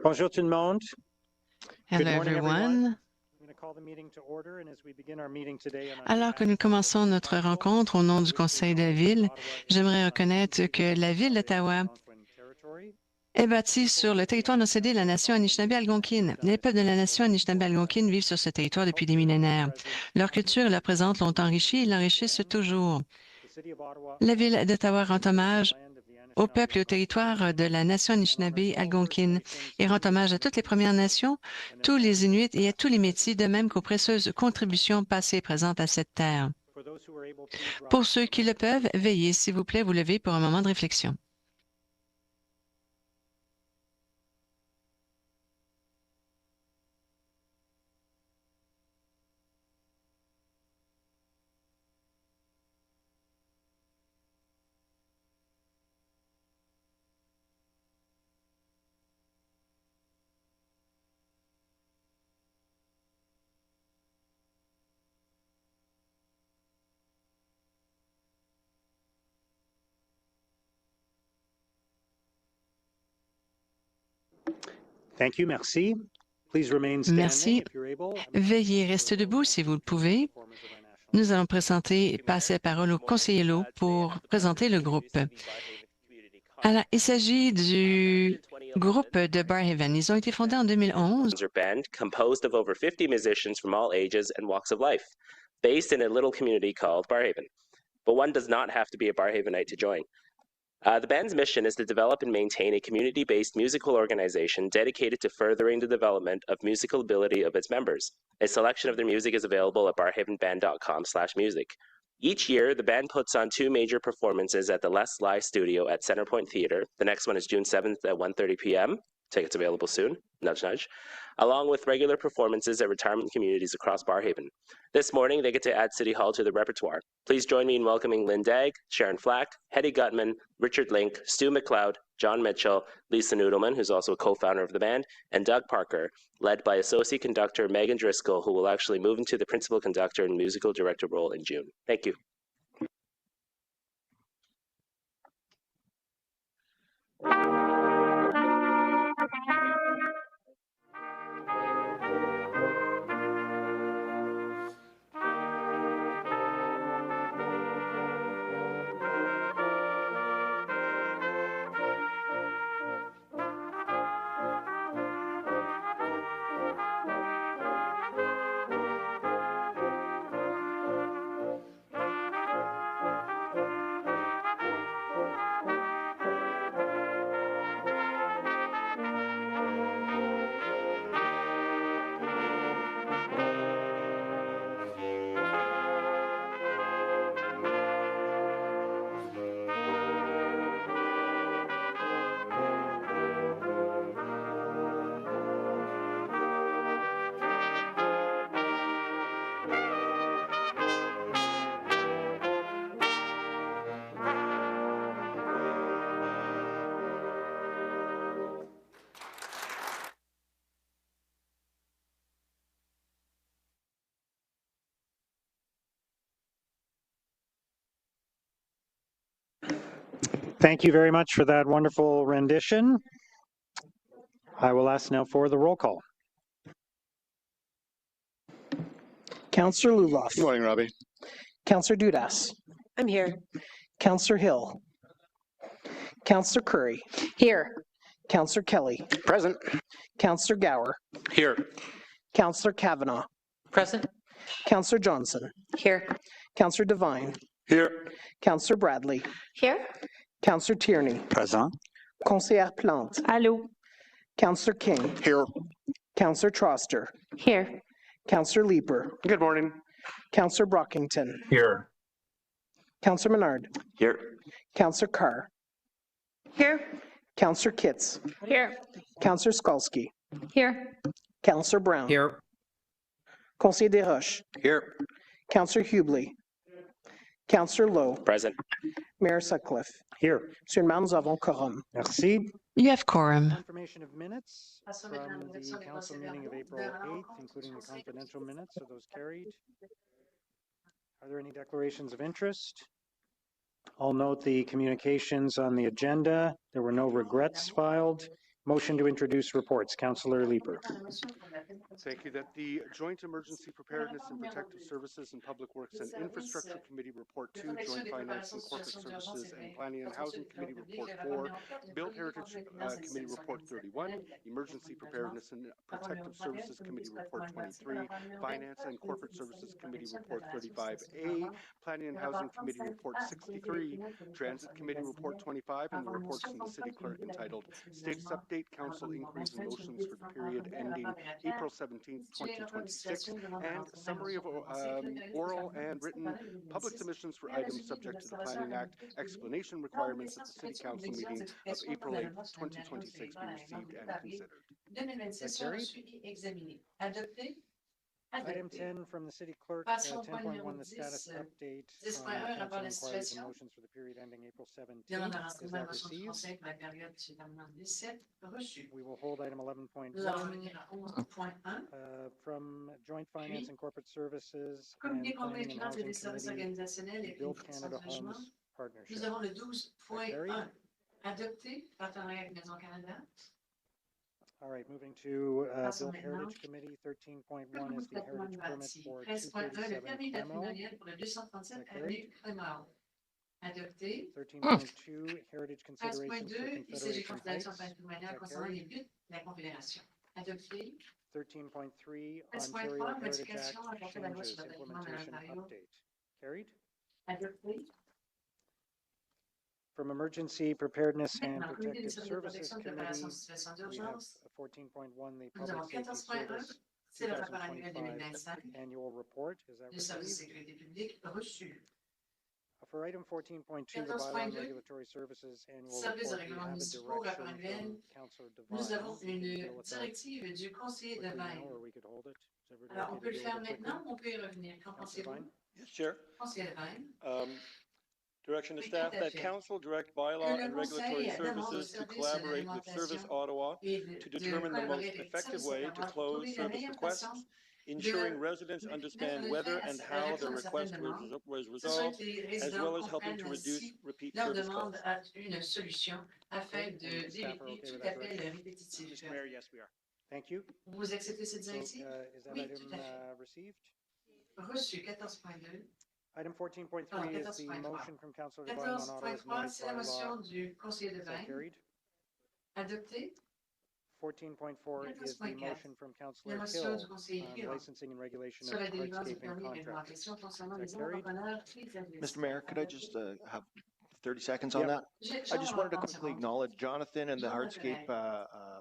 Bonjour tout le monde. Hello, everyone. Alors que nous commençons notre rencontre au nom du Conseil de la Ville, j'aimerais reconnaître que la Ville d'Ottawa est bâtie sur le territoire non cédé de la nation Anishinaabe-Algonquine. Les peuples de la nation Anishinaabe-Algonquine vivent sur ce territoire depuis des millénaires. Leur culture et leur présence l'ont enrichi et l'enrichissent toujours. La Ville d'Ottawa rend hommage au peuple et au territoire de la nation Anishinaabe-Algonquine et rend hommage à toutes les Premières Nations, tous les Inuits et à tous les Métis, de même qu'aux précieuses contributions passées et présentes à cette terre. Pour ceux qui le peuvent, veuillez, s'il vous plaît, vous lever pour un moment de réflexion. Thank you, merci. Please remain standing Merci. if you're able. Veuillez rester debout si vous le pouvez. Nous allons passer la parole au conseiller Lowe pour présenter le groupe. Alors, il s'agit du groupe de Barrhaven. Ils ont été fondés en 2011. Band composed of over 50 musicians from all ages and walks of life, based in a little community called Barrhaven. But one does not have to be a Barrhavenite to join. The band's mission is to develop and maintain a community-based musical organization dedicated to furthering the development of musical ability of its members. A selection of their music is available at barrhavenband.com/music. Each year, the band puts on 2 major performances at the Les Live Studio at Centrepoint Theatre. The next one is June 7th at 1:30 p.m. Tickets available soon, nudge, nudge, along with regular performances at retirement communities across Barrhaven. This morning, they get to add City Hall to the repertoire. Please join me in welcoming Lynn Dagg, Sharon Flack, Hetty Gutman, Richard Link, Stu McLeod, John Mitchell, Lisa Noodleman, who's also a co-founder of the band, and Doug Parker, led by Associate Conductor Megan Driscoll, who will actually move into the Principal Conductor and Musical Director role in June. Thank you. Thank you very much for that wonderful rendition. I will ask now for the roll call. Councillor Luloff. Good morning, Robbie. Councillor Dudas. I'm here. Councillor Hill. Councillor Curry. Here. Councillor Kelly. Present. Councillor Gower. Here. Councillor Kavanaugh. Present. Councillor Johnson. Here. Councillor Devine. Here. Councillor Bradley. Here. Councillor Tierney. Present. Conseillère Plante. Allô. Councillor King. Here. Councillor Troster. Here. Councillor Leeper. Good morning. Councillor Brockington. Here. Councillor Menard. Here. Councillor Carr. Here. Councillor Kitts. Here. Councillor Skalski. Here. Councillor Brown. Here. Conseiller Desroches. Here. Councillor Hubley. Councillor Lowe. Present. Mayor Sutcliffe. Here. Monsieur le maire, nous avons quorum. Merci. You have quorum. Confirmation of minutes from the council meeting of April 8th, including the confidential minutes. Are those carried? Are there any declarations of interest? I'll note the communications on the agenda. There were no regrets filed. Motion to introduce reports, Councillor Leeper. Thank you. That the Joint Emergency Preparedness and Protective Services and Public Works and Infrastructure Committee Report 2, Joint Finance and Corporate Services and Planning and Housing Committee Report 4, Built Heritage Committee Report 31, Emergency Preparedness and Protective Services Committee Report 23, Finance and Corporate Services Committee Report 35A, Planning and Housing Committee Report 63, Transit Committee Report 25, and the reports from the City Clerk entitled Status Update, Council Inquiries and Motions for the period ending April 17th, 2026, and summary of oral and written public submissions for items subject to the Planning Act explanation requirements at the City Council meeting of April 8th, 2026 be received and considered. Item 10 from the City Clerk, 10.1, the status update on council inquiries and motions for the period ending April 17th. Is that received? We will hold item 11.1 from Joint Finance and Corporate Services and Planning and Housing Committee, Build Canada Homes Partnership. All right, moving to Built Heritage Committee, 13.1 is the heritage permit for 237 Clemo. 13.2, heritage considerations for Confederation Heights. 13.3, Ontario Heritage Act changes, implementation update. Carried. From Emergency Preparedness and Protective Services Committee, we have 14.1, the Public Safety Service 2025 Annual Report. Is that received? For item 14.2, the Bylaw and Regulatory Services Annual Report, we have a direction from Councillor Devine. Nous avons une Deal with that directive du conseiller quickly Devine. now, or we could hold it. Is everybody Alors, on okay peut to le deal faire with it maintenant, quickly? on peut y revenir. Qu'en Councillor pensez-vous? Devine? Yes, Chair. Conseiller Devine. Direction to Oui, staff tout à that fait. council direct Que bylaw le and regulatory conseil demande aux services to services de collaborate with Service réglementation Ottawa et to de determine the most collaborer avec effective Service way to Ottawa pour close trouver la service meilleure requests, façon ensuring de residents mettre understand en whether effet and à how répondre their à certaines request demandes, was que ce soit resolved, que les as résidents well as helping to comprennent reduce si repeat leur service demande calls. a une solution afin Okay, and staff are d'éviter okay tout with that appel direction? répétitif. Mr. Mayor, yes, we are. Thank you. Vous acceptez cette So, directive? is that Oui, item tout à fait. received? Reçu 14.2. Item 14.3 Alors, is the 14.3. motion from Councillor Devine on Ottawa's 14.3, night c'est la motion bylaw. du conseiller Is that Devine. carried? Adopté. 14.4 is the 14.4. motion from La Councillor motion Hill du conseiller on Hill licensing and regulation sur of la délivrance du hardscaping permis de contractors. réglementation concernant Is les that carried? entrepreneurs et services. Mr. Mayor, could I just have 30 seconds on Yep. that? I just wanted to quickly Jean-Laurent, acknowledge Jonathan and the Jonathan, hardscape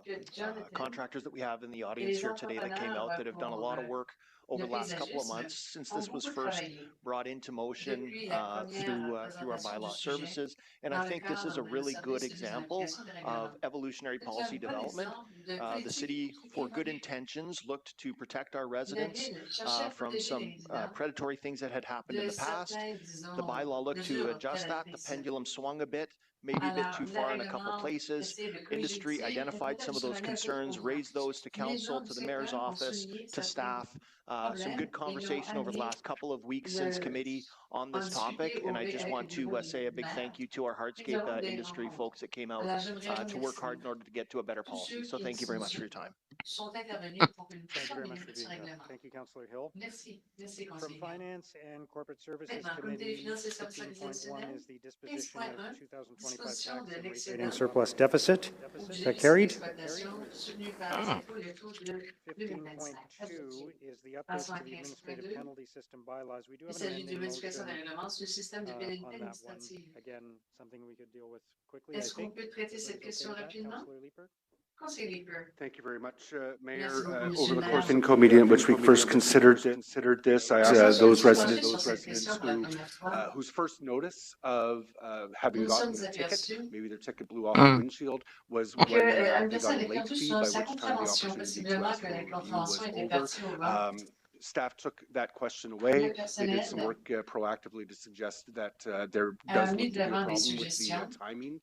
que Jonathan contractors that we have in the et audience les here today that came out that have done a lot of work over le the last couple of paysagisme months since ont this was beaucoup first travaillé brought into motion depuis la through première our présentation du bylaw sujet services. And I dans le think this is a cadre really des good services de example l'application des of règlements. evolutionary C'est policy un bon development. exemple de The politique city, qui for good évolue. intentions, looked to protect our La residents ville cherchait à from protéger some les résidents predatory things that had happened in de the past. certaines, The disons, bylaw looked to mesures adjust that. The prédatrices. pendulum swung a bit, maybe a bit Alors, too le far in a couple règlement places. essaie de corriger le Industry tir et identified peut-être some of sur those l'année un peu concerns, trop loin. raised those to Les council, gens to du the mayor's secteur ont office, souligné to certains staff. Some problèmes good et lui ont conversation over the amené last couple of weeks since de committee on en this topic. discuter And I just avec want le to bureau say a big du thank maire. you to our Nous hardscape avons des industry rencontres. folks that came out Alors, j'aimerais to work hard remercier in order to get to a better tous policy. ceux So qui thank you very much for your time. sont intervenus pour que nous Thank you puissions very much for améliorer ce being here. règlement. Thank you, Councillor Hill. Merci, merci, From conseiller. Finance and Corporate Services Maintenant, Comité des Committee, finances et services 15.1 organisationnels, is the disposition of 15.1, 2025 disposition tax de and rate l'excédent rating surplus deficit. ou Is du that déficit carried? d'exploitation soutenu par les impôts et les taux de 2025. 15.2 is the updates Passons à to the administrative 15.2. penalty system bylaws. We do Il have an s'agit de amending modification motion des règlements sur le système de pénalité on that one. administrative. Again, something we could deal with quickly, I Est-ce qu'on think. peut traiter cette Everybody's question okay with that? rapidement? Councillor Leeper? Conseiller Leeper. Thank you very much, Mayor. Merci beaucoup, Over Monsieur the le course Maire. of FinCo meeting at which we first considered this, I asked those residents whose first notice of having Nous gotten sommes a ticket, aperçus maybe their ticket blew off the windshield, was when que they une personne got a est late perdue fee, sur by sa which time the contravention, opportunity to possiblement ask que for a la review was contravention était over. partie au vent. Staff took that question Le away. They did personnel some work proactively to suggest that there a does mis look de to be a l'avant des problem with the suggestions timing.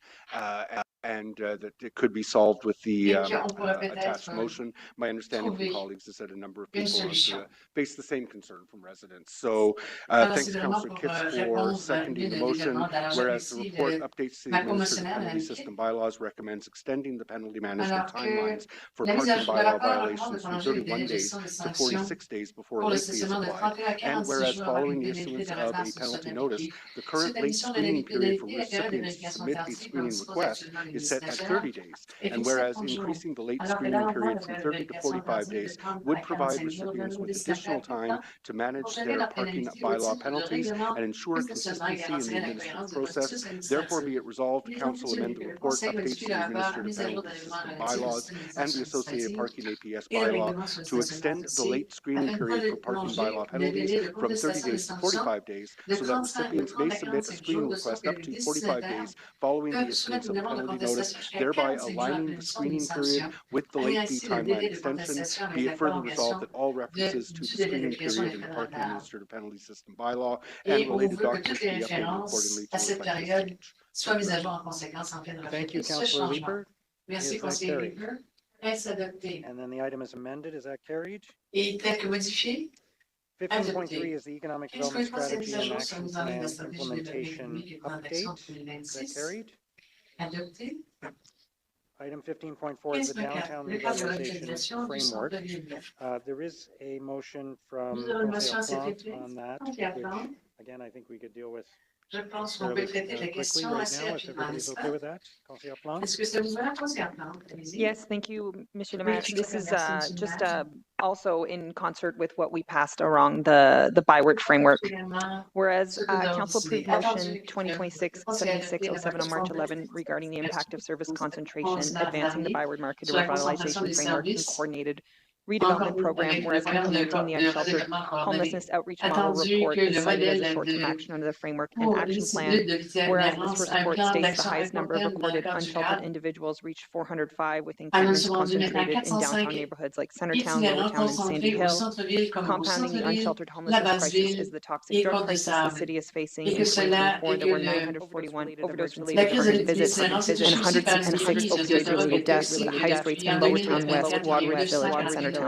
and that it could be solved with the attached motion. My understanding from colleagues is that a number of people have faced the same concern from residents. So thanks, Councillor Kitts, for seconding the motion. Whereas the report updates the administrative penalty system bylaws recommends extending the penalty management timelines for parking bylaw violations from 31 days to 46 days before a late fee is applied. And whereas following the issuance of a penalty notice, the current late screening period for recipients to submit a screening request is set at 30 days. And whereas increasing the late screening period from 30 to 45 days would provide recipients with additional time to manage their parking bylaw penalties and ensure consistency in the administrative process, therefore be it resolved, Council amend the report, updates the administrative penalty system bylaws and the associated parking APS bylaw to extend the late screening period for parking bylaw penalties from 30 days to 45 days so that recipients may submit a screening request up to 45 days following the issuance of a penalty notice, thereby aligning the screening period with the late fee timeline extension. Be it further resolved that all references to the screening period in the parking administrative penalty system bylaw and related documents be updated accordingly to reflect this change. Thank you, Councillor Leeper. Is that carried? And then the item is amended. Is that carried? 15.3 is the Economic Development Strategy and Action Plan Implementation Update. Is that carried? Item 15.4 is the Downtown Revitalization Framework. There is a motion from Councillor Plante on that, which, again, I think we could deal with fairly quickly right now, if everybody's okay with that. Councillor Plante? Yes, thank you, Monsieur le Maire. This is just also in concert with what we passed around the Byword framework. Whereas Council approved motion 2026-7607 on March 11 regarding the impact of service concentration, advancing the Byword market revitalization framework and coordinated redevelopment program, whereas implementing the unsheltered homelessness outreach model report is cited as a short-term action under the framework and action plan, whereas this report states the highest number of recorded unsheltered individuals reached 405, with encampments concentrated in downtown neighborhoods like Centertown, Lowertown, and Sandy Hill. Compounding the unsheltered homelessness crisis is the toxic drug crisis the city is facing. In 2024, there were 941 overdose-related permanent visits and 166 opioid-related deaths, with the highest rates in Lowertown West, Waterridge Village, and Centertown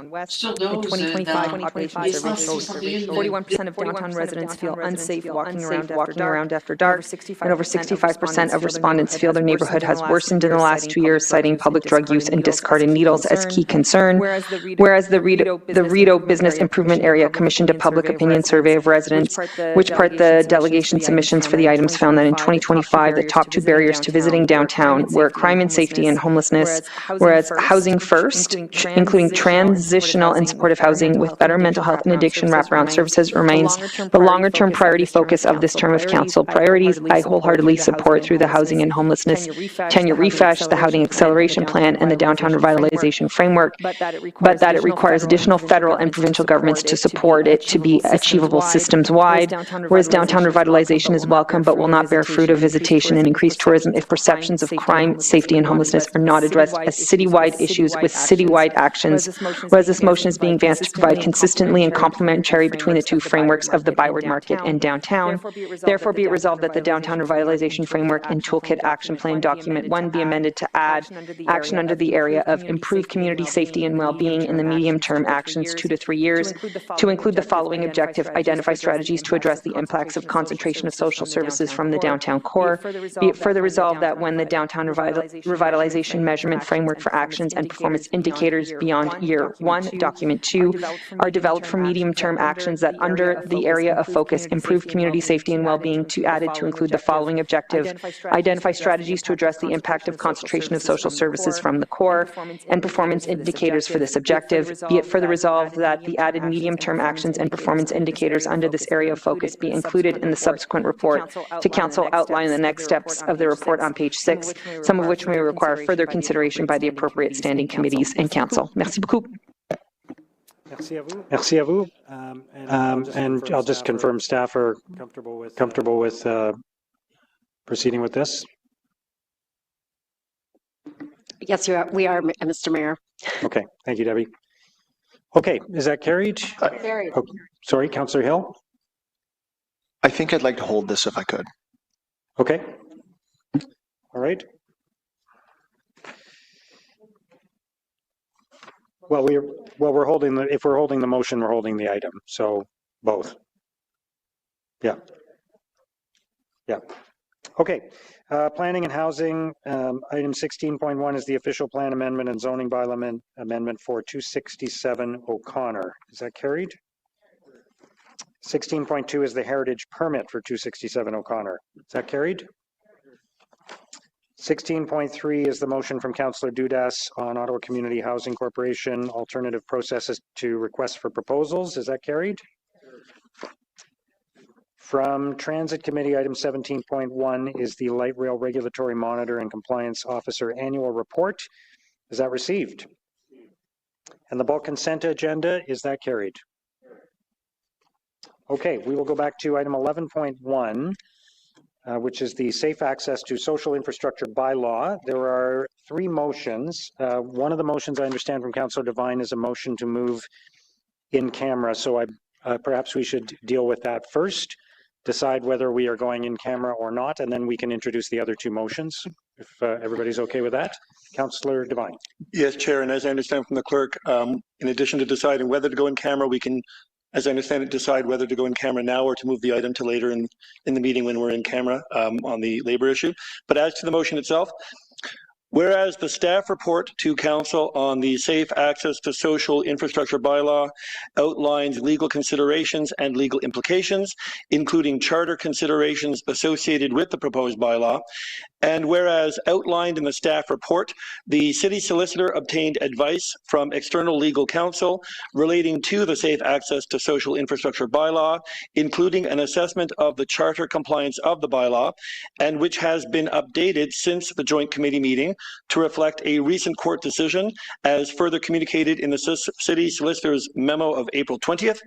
West. In 2025, population survey shows 41% of downtown residents feel unsafe walking around after dark, and over 65% of respondents feel their neighborhood has worsened in the last 2 years, citing public drug use and discarded needles as key concern. Whereas the Rideau Business Improvement Area commissioned a public opinion survey of residents, which part the delegation submissions for the items found that in 2025, the top 2 barriers to visiting downtown were crime and safety and homelessness, whereas housing first, including transitional and supportive housing with better mental health and addiction wraparound services, remains the longer-term priority focus of this term of council. Priorities I wholeheartedly support through the housing and homelessness tenure refresh, the housing acceleration plan, and the downtown revitalization framework, but that it requires additional federal and provincial governments to support it to be achievable systems-wide, whereas downtown revitalization is welcome but will not bear fruit of visitation and increased tourism if perceptions of crime, safety, and homelessness are not addressed as citywide issues with citywide actions, whereas this motion is being advanced to provide consistently and complementary between the 2 frameworks of the Byward Market and downtown. Therefore, be it resolved that the Downtown Revitalization Framework and Toolkit Action Plan Document 1 be amended to add action under the area of improved community safety and well-being in the medium-term actions 2 to 3 years to include the following objective: identify strategies to address the impacts of concentration of social services from the downtown core. Be it further resolved that when the Downtown Revitalization Measurement Framework for Actions and Performance Indicators beyond Year 1, Document 2, are developed for medium-term actions that under the area of focus improve community safety and well-being to added to include the following objective: identify strategies to address the impact of concentration of social services from the core and performance indicators for this objective. Be it further resolved that the added medium-term actions and performance indicators under this area of focus be included in the subsequent report to council outlining the next steps of the report on page 6, some of which may require further consideration by the appropriate standing committees and council. Merci beaucoup. Merci à vous. And I'll just confirm staff are comfortable with proceeding with this. Yes, we are, Mr. Mayor. Okay, thank you, Debbie. Okay, is that carried? Carried. Oh, sorry, Councillor Hill? I think I'd like to hold this if I could. Okay. All right. Well, we're holding if we're holding the motion, we're holding the item. So both. Yeah. Yeah. Okay. Planning and housing, item 16.1 is the official plan amendment and zoning bylaw amendment for 267 O'Connor. Is that carried? 16.2 is the heritage permit for 267 O'Connor. Is that carried? 16.3 is the motion from Councillor Dudas on Ottawa Community Housing Corporation alternative processes to request for proposals. Is that carried? From Transit Committee, item 17.1 is the Light Rail Regulatory Monitor and Compliance Officer Annual Report. Is that received? And the bulk consent agenda, is that carried? Okay, we will go back to item 11.1, which is the Safe Access to Social Infrastructure bylaw. There are 3 motions. One of the motions I understand from Councillor Devine is a motion to move in camera. So perhaps we should deal with that first, decide whether we are going in camera or not, and then we can introduce the other 2 motions, if everybody's okay with that. Councillor Devine. Yes, Chair, and as I understand from the clerk, in addition to deciding whether to go in camera, we can, as I understand it, decide whether to go in camera now or to move the item to later in the meeting when we're in camera on the labor issue. But as to the motion itself, whereas the staff report to Council on the Safe Access to Social Infrastructure bylaw outlines legal considerations and legal implications, including charter considerations associated with the proposed bylaw, and whereas outlined in the staff report, the city solicitor obtained advice from external legal counsel relating to the Safe Access to Social Infrastructure bylaw, including an assessment of the charter compliance of the bylaw, and which has been updated since the joint committee meeting to reflect a recent court decision as further communicated in the city solicitor's memo of April 20th.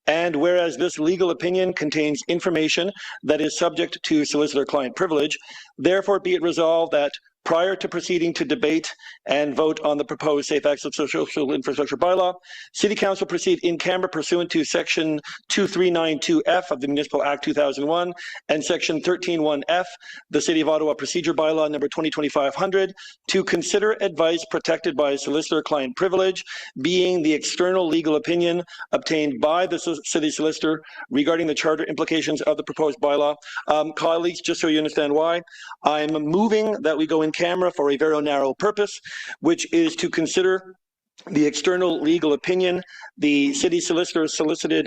And whereas this legal opinion contains information that is subject to solicitor-client privilege, therefore be it resolved that prior to proceeding to debate and vote on the proposed Safe Access to Social Infrastructure bylaw, City Council proceed in camera pursuant to Section 2392F of the Municipal Act 2001 and Section 131F, the City of Ottawa Procedure Bylaw number 202500, to consider advice protected by solicitor-client privilege, being the external legal opinion obtained by the City Solicitor regarding the charter implications of the proposed bylaw. Colleagues, just so you understand why, I'm moving that we go in camera for a very narrow purpose, which is to consider the external legal opinion the city solicitor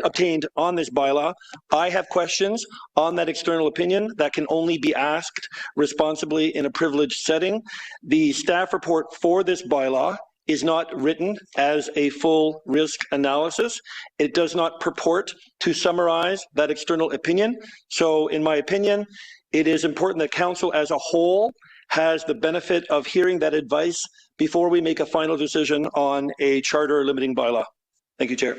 obtained on this bylaw. I have questions on that external opinion that can only be asked responsibly in a privileged setting. The staff report for this bylaw is not written as a full risk analysis. It does not purport to summarize that external opinion. So in my opinion, it is important that council as a whole has the benefit of hearing that advice before we make a final decision on a charter limiting bylaw. Thank you, Chair.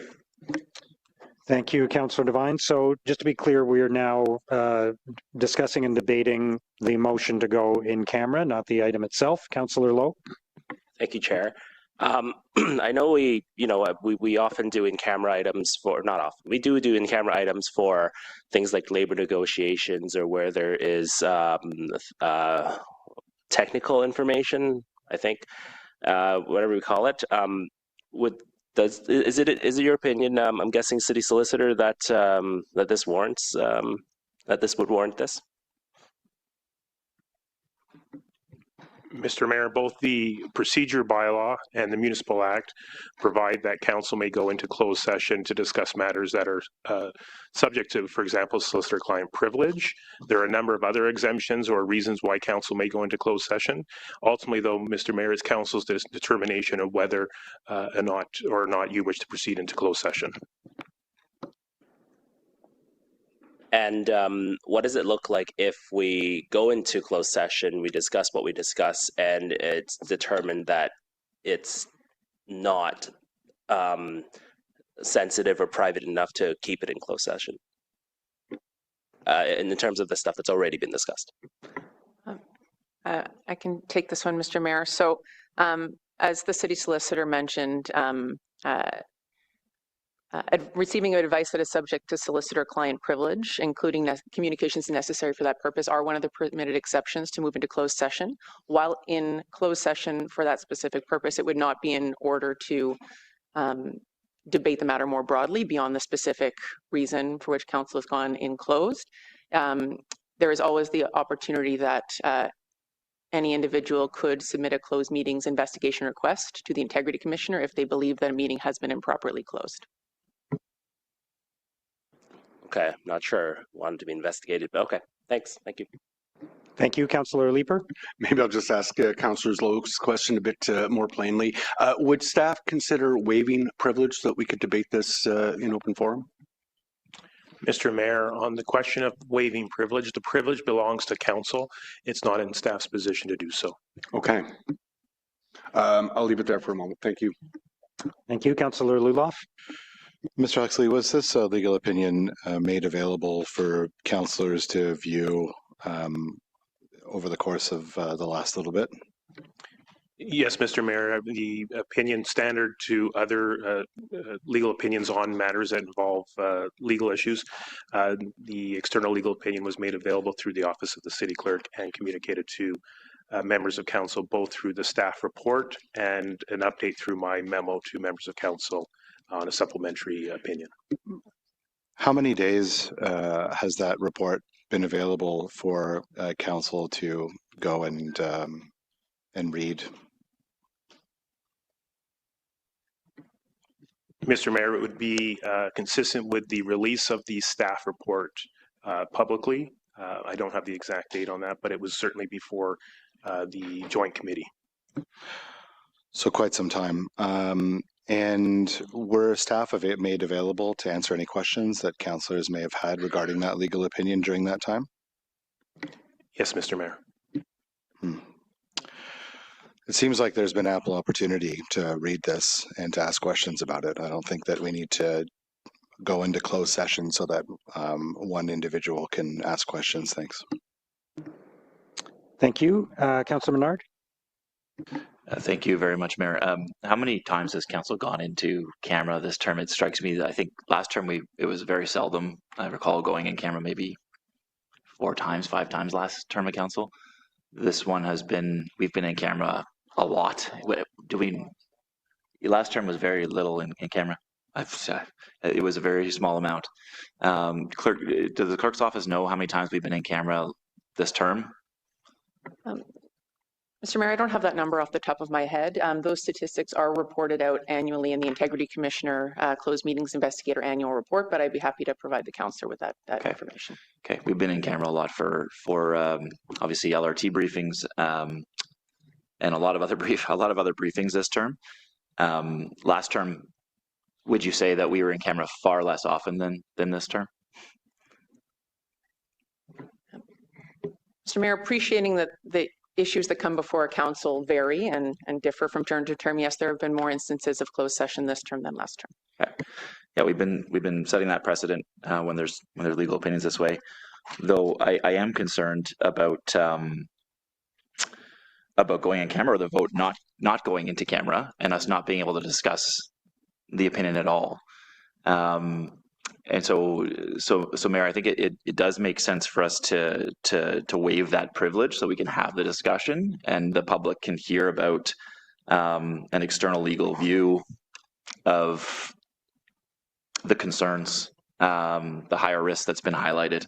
Thank you, Councillor Devine. So just to be clear, we are now discussing and debating the motion to go in camera, not the item itself. Councillor Lowe. Thank you, Chair. I know we often do in-camera items for, not often, we do in-camera items for things like labor negotiations or where there is technical information, I think, whatever we call it. Is it your opinion, I'm guessing City Solicitor, that that this warrants, that this would warrant this? Mr. Mayor, both the procedure bylaw and the Municipal Act provide that council may go into closed session to discuss matters that are subject to, for example, solicitor-client privilege. There are a number of other exemptions or reasons why council may go into closed session. Ultimately, though, Mr. Mayor, it's council's determination of whether or not you wish to proceed into closed session. And what does it look like if we go into closed session, we discuss what we discuss, and it's determined that it's not sensitive or private enough to keep it in closed session? In terms of the stuff that's already been discussed. I can take this one, Mr. Mayor. So as the city solicitor mentioned, Receiving advice that is subject to solicitor-client privilege, including communications necessary for that purpose, are one of the permitted exceptions to move into closed session. While in closed session for that specific purpose, it would not be in order to debate the matter more broadly beyond the specific reason for which council has gone in closed. There is always the opportunity that any individual could submit a closed meetings investigation request to the Integrity Commissioner if they believe that a meeting has been improperly closed. Okay, not sure. Wanted to be investigated, but okay. Thanks. Thank you. Thank you, Councillor Leeper. Maybe I'll just ask Councillor Lowe's question a bit more plainly. Would staff consider waiving privilege so that we could debate this in open forum? Mr. Mayor, on the question of waiving privilege, the privilege belongs to council. It's not in staff's position to do so. Okay. I'll leave it there for a moment. Thank you. Thank you, Councillor Luloff. Mr. Huxley, was this legal opinion made available for councillors to view over the course of the last little bit? Yes, Mr. Mayor, the opinion standard to other legal opinions on matters that involve legal issues. The external legal opinion was made available through the Office of the City Clerk and communicated to members of council, both through the staff report and an update through my memo to members of council on a supplementary opinion. How many days has that report been available for council to go and read? Mr. Mayor, it would be consistent with the release of the staff report publicly. I don't have the exact date on that, but it was certainly before the joint committee. So quite some time. And were staff made available to answer any questions that councillors may have had regarding that legal opinion during that time? Yes, Mr. Mayor. It seems like there's been ample opportunity to read this and to ask questions about it. I don't think that we need to go into closed session so that one individual can ask questions. Thanks. Thank you. Councillor Menard. Thank you very much, Mayor. How many times has council gone into camera this term? It strikes me that I think last term it was very seldom. I recall going in camera maybe 4 times, 5 times last term of council. This one we've been in camera a lot. Last term was very little in camera. It was a very small amount. Clerk, does the clerk's office know how many times we've been in camera this term? Mr. Mayor, I don't have that number off the top of my head. Those statistics are reported out annually in the Integrity Commissioner Closed Meetings Investigator Annual Report, but I'd be happy to provide the councillor with that Okay. information. Okay, we've been in camera a lot for obviously LRT briefings and a lot of other briefings this term. Last term, would you say that we were in camera far less often than this term? Mr. Mayor, appreciating that the issues that come before a council vary and differ from term to term. Yes, there have been more instances of closed session this term than last term. Okay. Yeah, we've been setting that precedent when there's legal opinions this way. Though I am concerned about going in camera, or the vote not going into camera, and us not being able to discuss the opinion at all. And so Mayor, I think it does make sense for us to waive that privilege so we can have the discussion and the public can hear about an external legal view of the concerns, the higher risk that's been highlighted.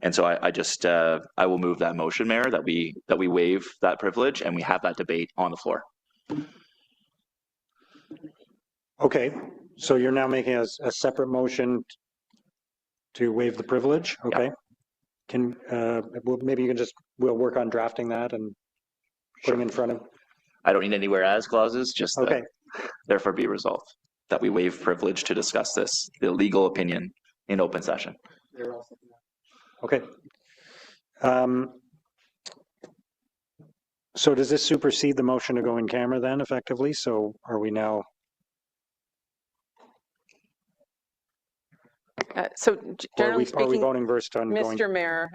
And so I will move that motion, Mayor, that we waive that privilege and we have that debate on the floor. Okay, so you're now making a separate motion to waive the privilege, okay? Yeah. Maybe you can we'll work on drafting that and put them in front of. I don't need any whereas clauses, just okay. Therefore be resolved that we waive privilege to discuss the legal opinion in open session. Okay. So does this supersede the motion to go in camera then effectively? So are we now? So generally speaking, are we voting first on Mr. Mayor,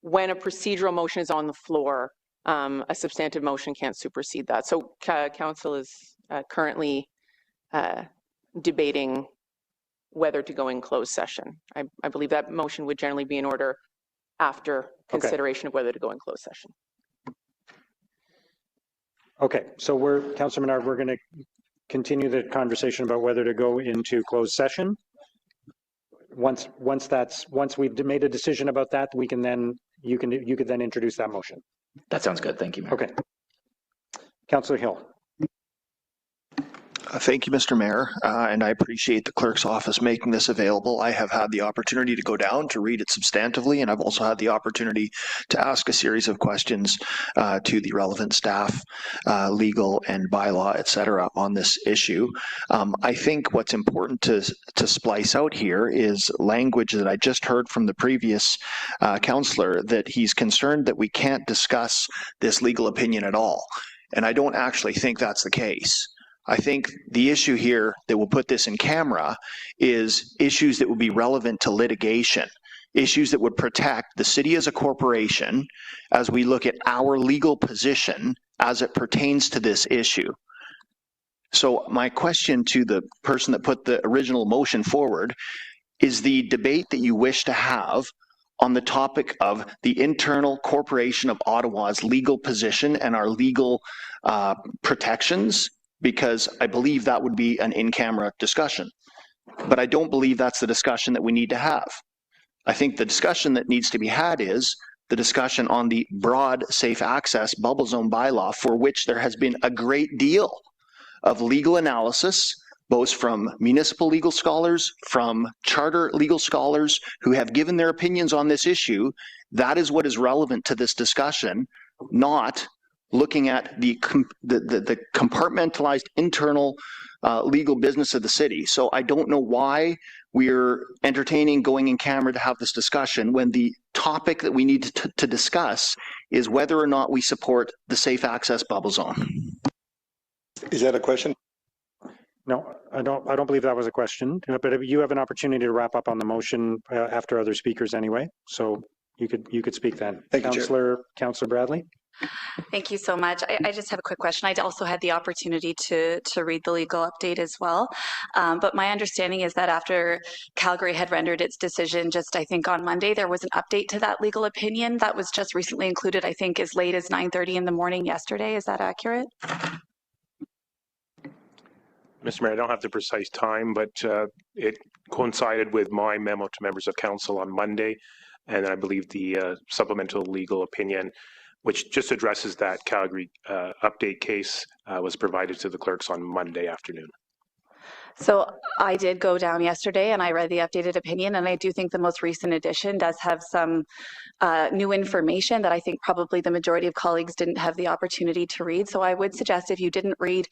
when a procedural motion is on the floor, a substantive motion can't supersede that. So council is currently debating whether to go in closed session. I believe that motion would generally be in order after consideration of whether to go in closed session. Okay, so Councillor Menard, we're going to continue the conversation about whether to go into closed session. Once we've made a decision about that, we can then, you could then introduce that motion. That sounds good. Thank you, Mayor. Okay. Councillor Hill. Thank you, Mr. Mayor, and I appreciate the clerk's office making this available. I have had the opportunity to go down to read it substantively, and I've also had the opportunity to ask a series of questions to the relevant staff, legal and bylaw, et cetera, on this issue. I think what's important to splice out here is language that I just heard from the previous councillor, that he's concerned that we can't discuss this legal opinion at all. And I don't actually think that's the case. I think the issue here that will put this in camera is issues that would be relevant to litigation, issues that would protect the city as a corporation as we look at our legal position as it pertains to this issue. So my question to the person that put the original motion forward is the debate that you wish to have on the topic of the internal corporation of Ottawa's legal position and our legal protections, because I believe that would be an in-camera discussion. But I don't believe that's the discussion that we need to have. I think the discussion that needs to be had is the discussion on the broad safe access bubble zone bylaw, for which there has been a great deal of legal analysis, both from municipal legal scholars, from charter legal scholars who have given their opinions on this issue. That is what is relevant to this discussion, not looking at the compartmentalized internal legal business of the city. So I don't know why we're entertaining going in camera to have this discussion when the topic that we need to discuss is whether or not we support the safe access bubble zone. Is that a question? No, I don't believe that was a question, but you have an opportunity to wrap up on the motion after other speakers anyway. So you could speak then. Thank you, Councillor Bradley. Thank you so much. I just have a quick question. I also had the opportunity to read the legal update as well. But my understanding is that after Calgary had rendered its decision just, I think, on Monday, there was an update to that legal opinion that was just recently included, I think, as late as 9:30 in the morning yesterday. Is that accurate? Mr. Mayor, I don't have the precise time, but it coincided with my memo to members of council on Monday, and I believe the supplemental legal opinion, which just addresses that Calgary update case, was provided to the clerks on Monday afternoon. So I did go down yesterday and I read the updated opinion, and I do think the most recent edition does have some new information that I think probably the majority of colleagues didn't have the opportunity to read. So I would suggest, if you didn't read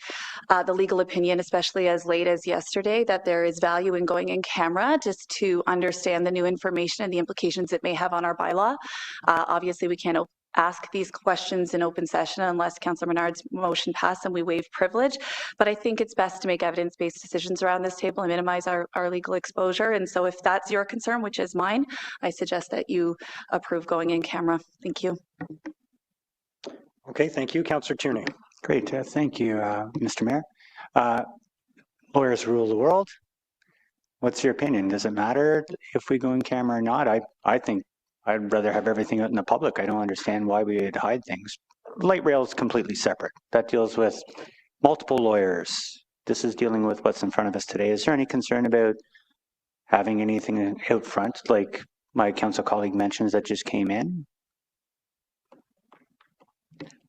the legal opinion, especially as late as yesterday, that there is value in going in camera just to understand the new information and the implications it may have on our bylaw. Obviously, we can't ask these questions in open session unless Councillor Menard's motion passed and we waive privilege. But I think it's best to make evidence-based decisions around this table and minimize our legal exposure. And so if that's your concern, which is mine, I suggest that you approve going in camera. Thank you. Okay, thank you. Councillor Tierney. Great, thank you, Mr. Mayor. Lawyers rule the world. What's your opinion? Does it matter if we go in camera or not? I think I'd rather have everything out in the public. I don't understand why we would hide things. Light rail is completely separate. That deals with multiple lawyers. This is dealing with what's in front of us today. Is there any concern about having anything out front, like my council colleague mentions that just came in?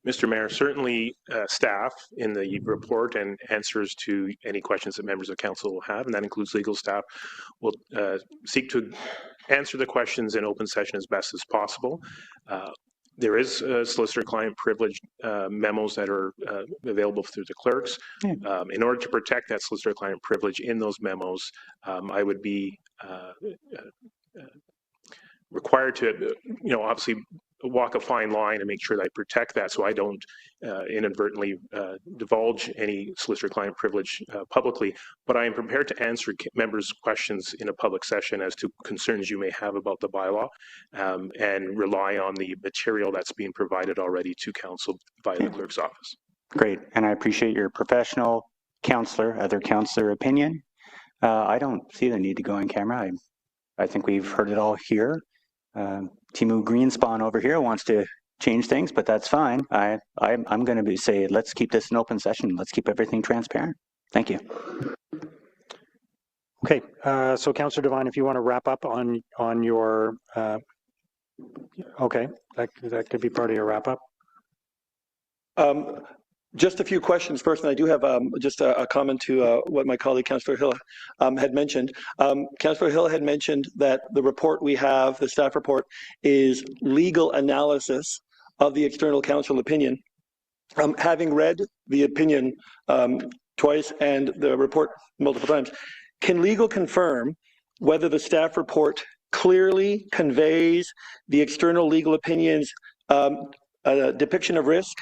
Mr. Mayor, certainly staff in the report and answers to any questions that members of council will have, and that includes legal staff, will seek to answer the questions in open session as best as possible. There is solicitor-client privilege memos that are available through the clerks. In order to protect that solicitor-client privilege in those memos, I would be required to, obviously walk a fine line and make sure that I protect that so I don't inadvertently divulge any solicitor-client privilege publicly. But I am prepared to answer members' questions in a public session as to concerns you may have about the bylaw and rely on the material that's being provided already to council via the clerk's office. Great, and I appreciate your professional other councillor opinion. I don't see the need to go in camera. I think we've heard it all here. Timu Greenspan over here wants to change things, but that's fine. I'm going to say, let's keep this an open session. Let's keep everything transparent. Thank you. Okay, so Councillor Devine, if you want to wrap up on your, okay, that could be part of your wrap up. Just a few questions first, and I do have just a comment to what my colleague Councillor Hill had mentioned. Councillor Hill had mentioned that the report we have, the staff report, is legal analysis of the external counsel opinion. Having read the opinion twice and the report multiple times, can legal confirm whether the staff report clearly conveys the external legal opinion's depiction of risk,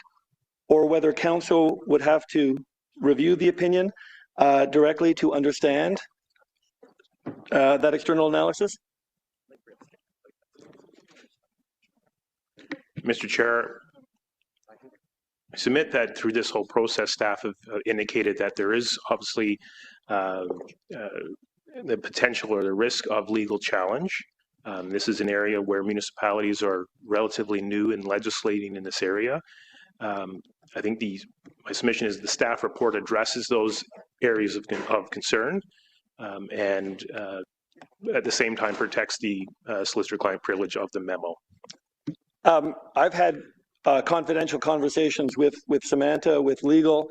or whether counsel would have to review the opinion directly to understand that external analysis? Mr. Chair, I submit that through this whole process, staff have indicated that there is obviously the potential or the risk of legal challenge. This is an area where municipalities are relatively new in legislating in this area. I think my submission is the staff report addresses those areas of concern and at the same time protects the solicitor-client privilege of the memo. I've had confidential conversations with Samantha, with legal,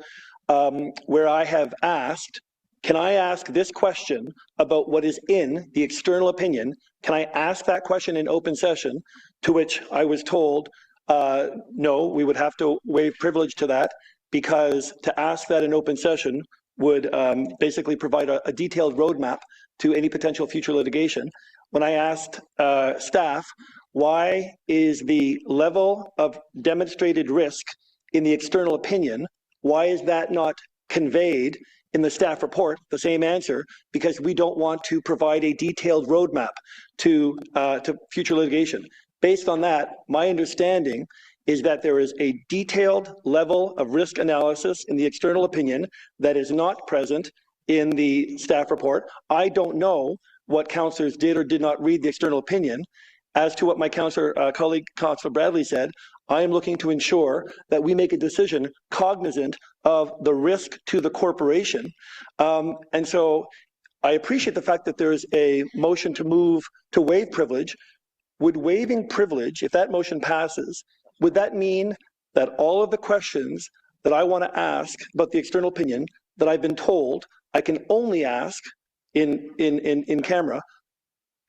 where I have asked, can I ask this question about what is in the external opinion? Can I ask that question in open session? To which I was told, no, we would have to waive privilege to that, because to ask that in open session would basically provide a detailed roadmap to any potential future litigation. When I asked staff, why is the level of demonstrated risk in the external opinion, why is that not conveyed in the staff report? The same answer, because we don't want to provide a detailed roadmap to future litigation. Based on that, my understanding is that there is a detailed level of risk analysis in the external opinion that is not present in the staff report. I don't know what councillors did or did not read the external opinion. As to what my colleague, Councillor Bradley said, I am looking to ensure that we make a decision cognizant of the risk to the corporation. And so I appreciate the fact that there's a motion to move to waive privilege. Would waiving privilege, if that motion passes, would that mean that all of the questions that I want to ask about the external opinion that I've been told I can only ask in camera?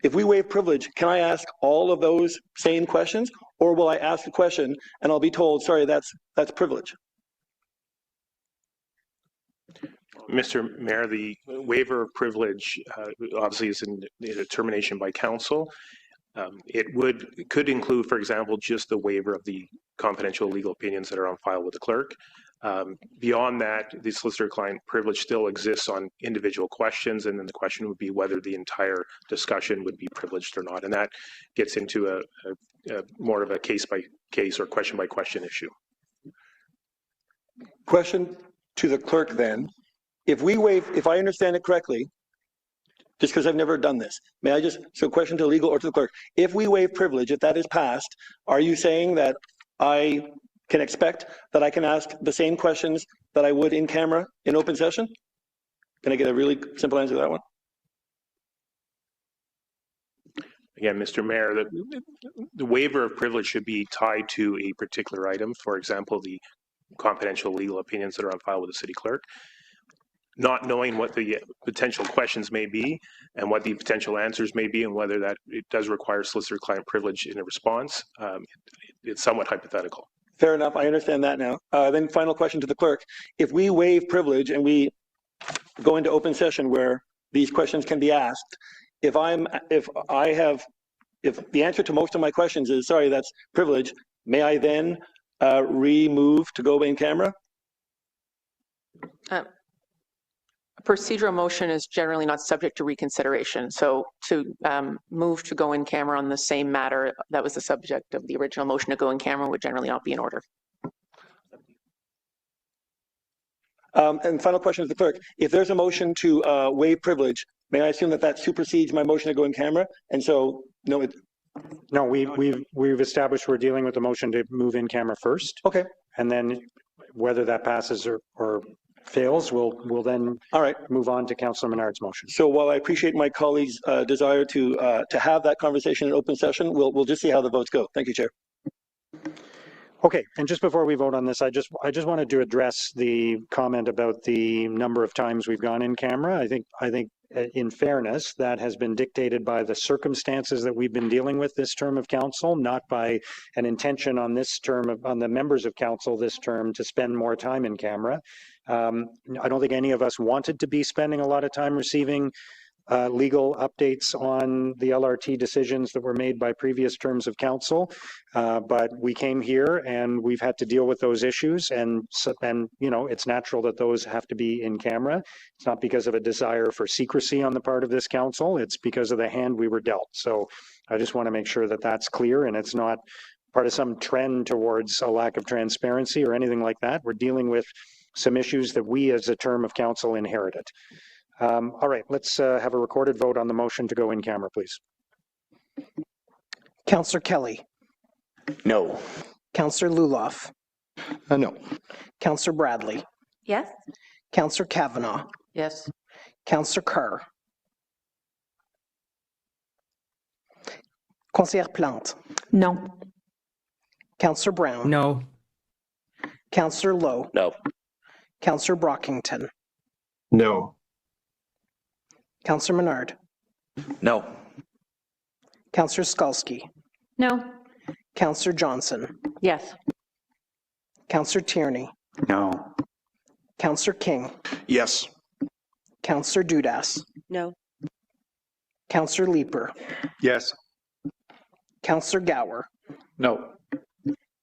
If we waive privilege, can I ask all of those same questions, or will I ask a question and I'll be told, sorry, that's privilege? Mr. Mayor, the waiver of privilege obviously is in determination by council. It could include, for example, just the waiver of the confidential legal opinions that are on file with the clerk. Beyond that, the solicitor-client privilege still exists on individual questions, and then the question would be whether the entire discussion would be privileged or not, and that gets into a more of a case-by-case or question-by-question issue. Question to the clerk then. If I understand it correctly, just because I've never done this, may I just, so question to legal or to the clerk, if we waive privilege, if that is passed, are you saying that I can expect that I can ask the same questions that I would in camera in open session? Can I get a really simple answer to that one? Again, Mr. Mayor, the waiver of privilege should be tied to a particular item, for example, the confidential legal opinions that are on file with the city clerk. Not knowing what the potential questions may be and what the potential answers may be and whether that it does require solicitor-client privilege in a response, it's somewhat hypothetical. Fair enough, I understand that now. Then final question to the clerk. If we waive privilege and we go into open session where these questions can be asked, if the answer to most of my questions is, sorry, that's privilege, may I then remove to go in camera? A procedural motion is generally not subject to reconsideration. So to move to go in camera on the same matter that was the subject of the original motion to go in camera would generally not be in order. And final question to the clerk. If there's a motion to waive privilege, may I assume that that supersedes my motion to go in camera? And so, no, No, we've established we're dealing with the motion to move in camera first. Okay. And then whether that passes or fails, we'll then move on to Councillor Menard's motion. So while I appreciate my colleagues' desire to have that conversation in open session, we'll just see how the votes go. Thank you, Chair. Okay, and just before we vote on this, I just wanted to address the comment about the number of times we've gone in camera. I think in fairness, that has been dictated by the circumstances that we've been dealing with this term of council, not by an intention on this term on the members of council this term to spend more time in camera. I don't think any of us wanted to be spending a lot of time receiving legal updates on the LRT decisions that were made by previous terms of council, but we came here and we've had to deal with those issues, and you know, it's natural that those have to be in camera. It's not because of a desire for secrecy on the part of this council, it's because of the hand we were dealt. So I just want to make sure that that's clear and it's not part of some trend towards a lack of transparency or anything like that. We're dealing with some issues that we as a term of council inherited. All right, let's have a recorded vote on the motion to go in camera, please. Councillor Kelly. No. Councillor Luloff. No. Councillor Bradley. Yes. Councillor Kavanaugh. Yes. Councillor Carr. Conseillère Plante. No. Councillor Brown. No. Councillor Lowe. No. Councillor Brockington. No. Councillor Menard. No. Councillor Skalski. No. Councillor Johnson. Yes. Councillor Tierney. No. Councillor King. Yes. Councillor Dudas. No. Councillor Leeper. Yes. Councillor Gower. No.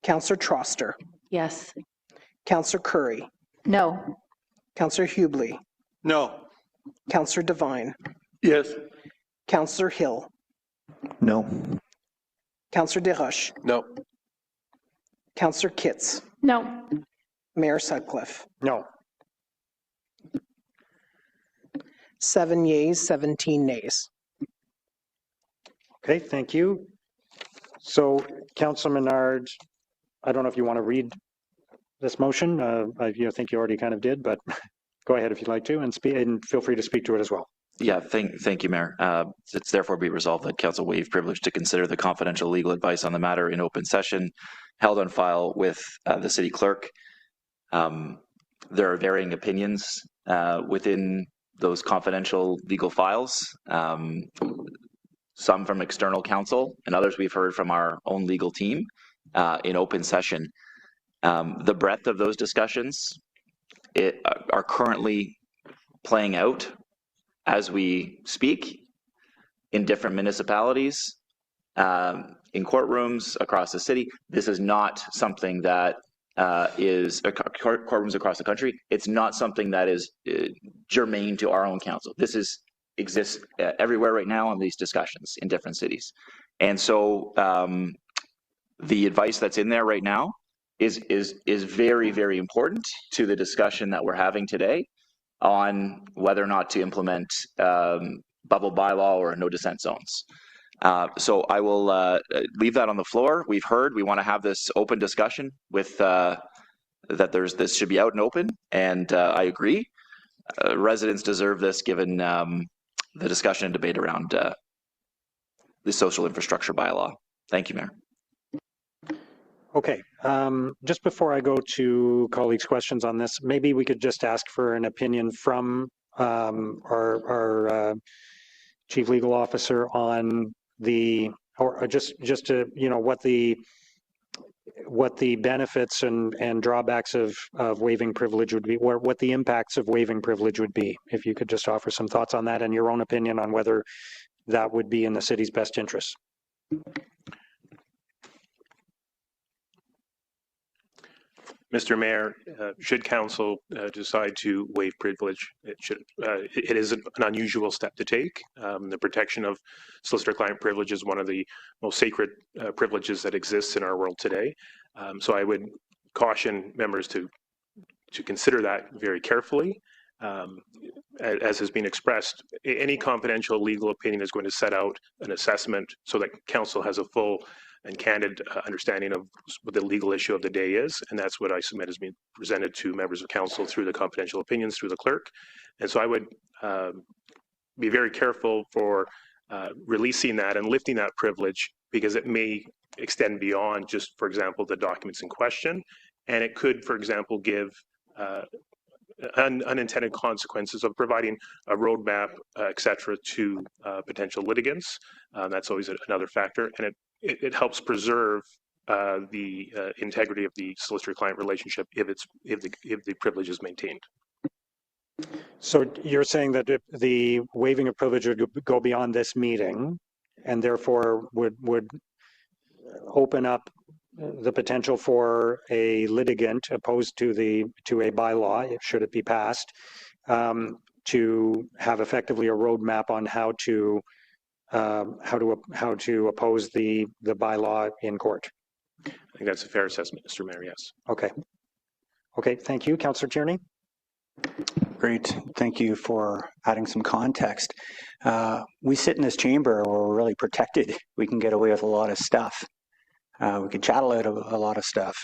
Councillor Troster. Yes. Councillor Curry. No. Councillor Hubley. No. Councillor Devine. Yes. Councillor Hill. No. Councillor Desroches. No. Councillor Kitts. No. Mayor Sutcliffe. No. 7 yeas, 17 nays. Okay, thank you. So, Councillor Menard, I don't know if you want to read this motion. I think you already kind of did, but go ahead if you'd like to, and feel free to speak to it as well. Yeah, thank you, Mayor. It's therefore be resolved that Council waive privilege to consider the confidential legal advice on the matter in open session held on file with the City Clerk. There are varying opinions within those confidential legal files, some from external counsel and others we've heard from our own legal team in open session. The breadth of those discussions are currently playing out as we speak in different municipalities, in courtrooms across the city. This is not something that is courtrooms across the country. It's not something that is germane to our own council. This exists everywhere right now in these discussions in different cities. And so the advice that's in there right now is very, very important to the discussion that we're having today on whether or not to implement bubble bylaw or no dissent zones. So I will leave that on the floor. We've heard we want to have this open discussion with that this should be out and open, and I agree. Residents deserve this given the discussion and debate around the social infrastructure bylaw. Thank you, Mayor. Okay, just before I go to colleagues' questions on this, maybe we could just ask for an opinion from our Chief Legal Officer on or just to, what the benefits and drawbacks of waiving privilege would be, or what the impacts of waiving privilege would be. If you could just offer some thoughts on that and your own opinion on whether that would be in the city's best interest. Mr. Mayor, should council decide to waive privilege, it is an unusual step to take. The protection of solicitor-client privilege is one of the most sacred privileges that exists in our world today. So I would caution members to to consider that very carefully. As has been expressed, any confidential legal opinion is going to set out an assessment so that council has a full and candid understanding of what the legal issue of the day is, and that's what I submit has been presented to members of council through the confidential opinions through the clerk. And so I would be very careful for releasing that and lifting that privilege, because it may extend beyond just, for example, the documents in question, and it could, for example, give unintended consequences of providing a roadmap, et cetera, to potential litigants. That's always another factor, and it helps preserve the integrity of the solicitor-client relationship if the privilege is maintained. So you're saying that if the waiving of privilege would go beyond this meeting, and therefore would open up the potential for a litigant opposed to a bylaw, should it be passed, to have effectively a roadmap on how to oppose the bylaw in court. I think that's a fair assessment, Mr. Mayor. Yes. Okay. Okay. Thank you, Councillor Tierney. Great. Thank you for adding some context. We sit in this chamber where we're really protected. We can get away with a lot of stuff. We can chat about a lot of stuff.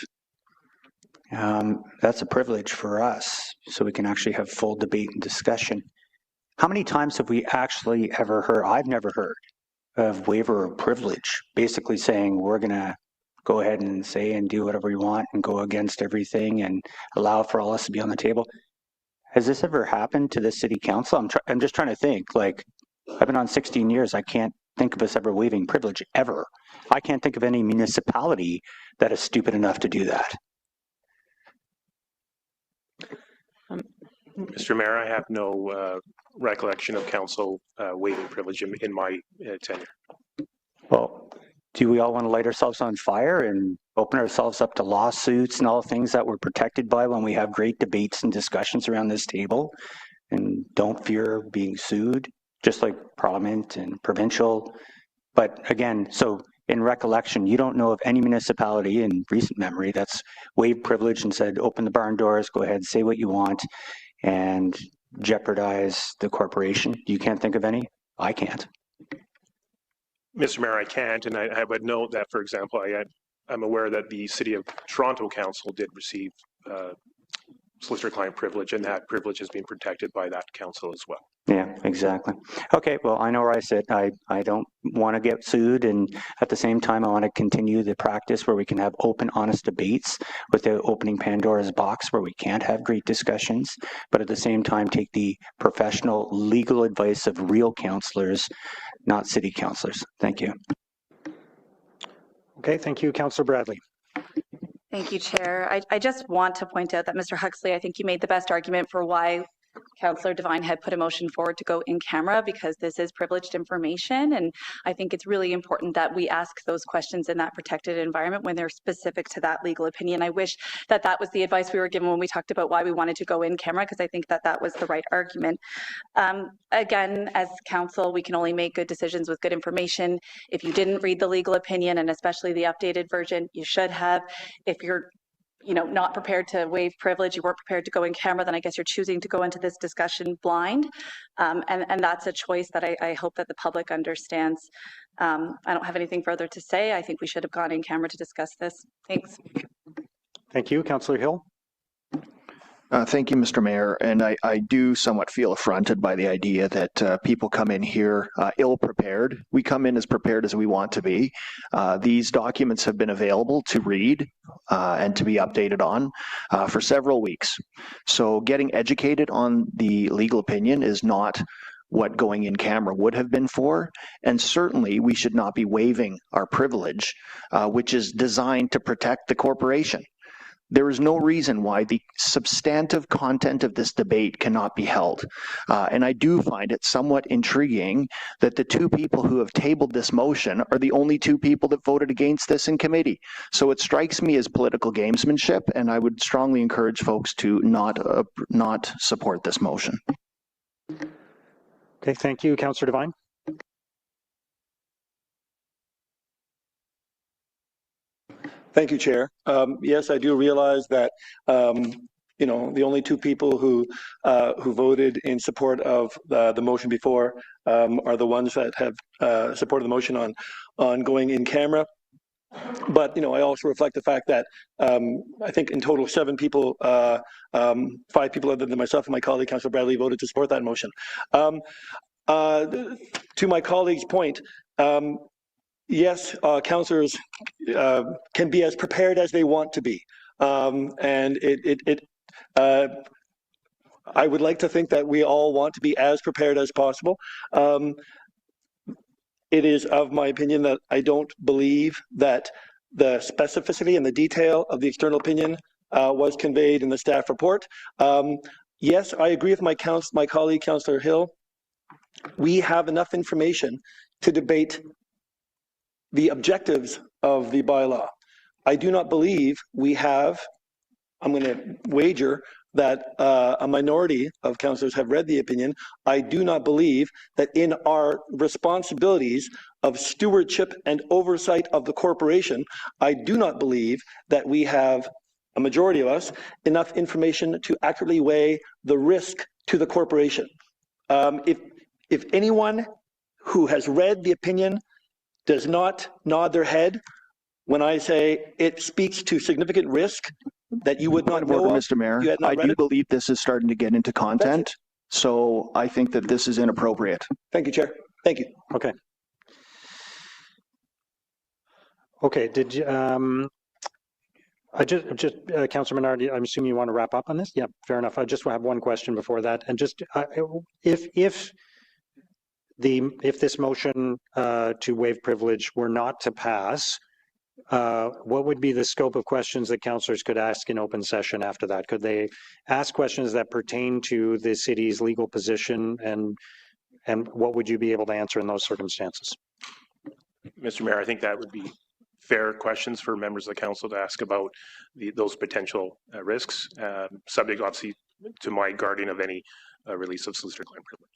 That's a privilege for us, so we can actually have full debate and discussion. How many times have we actually ever heard, I've never heard, of waiver of privilege, basically saying we're going to go ahead and say and do whatever we want and go against everything and allow for all us to be on the table? Has this ever happened to the city council? I'm just trying to think, like, I've been on 16 years. I can't think of us ever waiving privilege ever. I can't think of any municipality that is stupid enough to do that. Mr. Mayor, I have no recollection of council waiving privilege in my tenure. Well, do we all want to light ourselves on fire and open ourselves up to lawsuits and all the things that we're protected by when we have great debates and discussions around this table and don't fear being sued, just like Parliament and provincial? But again, so in recollection, you don't know of any municipality in recent memory that's waived privilege and said, open the barn doors, go ahead, say what you want, and jeopardize the corporation? You can't think of any? I can't. Mr. Mayor, I can't, and I would note that, for example, I'm aware that the City of Toronto Council did receive solicitor-client privilege, and that privilege has been protected by that council as well. Yeah, exactly. Okay, well, I know where I sit. I don't want to get sued, and at the same time, I want to continue the practice where we can have open, honest debates without opening Pandora's box where we can't have great discussions, but at the same time, take the professional legal advice of real councillors, not city councillors. Thank you. Okay, thank you, Councillor Bradley. Thank you, Chair. I just want to point out that, Mr. Huxley, I think you made the best argument for why Councillor Devine had put a motion forward to go in camera, because this is privileged information, and I think it's really important that we ask those questions in that protected environment when they're specific to that legal opinion. I wish that that was the advice we were given when we talked about why we wanted to go in camera, because I think that that was the right argument. Again, as council, we can only make good decisions with good information. If you didn't read the legal opinion, and especially the updated version, you should have. If you're not prepared to waive privilege, you weren't prepared to go in camera, then I guess you're choosing to go into this discussion blind. And that's a choice that I hope that the public understands. I don't have anything further to say. I think we should have gone in camera to discuss this. Thanks. Thank you, Councillor Hill. Thank you, Mr. Mayor. And I do somewhat feel affronted by the idea that people come in here ill-prepared. We come in as prepared as we want to be. These documents have been available to read and to be updated on for several weeks. So getting educated on the legal opinion is not what going in camera would have been for. And certainly we should not be waiving our privilege, which is designed to protect the corporation. There is no reason why the substantive content of this debate cannot be held. And I do find it somewhat intriguing that the two people who have tabled this motion are the only two people that voted against this in committee. So it strikes me as political gamesmanship, and I would strongly encourage folks to not support this motion. Okay, thank you, Councillor Devine. Thank you, Chair. Yes, I do realize that the only two people who voted in support of the motion before are the ones that have supported the motion on going in camera. But, I also reflect the fact that I think in total 7 people, 5 people other than myself and my colleague, Councillor Bradley, voted to support that motion. To my colleague's point, yes, councillors can be as prepared as they want to be. And I would like to think that we all want to be as prepared as possible. It is of my opinion that I don't believe that the specificity and the detail of the external opinion was conveyed in the staff report. Yes, I agree with my colleague, Councillor Hill. We have enough information to debate the objectives of the bylaw. I do not believe we have, I'm going to wager that a minority of councillors have read the opinion. I do not believe that in our responsibilities of stewardship and oversight of the corporation, I do not believe that we have, a majority of us, enough information to accurately weigh the risk to the corporation. If anyone who has read the opinion does not nod their head when I say it speaks to significant risk that you would not know of, Mr. Mayor, I do believe this is starting to get into content, so I think that this is inappropriate. Thank you, Chair. Thank you. Okay. Okay, did you, Councillor Menard, I'm assuming you want to wrap up on this? Yeah, fair enough. I just have one question before that. And just, if this motion to waive privilege were not to pass, what would be the scope of questions that councillors could ask in open session after that? Could they ask questions that pertain to the city's legal position, and what would you be able to answer in those circumstances? Mr. Mayor, I think that would be fair questions for members of the council to ask about those potential risks, subject obviously to my guarding of any release of solicitor-client privilege.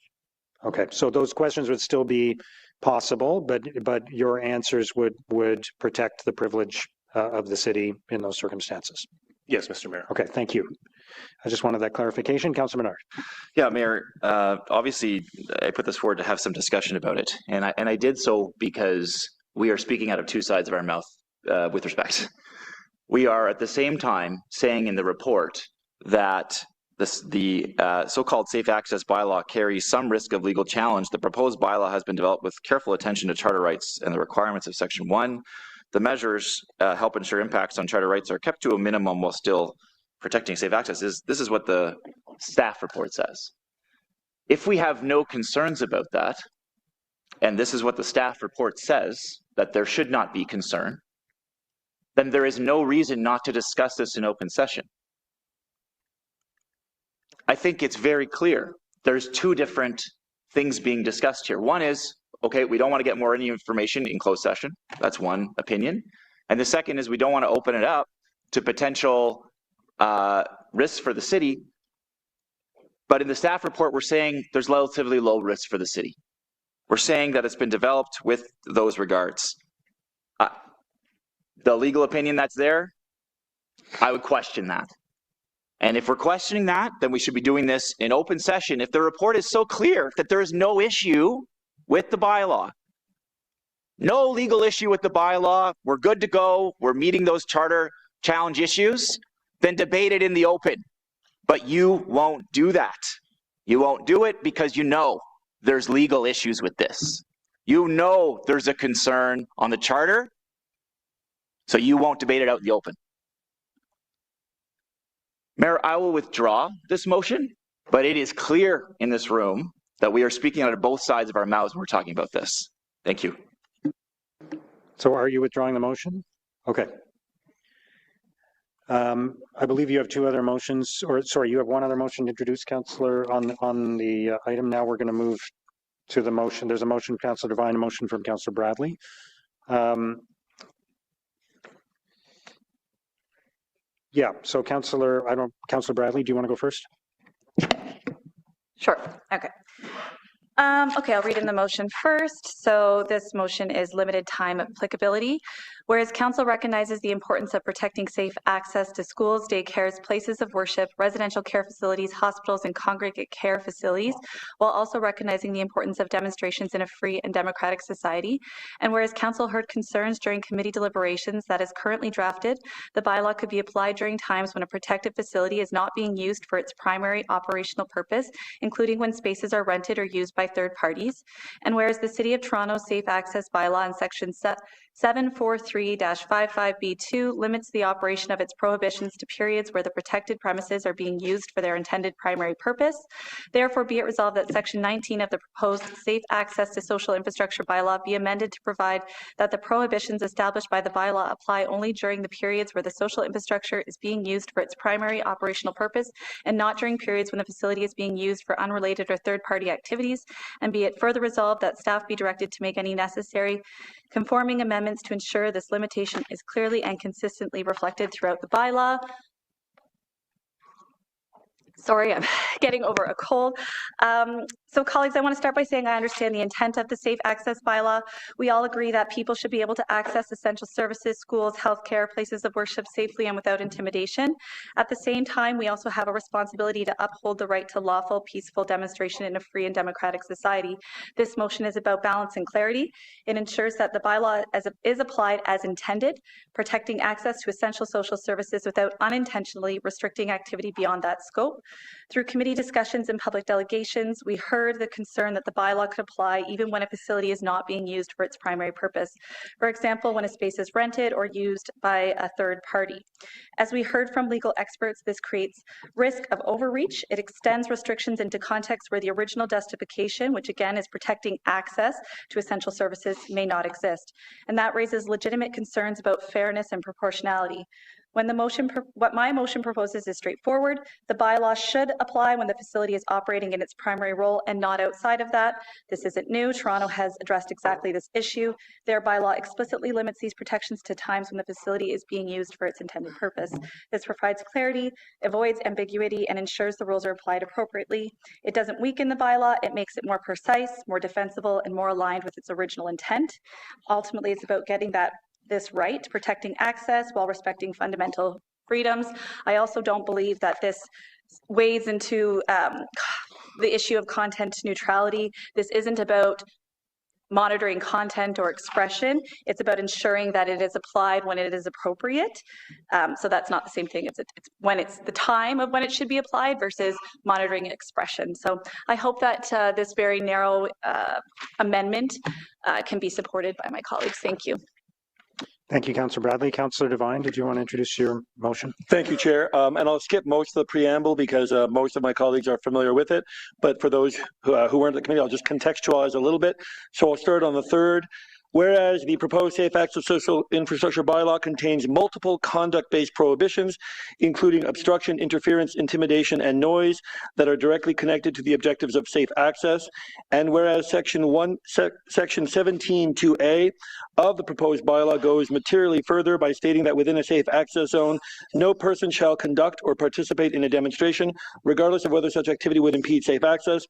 Okay, so those questions would still be possible, but your answers would protect the privilege of the city in those circumstances. Yes, Mr. Mayor. Okay, thank you. I just wanted that clarification. Councillor Menard. Yeah, Mayor, obviously I put this forward to have some discussion about it, and I did so because we are speaking out of two sides of our mouth with respect. We are at the same time saying in the report that the so-called safe access bylaw carries some risk of legal challenge. The proposed bylaw has been developed with careful attention to charter rights and the requirements of Section 1. The measures help ensure impacts on charter rights are kept to a minimum while still protecting safe access. This is what the staff report says. If we have no concerns about that, and this is what the staff report says, that there should not be concern, then there is no reason not to discuss this in open session. I think it's very clear. There's two different things being discussed here. One is, okay, we don't want to get more any information in closed session. That's one opinion. And the second is we don't want to open it up to potential risks for the city. But in the staff report, we're saying there's relatively low risk for the city. We're saying that it's been developed with those regards. The legal opinion that's there, I would question that. And if we're questioning that, then we should be doing this in open session. If the report is so clear that there is no issue with the bylaw, no legal issue with the bylaw, we're good to go, we're meeting those charter challenge issues, then debate it in the open. But you won't do that. You won't do it because you know there's legal issues with this. You know there's a concern on the charter, so you won't debate it out in the open. Mayor, I will withdraw this motion, but it is clear in this room that we are speaking out of both sides of our mouths when we're talking about this. Thank you. So are you withdrawing the motion? Okay. I believe you have two other motions, or sorry, you have one other motion to introduce, Councillor, on the item. Now we're going to move to the motion. There's a motion from Councillor Devine, a motion from Councillor Bradley. Yeah, so Councillor Bradley, do you want to go first? Sure, okay. Okay, I'll read in the motion first. So this motion is limited time applicability. Whereas council recognizes the importance of protecting safe access to schools, daycares, places of worship, residential care facilities, hospitals, and congregate care facilities, while also recognizing the importance of demonstrations in a free and democratic society. And whereas council heard concerns during committee deliberations that is currently drafted, the bylaw could be applied during times when a protected facility is not being used for its primary operational purpose, including when spaces are rented or used by third parties. And whereas the City of Toronto Safe Access Bylaw in Section 743-55B2 limits the operation of its prohibitions to periods where the protected premises are being used for their intended primary purpose. Therefore, be it resolved that Section 19 of the proposed Safe Access to Social Infrastructure Bylaw be amended to provide that the prohibitions established by the bylaw apply only during the periods where the social infrastructure is being used for its primary operational purpose and not during periods when the facility is being used for unrelated or third-party activities. And be it further resolved that staff be directed to make any necessary conforming amendments to ensure this limitation is clearly and consistently reflected throughout the bylaw. Sorry, I'm getting over a cold. So colleagues, I want to start by saying I understand the intent of the Safe Access Bylaw. We all agree that people should be able to access essential services, schools, healthcare, places of worship safely and without intimidation. At the same time, we also have a responsibility to uphold the right to lawful, peaceful demonstration in a free and democratic society. This motion is about balance and clarity. It ensures that the bylaw is applied as intended, protecting access to essential social services without unintentionally restricting activity beyond that scope. Through committee discussions and public delegations, we heard the concern that the bylaw could apply even when a facility is not being used for its primary purpose. For example, when a space is rented or used by a third party. As we heard from legal experts, this creates risk of overreach. It extends restrictions into contexts where the original justification, which again is protecting access to essential services, may not exist. And that raises legitimate concerns about fairness and proportionality. When what my motion proposes is straightforward. The bylaw should apply when the facility is operating in its primary role and not outside of that. This isn't new. Toronto has addressed exactly this issue. Their bylaw explicitly limits these protections to times when the facility is being used for its intended purpose. This provides clarity, avoids ambiguity, and ensures the rules are applied appropriately. It doesn't weaken the bylaw. It makes it more precise, more defensible, and more aligned with its original intent. Ultimately, it's about getting this right, protecting access while respecting fundamental freedoms. I also don't believe that this weighs into the issue of content neutrality. This isn't about monitoring content or expression. It's about ensuring that it is applied when it is appropriate. So that's not the same thing. It's when it's the time of when it should be applied versus monitoring expression. So I hope that this very narrow amendment can be supported by my colleagues. Thank you. Thank you, Councillor Bradley. Councillor Devine, did you want to introduce your motion? Thank you, Chair. And I'll skip most of the preamble because most of my colleagues are familiar with it. But for those who weren't at the committee, I'll just contextualize a little bit. So I'll start on the third. Whereas the proposed Safe Access to Social Infrastructure Bylaw contains multiple conduct-based prohibitions, including obstruction, interference, intimidation, and noise that are directly connected to the objectives of safe access. And whereas Section 17(2)(a) of the proposed bylaw goes materially further by stating that within a safe access zone, no person shall conduct or participate in a demonstration, regardless of whether such activity would impede safe access.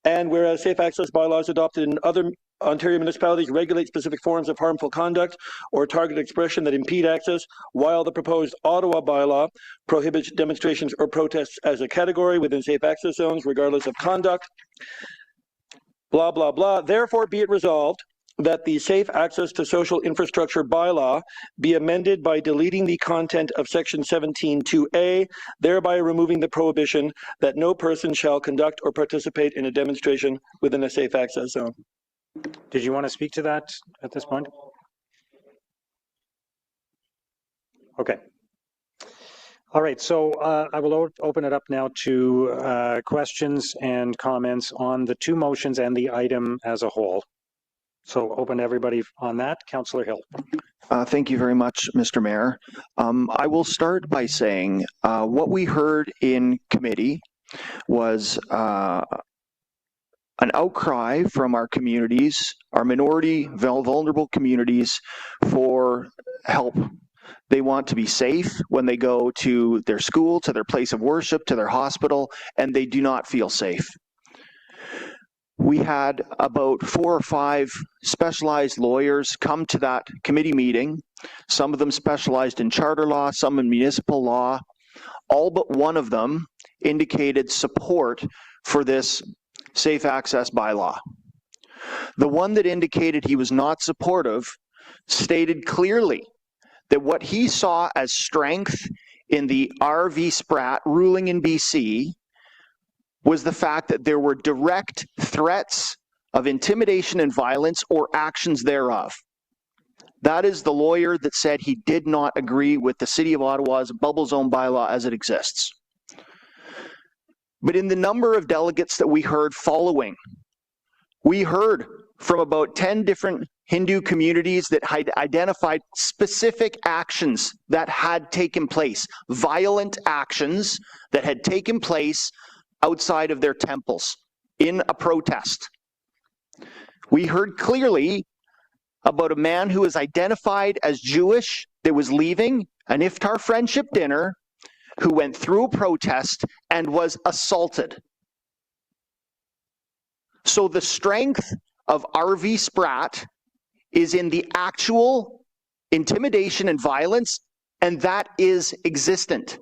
And whereas safe access bylaws adopted in other Ontario municipalities regulate specific forms of harmful conduct or targeted expression that impede access, while the proposed Ottawa bylaw prohibits demonstrations or protests as a category within safe access zones, regardless of conduct, blah, blah, blah. Therefore, be it resolved that the Safe Access to Social Infrastructure Bylaw be amended by deleting the content of Section 17(2)(a), thereby removing the prohibition that no person shall conduct or participate in a demonstration within a safe access zone. Did you want to speak to that at this point? Okay. All right, so I will open it up now to questions and comments on the two motions and the item as a whole. So open everybody on that. Councillor Hill. Thank you very much, Mr. Mayor. I will start by saying what we heard in committee was an outcry from our communities, our minority, vulnerable communities, for help. They want to be safe when they go to their school, to their place of worship, to their hospital, and they do not feel safe. we had about 4 or 5 specialized lawyers come to that committee meeting. Some of them specialized in charter law, some in municipal law. All but one of them indicated support for this safe access bylaw. The one that indicated he was not supportive stated clearly that what he saw as strength in the RV Spratt ruling in BC was the fact that there were direct threats of intimidation and violence or actions thereof. That is the lawyer that said he did not agree with the City of Ottawa's bubble zone bylaw as it exists. But in the number of delegates that we heard following, we heard from about 10 different Hindu communities that had identified specific actions that had taken place, violent actions that had taken place outside of their temples in a protest. We heard clearly about a man who was identified as Jewish that was leaving an Iftar friendship dinner, who went through a protest and was assaulted. So the strength of RV Spratt is in the actual intimidation and violence, and that is existent.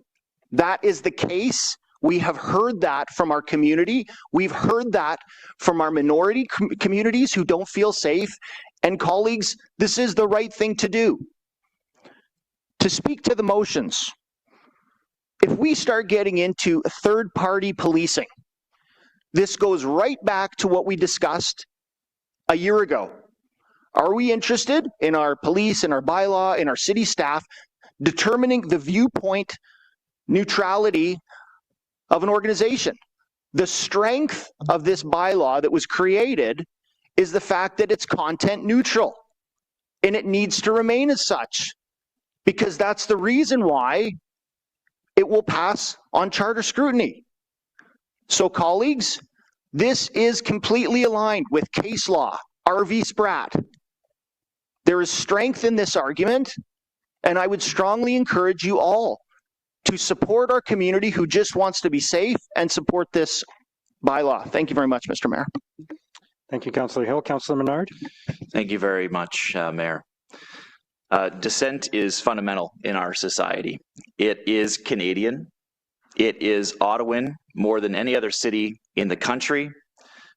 That is the case. We have heard that from our community. We've heard that from our minority communities who don't feel safe. And colleagues, this is the right thing to do. To speak to the motions, if we start getting into third-party policing, this goes right back to what we discussed a year ago. Are we interested in our police, in our bylaw, in our city staff, determining the viewpoint neutrality of an organization? The strength of this bylaw that was created is the fact that it's content neutral, and it needs to remain as such, because that's the reason why it will pass on charter scrutiny. So colleagues, this is completely aligned with case law, RV Spratt. There is strength in this argument, and I would strongly encourage you all to support our community who just wants to be safe and support this bylaw. Thank you very much, Mr. Mayor. Thank you, Councillor Hill. Councillor Menard. Thank you very much, Mayor. Dissent is fundamental in our society. It is Canadian. It is Ottawan more than any other city in the country.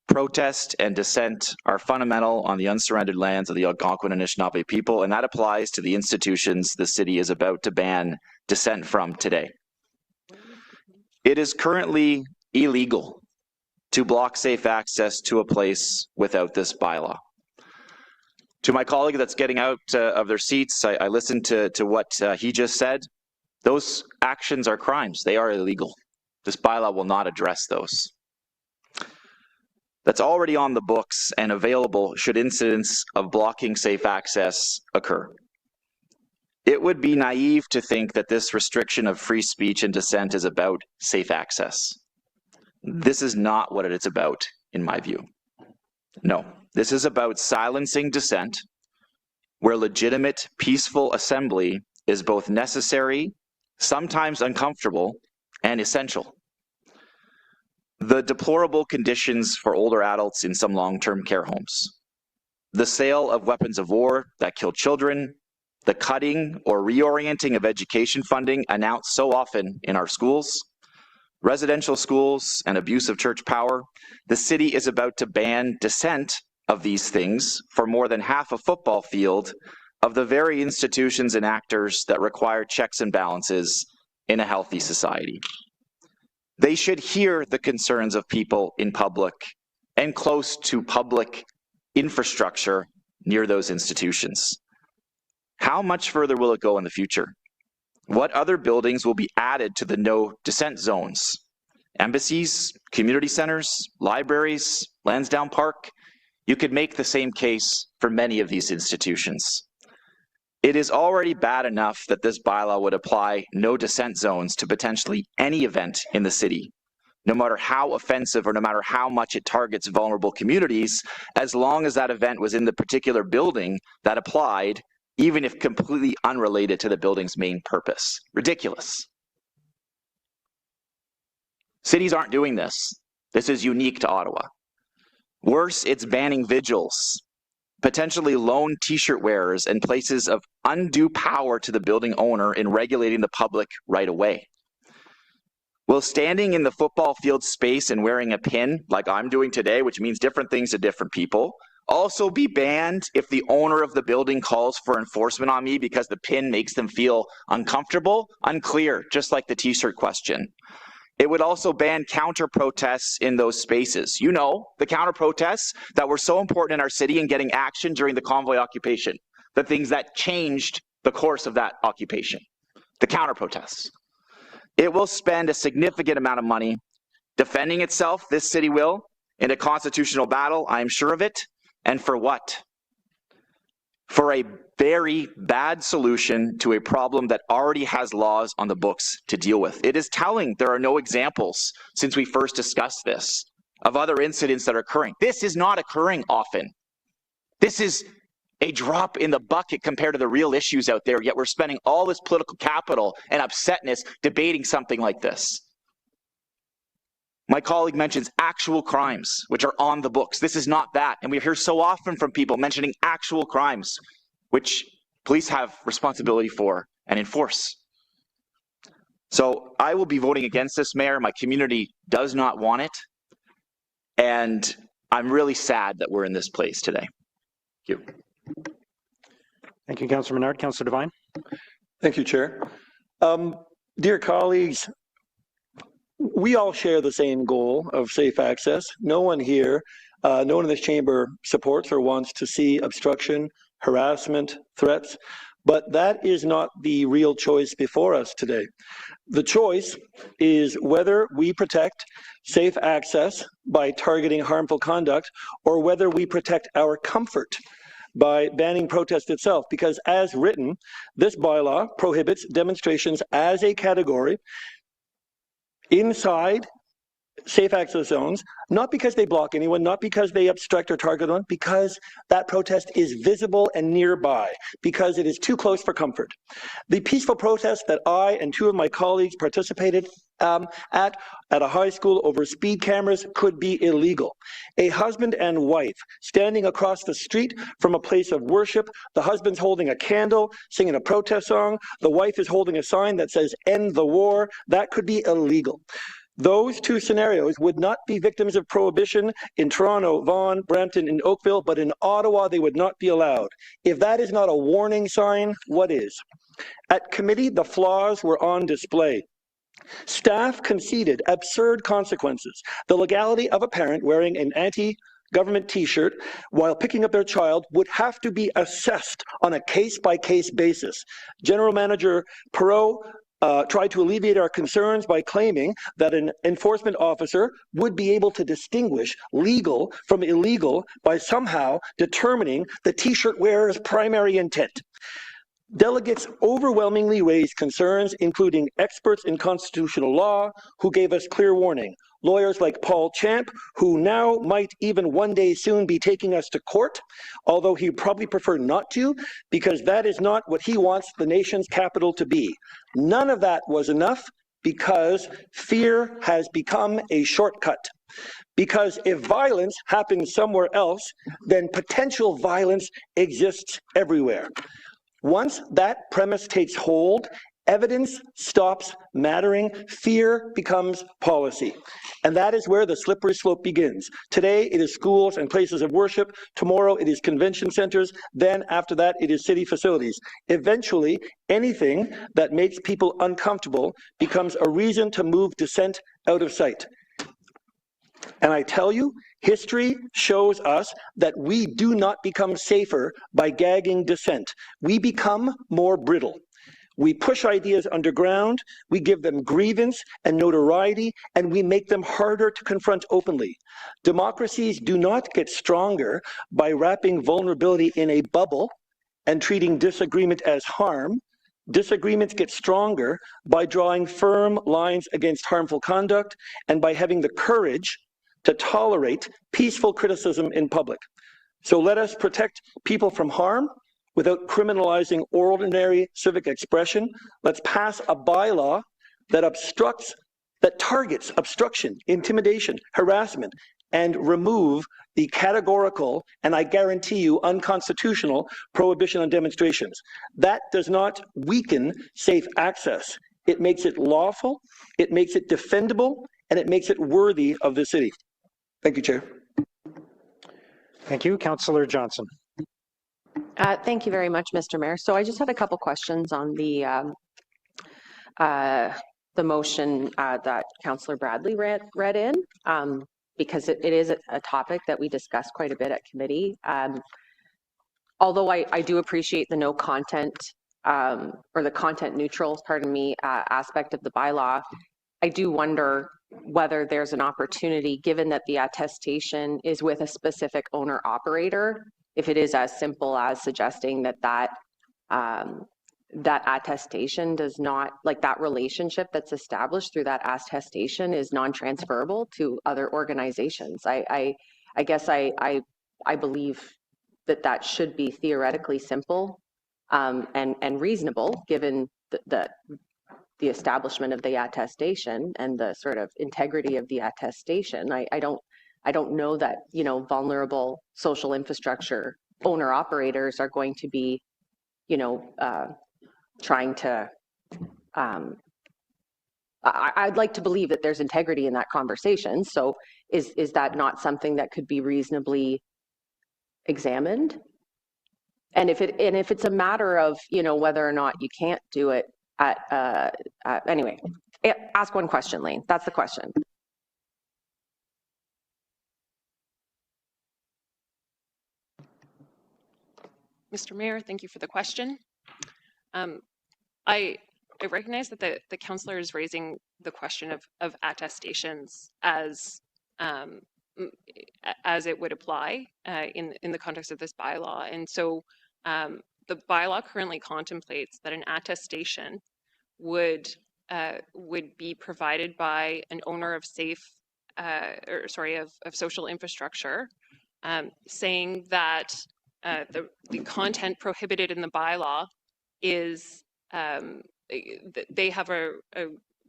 Protest and dissent are fundamental on the unsurrendered lands of the Algonquin and Anishinaabe people, and that applies to the institutions the city is about to ban dissent from today. It is currently illegal to block safe access to a place without this bylaw. To my colleague that's getting out of their seats, I listened to what he just said. Those actions are crimes. They are illegal. This bylaw will not address those. That's already on the books and available should incidents of blocking safe access occur. It would be naive to think that this restriction of free speech and dissent is about safe access. This is not what it's about, in my view. No, this is about silencing dissent, where legitimate, peaceful assembly is both necessary, sometimes uncomfortable, and essential. The deplorable conditions for older adults in some long-term care homes, the sale of weapons of war that kill children, the cutting or reorienting of education funding announced so often in our schools, residential schools, and abuse of church power. The city is about to ban dissent of these things for more than half a football field of the very institutions and actors that require checks and balances in a healthy society. They should hear the concerns of people in public and close to public infrastructure near those institutions. How much further will it go in the future? What other buildings will be added to the no dissent zones? Embassies, community centers, libraries, Lansdowne Park? You could make the same case for many of these institutions. It is already bad enough that this bylaw would apply no dissent zones to potentially any event in the city, no matter how offensive or no matter how much it targets vulnerable communities, as long as that event was in the particular building that applied, even if completely unrelated to the building's main purpose. Ridiculous. Cities aren't doing this. This is unique to Ottawa. Worse, it's banning vigils, potentially lone t-shirt wearers, and places of undue power to the building owner in regulating the public right away. Will standing in the football field space and wearing a pin, like I'm doing today, which means different things to different people, also be banned if the owner of the building calls for enforcement on me because the pin makes them feel uncomfortable? Unclear, just like the t-shirt question. It would also ban counter-protests in those spaces. You know, the counter-protests that were so important in our city in getting action during the convoy occupation, the things that changed the course of that occupation, the counter-protests. It will spend a significant amount of money defending itself, this city will, in a constitutional battle, I'm sure of it. And for what? For a very bad solution to a problem that already has laws on the books to deal with. It is telling there are no examples since we first discussed this of other incidents that are occurring. This is not occurring often. This is a drop in the bucket compared to the real issues out there, yet we're spending all this political capital and upsetness debating something like this. My colleague mentions actual crimes, which are on the books. This is not that. And we hear so often from people mentioning actual crimes, which police have responsibility for and enforce. So I will be voting against this, Mayor. My community does not want it. And I'm really sad that we're in this place today. Thank you. Thank you, Councillor Menard. Councillor Devine. Thank you, Chair. Dear colleagues, we all share the same goal of safe access. No one here, no one in this chamber supports or wants to see obstruction, harassment, threats, but that is not the real choice before us today. The choice is whether we protect safe access by targeting harmful conduct or whether we protect our comfort by banning protest itself, because as written, this bylaw prohibits demonstrations as a category inside safe access zones, not because they block anyone, not because they obstruct or target one, because that protest is visible and nearby, because it is too close for comfort. The peaceful protest that I and two of my colleagues participated at a high school over speed cameras could be illegal. A husband and wife standing across the street from a place of worship, the husband's holding a candle, singing a protest song, the wife is holding a sign that says "End the War," that could be illegal. Those two scenarios would not be victims of prohibition in Toronto, Vaughan, Brampton, and Oakville, but in Ottawa they would not be allowed. If that is not a warning sign, what is? At committee, the flaws were on display. Staff conceded absurd consequences. The legality of a parent wearing an anti-government t-shirt while picking up their child would have to be assessed on a case-by-case basis. General Manager Perot tried to alleviate our concerns by claiming that an enforcement officer would be able to distinguish legal from illegal by somehow determining the t-shirt wearer's primary intent. Delegates overwhelmingly raised concerns, including experts in constitutional law who gave us clear warning. Lawyers like Paul Champ, who now might even one day soon be taking us to court, although he'd probably prefer not to, because that is not what he wants the nation's capital to be. None of that was enough because fear has become a shortcut. Because if violence happens somewhere else, then potential violence exists everywhere. Once that premise takes hold, evidence stops mattering, fear becomes policy. And that is where the slippery slope begins. Today it is schools and places of worship, tomorrow it is convention centers, then after that it is city facilities. Eventually, anything that makes people uncomfortable becomes a reason to move dissent out of sight. And I tell you, history shows us that we do not become safer by gagging dissent. We become more brittle. We push ideas underground, we give them grievance and notoriety, and we make them harder to confront openly. Democracies do not get stronger by wrapping vulnerability in a bubble and treating disagreement as harm. Disagreements get stronger by drawing firm lines against harmful conduct and by having the courage to tolerate peaceful criticism in public. So let us protect people from harm without criminalizing ordinary civic expression. Let's pass a bylaw that targets obstruction, intimidation, harassment, and remove the categorical, and I guarantee you unconstitutional, prohibition on demonstrations. That does not weaken safe access. It makes it lawful, it makes it defendable, and it makes it worthy of the city. Thank you, Chair. Thank you. Councillor Johnson. Thank you very much, Mr. Mayor. So I just had a couple questions on the motion that Councillor Bradley read in, because it is a topic that we discussed quite a bit at committee. Although I do appreciate the no content or the content neutral, aspect of the bylaw, I do wonder whether there's an opportunity, given that the attestation is with a specific owner operator, if it is as simple as suggesting that that attestation does not, like that relationship that's established through that attestation is non-transferable to other organizations. I guess I believe that should be theoretically simple and reasonable, given the establishment of the attestation and the sort of integrity of the attestation. I don't know that, you know, vulnerable social infrastructure owner operators are going to be, you know, trying to, I'd like to believe that there's integrity in that conversation. So is that not something that could be reasonably examined? And if it's a matter of, you know, whether or not you can't do it anyway, ask one question, Lane. That's the question. Mr. Mayor, thank you for the question. I recognize that the councillor is raising the question of attestations as it would apply in the context of this bylaw. And so the bylaw currently contemplates that an attestation would be provided by an owner of of social infrastructure, saying that the content prohibited in the bylaw is they have a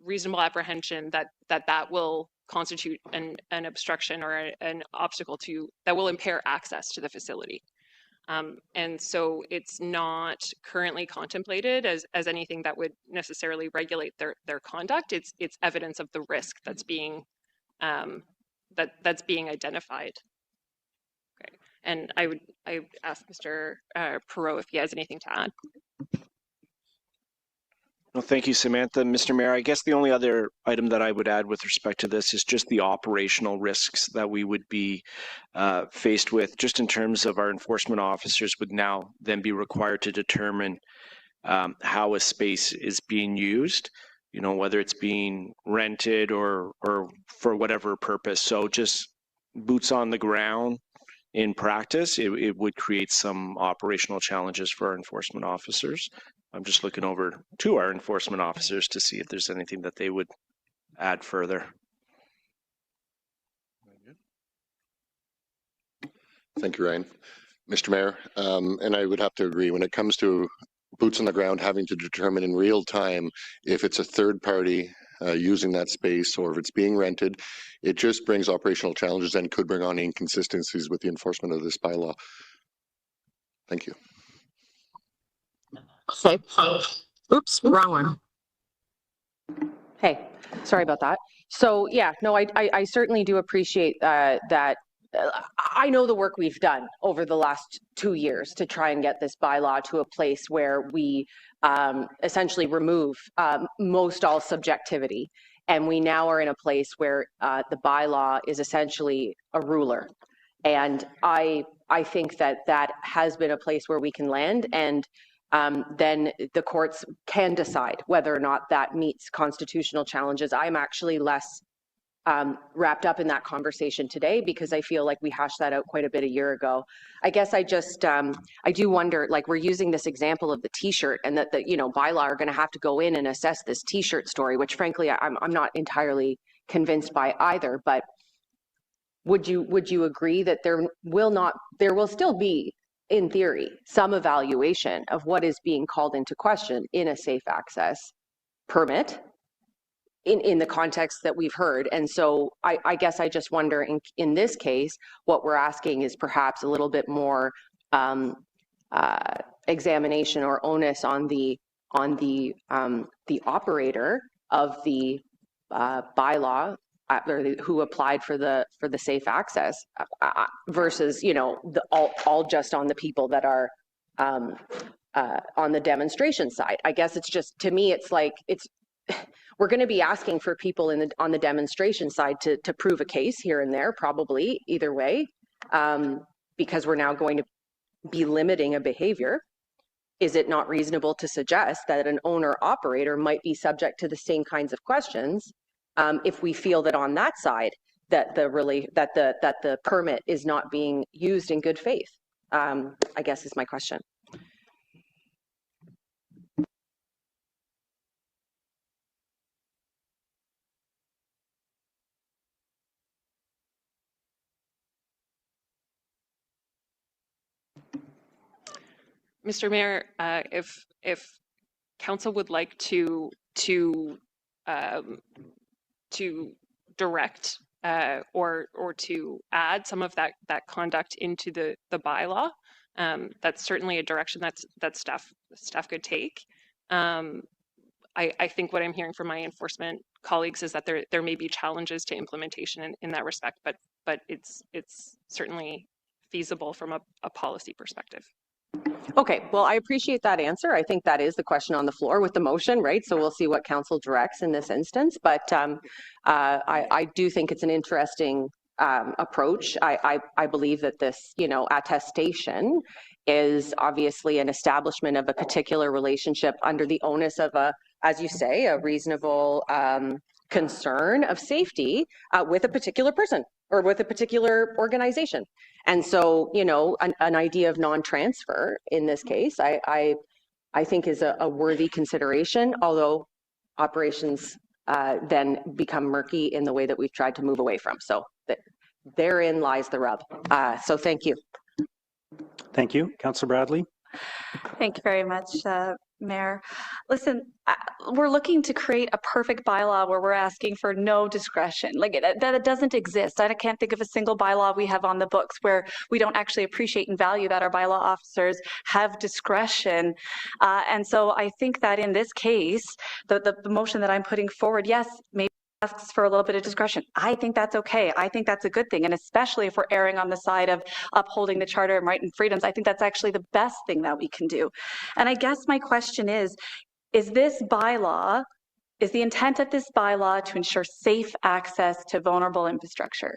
reasonable apprehension that will constitute an obstruction or an obstacle that will impair access to the facility. And so it's not currently contemplated as anything that would necessarily regulate their conduct. It's evidence of the risk that's being that's being identified. Okay. And I would ask Mr. Perot if he has anything to add. Well, thank you, Samantha. Mr. Mayor, I guess the only other item that I would add with respect to this is just the operational risks that we would be faced with, just in terms of our enforcement officers would now then be required to determine how a space is being used, you know, whether it's being rented or for whatever purpose. So just boots on the ground in practice, it would create some operational challenges for our enforcement officers. I'm just looking over to our enforcement officers to see if there's anything that they would add further. Thank you, Ryan. Mr. Mayor, and I would have to agree, when it comes to boots on the ground having to determine in real time if it's a third party using that space or if it's being rented, it just brings operational challenges and could bring on inconsistencies with the enforcement of this bylaw. Thank you. Okay. Oops, wrong one. Hey, sorry about that. So yeah, no, I certainly do appreciate that. I know the work we've done over the last 2 years to try and get this bylaw to a place where we essentially remove most all subjectivity. And we now are in a place where the bylaw is essentially a ruler. And I think that has been a place where we can land, and then the courts can decide whether or not that meets constitutional challenges. I'm actually less wrapped up in that conversation today because I feel like we hashed that out quite a bit a year ago. I guess I just, I do wonder, like, we're using this example of the t-shirt, and that the, you know, bylaw are going to have to go in and assess this t-shirt story, which frankly, I'm not entirely convinced by either. But would you agree that there will still be, in theory, some evaluation of what is being called into question in a safe access permit, in the context that we've heard. And so I guess I just wonder in this case, what we're asking is perhaps a little bit more examination or onus on the operator of the bylaw or who applied for the safe access versus, you know, all just on the people that are on the demonstration side. I guess it's just, to me, it's like we're going to be asking for people on the demonstration side to prove a case here and there, probably either way, because we're now going to be limiting a behavior. Is it not reasonable to suggest that an owner operator might be subject to the same kinds of questions if we feel that on that side that the permit is not being used in good faith? I guess is my question. Mr. Mayor, if council would like to direct or to add some of that conduct into the bylaw, that's certainly a direction that staff could take. I think what I'm hearing from my enforcement colleagues is that there may be challenges to implementation in that respect, but it's certainly feasible from a policy perspective. Okay, well, I appreciate that answer. I think that is the question on the floor with the motion, right? So we'll see what council directs in this instance. But I do think it's an interesting approach. I believe that this, you know, attestation is obviously an establishment of a particular relationship under the onus of a, as you say, a reasonable concern of safety with a particular person or with a particular organization. And so, you know, an idea of non-transfer in this case, I think is a worthy consideration, although operations then become murky in the way that we've tried to move away from. So therein lies the rub. So thank you. Thank you. Councillor Bradley. Thank you very much, Mayor. Listen, we're looking to create a perfect bylaw where we're asking for no discretion. Like that it doesn't exist. I can't think of a single bylaw we have on the books where we don't actually appreciate and value that our bylaw officers have discretion. And so I think that in this case, the motion that I'm putting forward, yes, maybe asks for a little bit of discretion. I think that's okay. I think that's a good thing. And especially if we're erring on the side of upholding the Charter and right and freedoms, I think that's actually the best thing that we can do. And I guess my question is this bylaw, is the intent of this bylaw to ensure safe access to vulnerable infrastructure?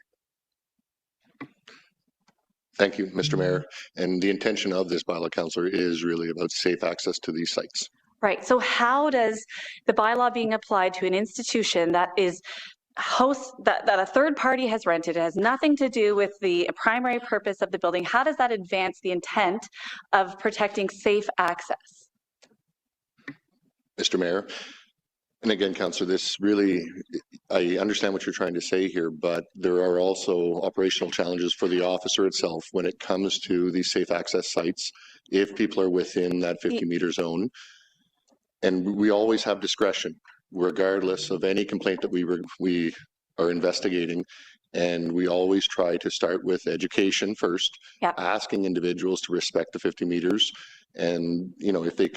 Thank you, Mr. Mayor. And the intention of this bylaw, Councillor, is really about safe access to these sites. Right. So how does the bylaw being applied to an institution that is that a third party has rented, it has nothing to do with the primary purpose of the building, how does that advance the intent of protecting safe access? Mr. Mayor, and again, Councillor, this really, I understand what you're trying to say here, but there are also operational challenges for the officer itself when it comes to these safe access sites, if people are within that 50-meter zone. And we always have discretion, regardless of any complaint that we are investigating. And we always try to start with education first, asking individuals to respect the 50 meters. And, you know, if they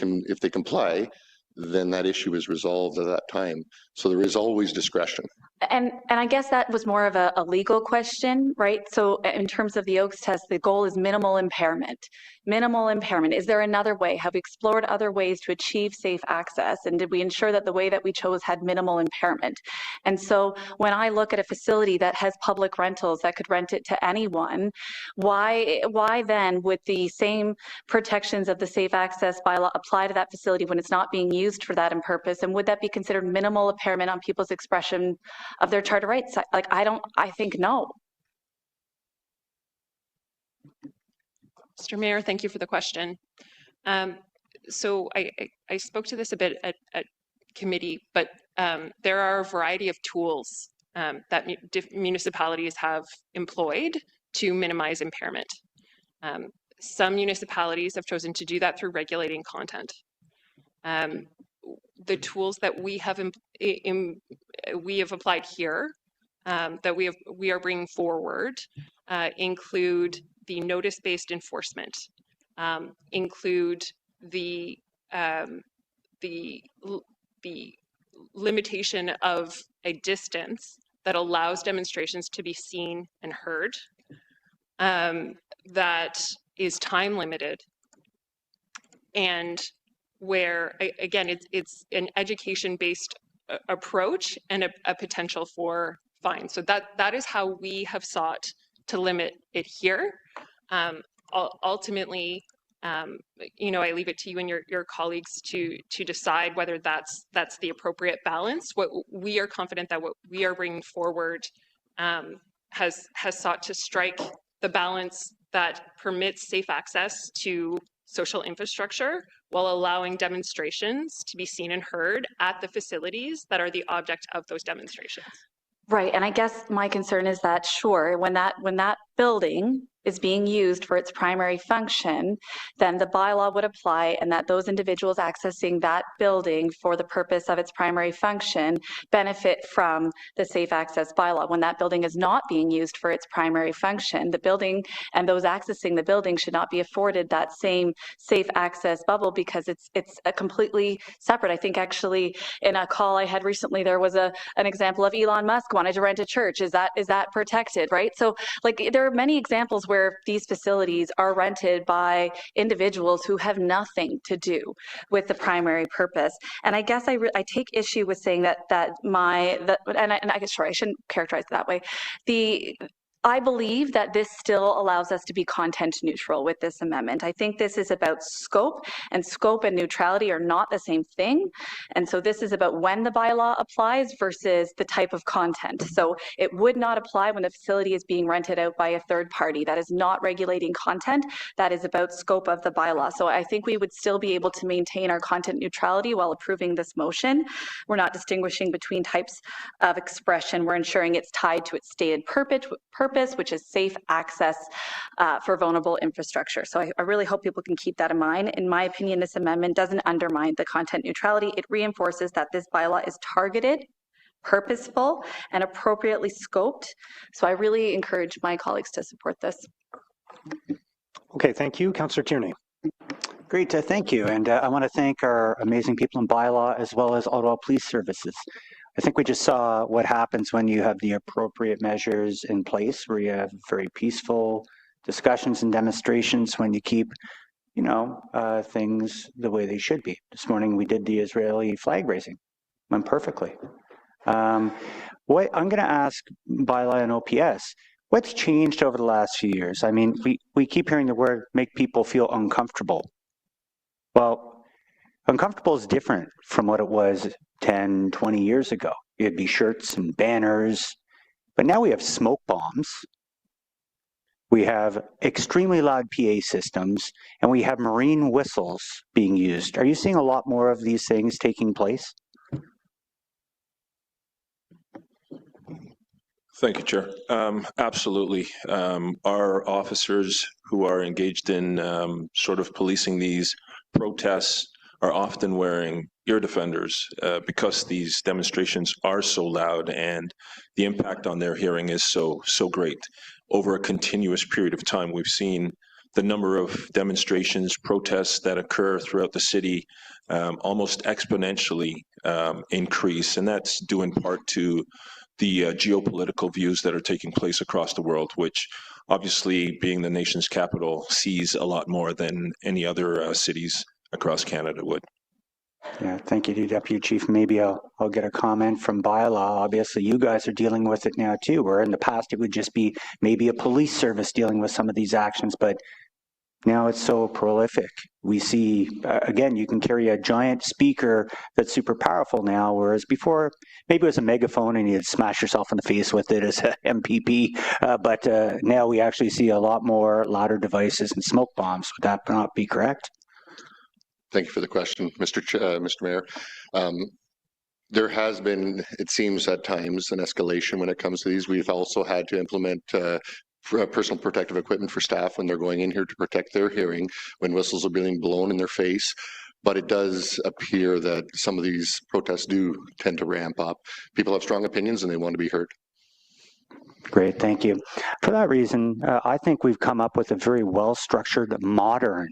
comply, then that issue is resolved at that time. So there is always discretion. And I guess that was more of a legal question, right? So in terms of the Oakes test, the goal is minimal impairment. Minimal impairment. Is there another way? Have we explored other ways to achieve safe access? And did we ensure that the way that we chose had minimal impairment? And so when I look at a facility that has public rentals that could rent it to anyone, why then would the same protections of the safe access bylaw apply to that facility when it's not being used for that purpose? And would that be considered minimal impairment on people's expression of their charter rights? Like, I think no. Mr. Mayor, thank you for the question. So I spoke to this a bit at committee, but there are a variety of tools that municipalities have employed to minimize impairment. Some municipalities have chosen to do that through regulating content. the tools that we have applied here, that we are bringing forward, include the notice-based enforcement, include the limitation of a distance that allows demonstrations to be seen and heard, that is time limited, and where, again, it's an education-based approach and a potential for fines. So that is how we have sought to limit it here. Ultimately, you know, I leave it to you and your colleagues to decide whether that's the appropriate balance. What we are confident that what we are bringing forward has sought to strike the balance that permits safe access to social infrastructure while allowing demonstrations to be seen and heard at the facilities that are the object of those demonstrations. Right, and I guess my concern is that, sure, when that building is being used for its primary function, then the bylaw would apply, and that those individuals accessing that building for the purpose of its primary function benefit from the safe access bylaw. When that building is not being used for its primary function, the building and those accessing the building should not be afforded that same safe access bubble, because it's a completely separate. I think actually in a call I had recently, there was an example of Elon Musk wanted to rent a church. Is that protected, right? So like there are many examples where these facilities are rented by individuals who have nothing to do with the primary purpose. And I guess I take issue with saying and I guess, sorry, I shouldn't characterize it that way. I believe that this still allows us to be content neutral with this amendment. I think this is about scope, and scope and neutrality are not the same thing. And so this is about when the bylaw applies versus the type of content. So it would not apply when the facility is being rented out by a third party. That is not regulating content. That is about scope of the bylaw. So I think we would still be able to maintain our content neutrality while approving this motion. We're not distinguishing between types of expression. We're ensuring it's tied to its stated purpose, which is safe access for vulnerable infrastructure. So I really hope people can keep that in mind. In my opinion, this amendment doesn't undermine the content neutrality. It reinforces that this bylaw is targeted, purposeful, and appropriately scoped. So I really encourage my colleagues to support this. Okay, thank you. Councillor Tierney. Great, thank you. And I want to thank our amazing people in bylaw as well as Ottawa Police Services. I think we just saw what happens when you have the appropriate measures in place, where you have very peaceful discussions and demonstrations, when you keep, you know, things the way they should be. This morning we did the Israeli flag raising. Went perfectly. I'm going to ask bylaw and OPS, what's changed over the last few years? I mean, we keep hearing the word make people feel uncomfortable. Well, uncomfortable is different from what it was 10, 20 years ago. It'd be shirts and banners, but now we have smoke bombs. We have extremely loud PA systems, and we have marine whistles being used. Are you seeing a lot more of these things taking place? Thank you, Chair. Absolutely. Our officers who are engaged in sort of policing these protests are often wearing ear defenders because these demonstrations are so loud and the impact on their hearing is so great. Over a continuous period of time, we've seen the number of demonstrations, protests that occur throughout the city almost exponentially increase, and that's due in part to the geopolitical views that are taking place across the world, which obviously, being the nation's capital, sees a lot more than any other cities across Canada would. Yeah, thank you, Deputy Chief. Maybe I'll get a comment from bylaw. Obviously, you guys are dealing with it now too, where in the past it would just be maybe a police service dealing with some of these actions, but now it's so prolific. We see, again, you can carry a giant speaker that's super powerful now, whereas before, maybe it was a megaphone and you'd smash yourself in the face with it as an MPP, but now we actually see a lot more louder devices and smoke bombs. Would that not be correct? Thank you for the question, Mr. Mayor. There has been, it seems at times, an escalation when it comes to these. We've also had to implement personal protective equipment for staff when they're going in here to protect their hearing, when whistles are being blown in their face. but it does appear that some of these protests do tend to ramp up. People have strong opinions and they want to be heard. Great, thank you. For that reason, I think we've come up with a very well-structured, modern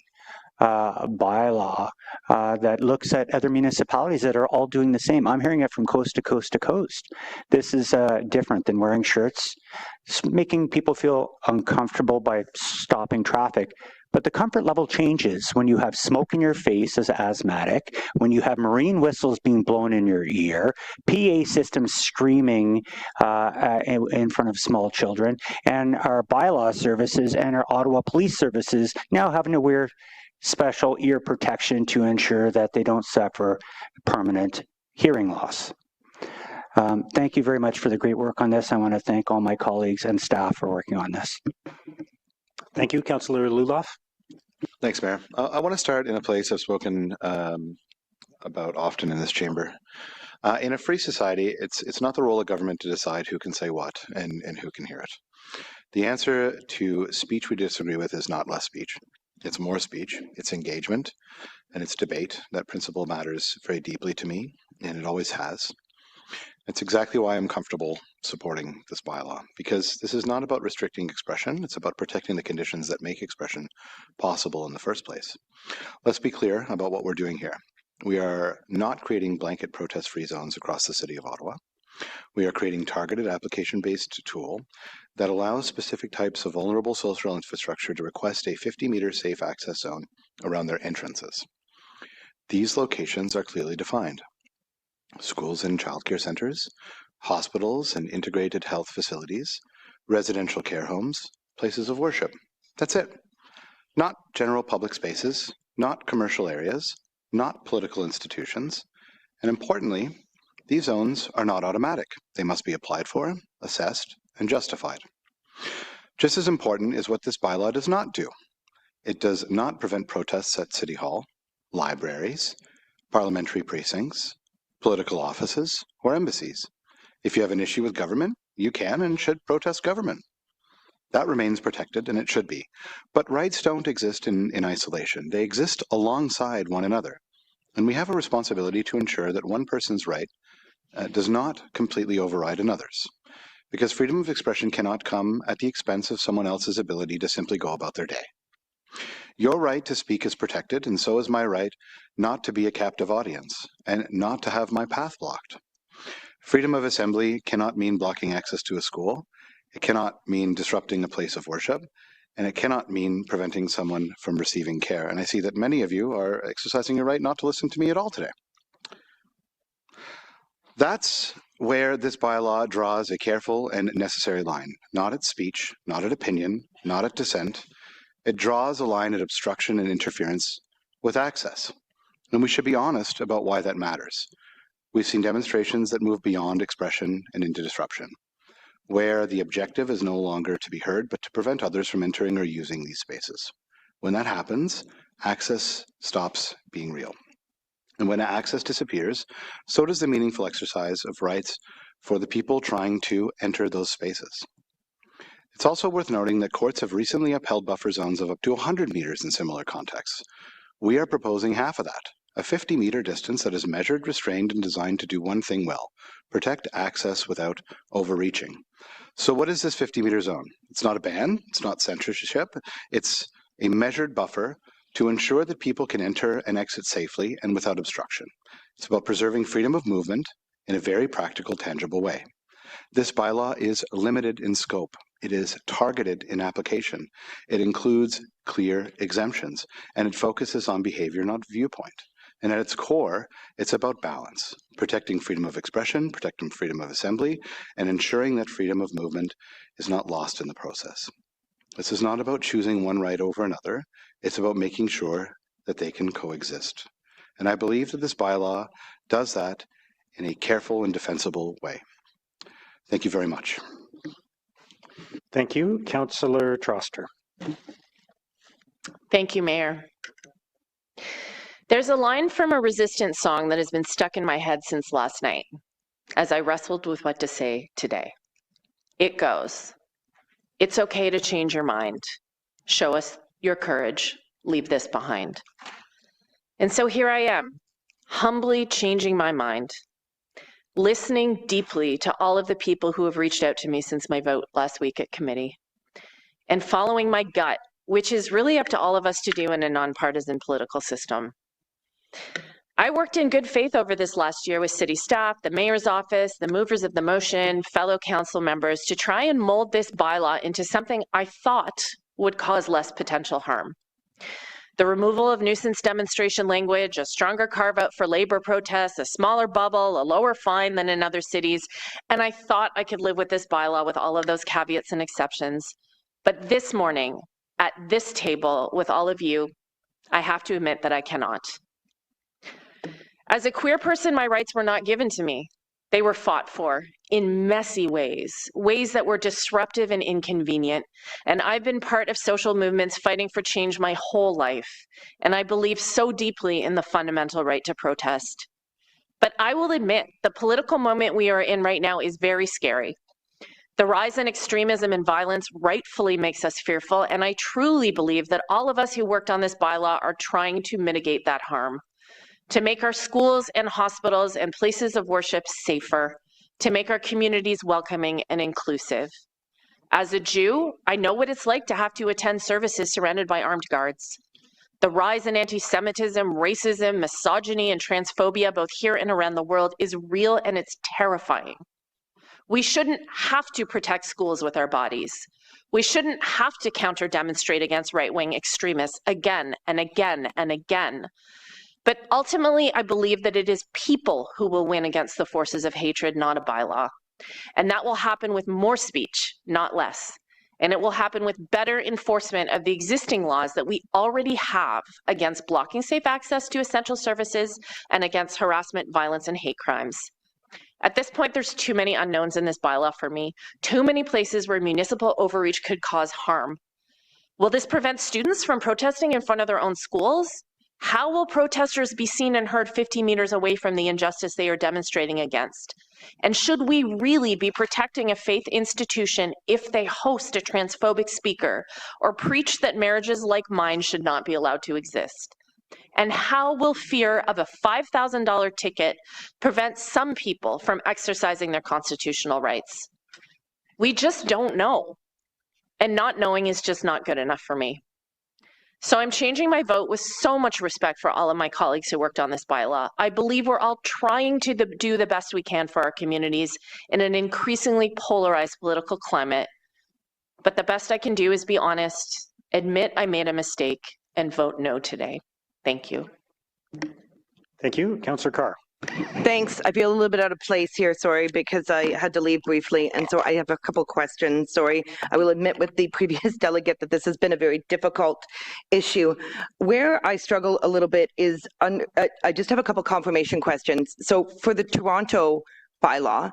bylaw that looks at other municipalities that are all doing the same. I'm hearing it from coast to coast to coast. This is different than wearing shirts. It's making people feel uncomfortable by stopping traffic. But the comfort level changes when you have smoke in your face as asthmatic, when you have marine whistles being blown in your ear, PA systems screaming in front of small children, and our bylaw services and our Ottawa police services now having to wear special ear protection to ensure that they don't suffer permanent hearing loss. Thank you very much for the great work on this. I want to thank all my colleagues and staff for working on this. Thank you, Councillor Luloff. Thanks, Mayor. I want to start in a place I've spoken about often in this chamber. In a free society, it's not the role of government to decide who can say what and who can hear it. The answer to speech we disagree with is not less speech. It's more speech, it's engagement, and it's debate. That principle matters very deeply to me, and it always has. It's exactly why I'm comfortable supporting this bylaw, because this is not about restricting expression, it's about protecting the conditions that make expression possible in the first place. Let's be clear about what we're doing here. We are not creating blanket protest-free zones across the city of Ottawa. We are creating targeted application-based tool that allows specific types of vulnerable social infrastructure to request a 50-meter safe access zone around their entrances. These locations are clearly defined. Schools and childcare centers, hospitals and integrated health facilities, residential care homes, places of worship. That's it. Not general public spaces, not commercial areas, not political institutions, and importantly, these zones are not automatic. They must be applied for, assessed, and justified. Just as important is what this bylaw does not do. It does not prevent protests at City Hall, libraries, parliamentary precincts, political offices, or embassies. If you have an issue with government, you can and should protest government. That remains protected, and it should be. But rights don't exist in isolation. They exist alongside one another. And we have a responsibility to ensure that one person's right does not completely override another's. Because freedom of expression cannot come at the expense of someone else's ability to simply go about their day. Your right to speak is protected, and so is my right not to be a captive audience and not to have my path blocked. Freedom of assembly cannot mean blocking access to a school. It cannot mean disrupting a place of worship, and it cannot mean preventing someone from receiving care. And I see that many of you are exercising your right not to listen to me at all today. That's where this bylaw draws a careful and necessary line, not at speech, not at opinion, not at dissent. It draws a line at obstruction and interference with access. And we should be honest about why that matters. We've seen demonstrations that move beyond expression and into disruption, where the objective is no longer to be heard, but to prevent others from entering or using these spaces. When that happens, access stops being real. And when access disappears, so does the meaningful exercise of rights for the people trying to enter those spaces. It's also worth noting that courts have recently upheld buffer zones of up to 100 meters in similar contexts. We are proposing half of that, a 50-meter distance that is measured, restrained, and designed to do one thing well, protect access without overreaching. So what is this 50-meter zone? It's not a ban, it's not censorship, it's a measured buffer to ensure that people can enter and exit safely and without obstruction. It's about preserving freedom of movement in a very practical, tangible way. This bylaw is limited in scope. It is targeted in application. It includes clear exemptions, and it focuses on behavior, not viewpoint. And at its core, it's about balance, protecting freedom of expression, protecting freedom of assembly, and ensuring that freedom of movement is not lost in the process. This is not about choosing one right over another. It's about making sure that they can coexist. And I believe that this bylaw does that in a careful and defensible way. Thank you very much. Thank you. Councillor Troster. Thank you, Mayor. There's a line from a resistance song that has been stuck in my head since last night as I wrestled with what to say today. It goes, "It's okay to change your mind. Show us your courage. Leave this behind." And so here I am, humbly changing my mind, listening deeply to all of the people who have reached out to me since my vote last week at committee, and following my gut, which is really up to all of us to do in a nonpartisan political system. I worked in good faith over this last year with city staff, the mayor's office, the movers of the motion, fellow council members to try and mold this bylaw into something I thought would cause less potential harm. The removal of nuisance demonstration language, a stronger carve out for labor protests, a smaller bubble, a lower fine than in other cities, and I thought I could live with this bylaw with all of those caveats and exceptions. But this morning, at this table with all of you, I have to admit that I cannot. As a queer person, my rights were not given to me. They were fought for in messy ways, ways that were disruptive and inconvenient. And I've been part of social movements fighting for change my whole life. And I believe so deeply in the fundamental right to protest. But I will admit, the political moment we are in right now is very scary. The rise in extremism and violence rightfully makes us fearful, and I truly believe that all of us who worked on this bylaw are trying to mitigate that harm, to make our schools and hospitals and places of worship safer, to make our communities welcoming and inclusive. As a Jew, I know what it's like to have to attend services surrounded by armed guards. The rise in anti-Semitism, racism, misogyny, and transphobia, both here and around the world, is real and it's terrifying. We shouldn't have to protect schools with our bodies. We shouldn't have to counter-demonstrate against right-wing extremists again and again and again. But ultimately, I believe that it is people who will win against the forces of hatred, not a bylaw. And that will happen with more speech, not less. And it will happen with better enforcement of the existing laws that we already have against blocking safe access to essential services and against harassment, violence, and hate crimes. At this point, there's too many unknowns in this bylaw for me, too many places where municipal overreach could cause harm. Will this prevent students from protesting in front of their own schools? How will protesters be seen and heard 50 meters away from the injustice they are demonstrating against? And should we really be protecting a faith institution if they host a transphobic speaker or preach that marriages like mine should not be allowed to exist? And how will fear of a $5,000 ticket prevent some people from exercising their constitutional rights? We just don't know. And not knowing is just not good enough for me. So I'm changing my vote with so much respect for all of my colleagues who worked on this bylaw. I believe we're all trying to do the best we can for our communities in an increasingly polarized political climate. But the best I can do is be honest, admit I made a mistake, and vote no today. Thank you. Thank you. Councillor Carr. Thanks. I feel a little bit out of place here, sorry, because I had to leave briefly, and so I have a couple questions, sorry. I will admit with the previous delegate that this has been a very difficult issue. Where I struggle a little bit is, I just have a couple confirmation questions. So for the Toronto bylaw,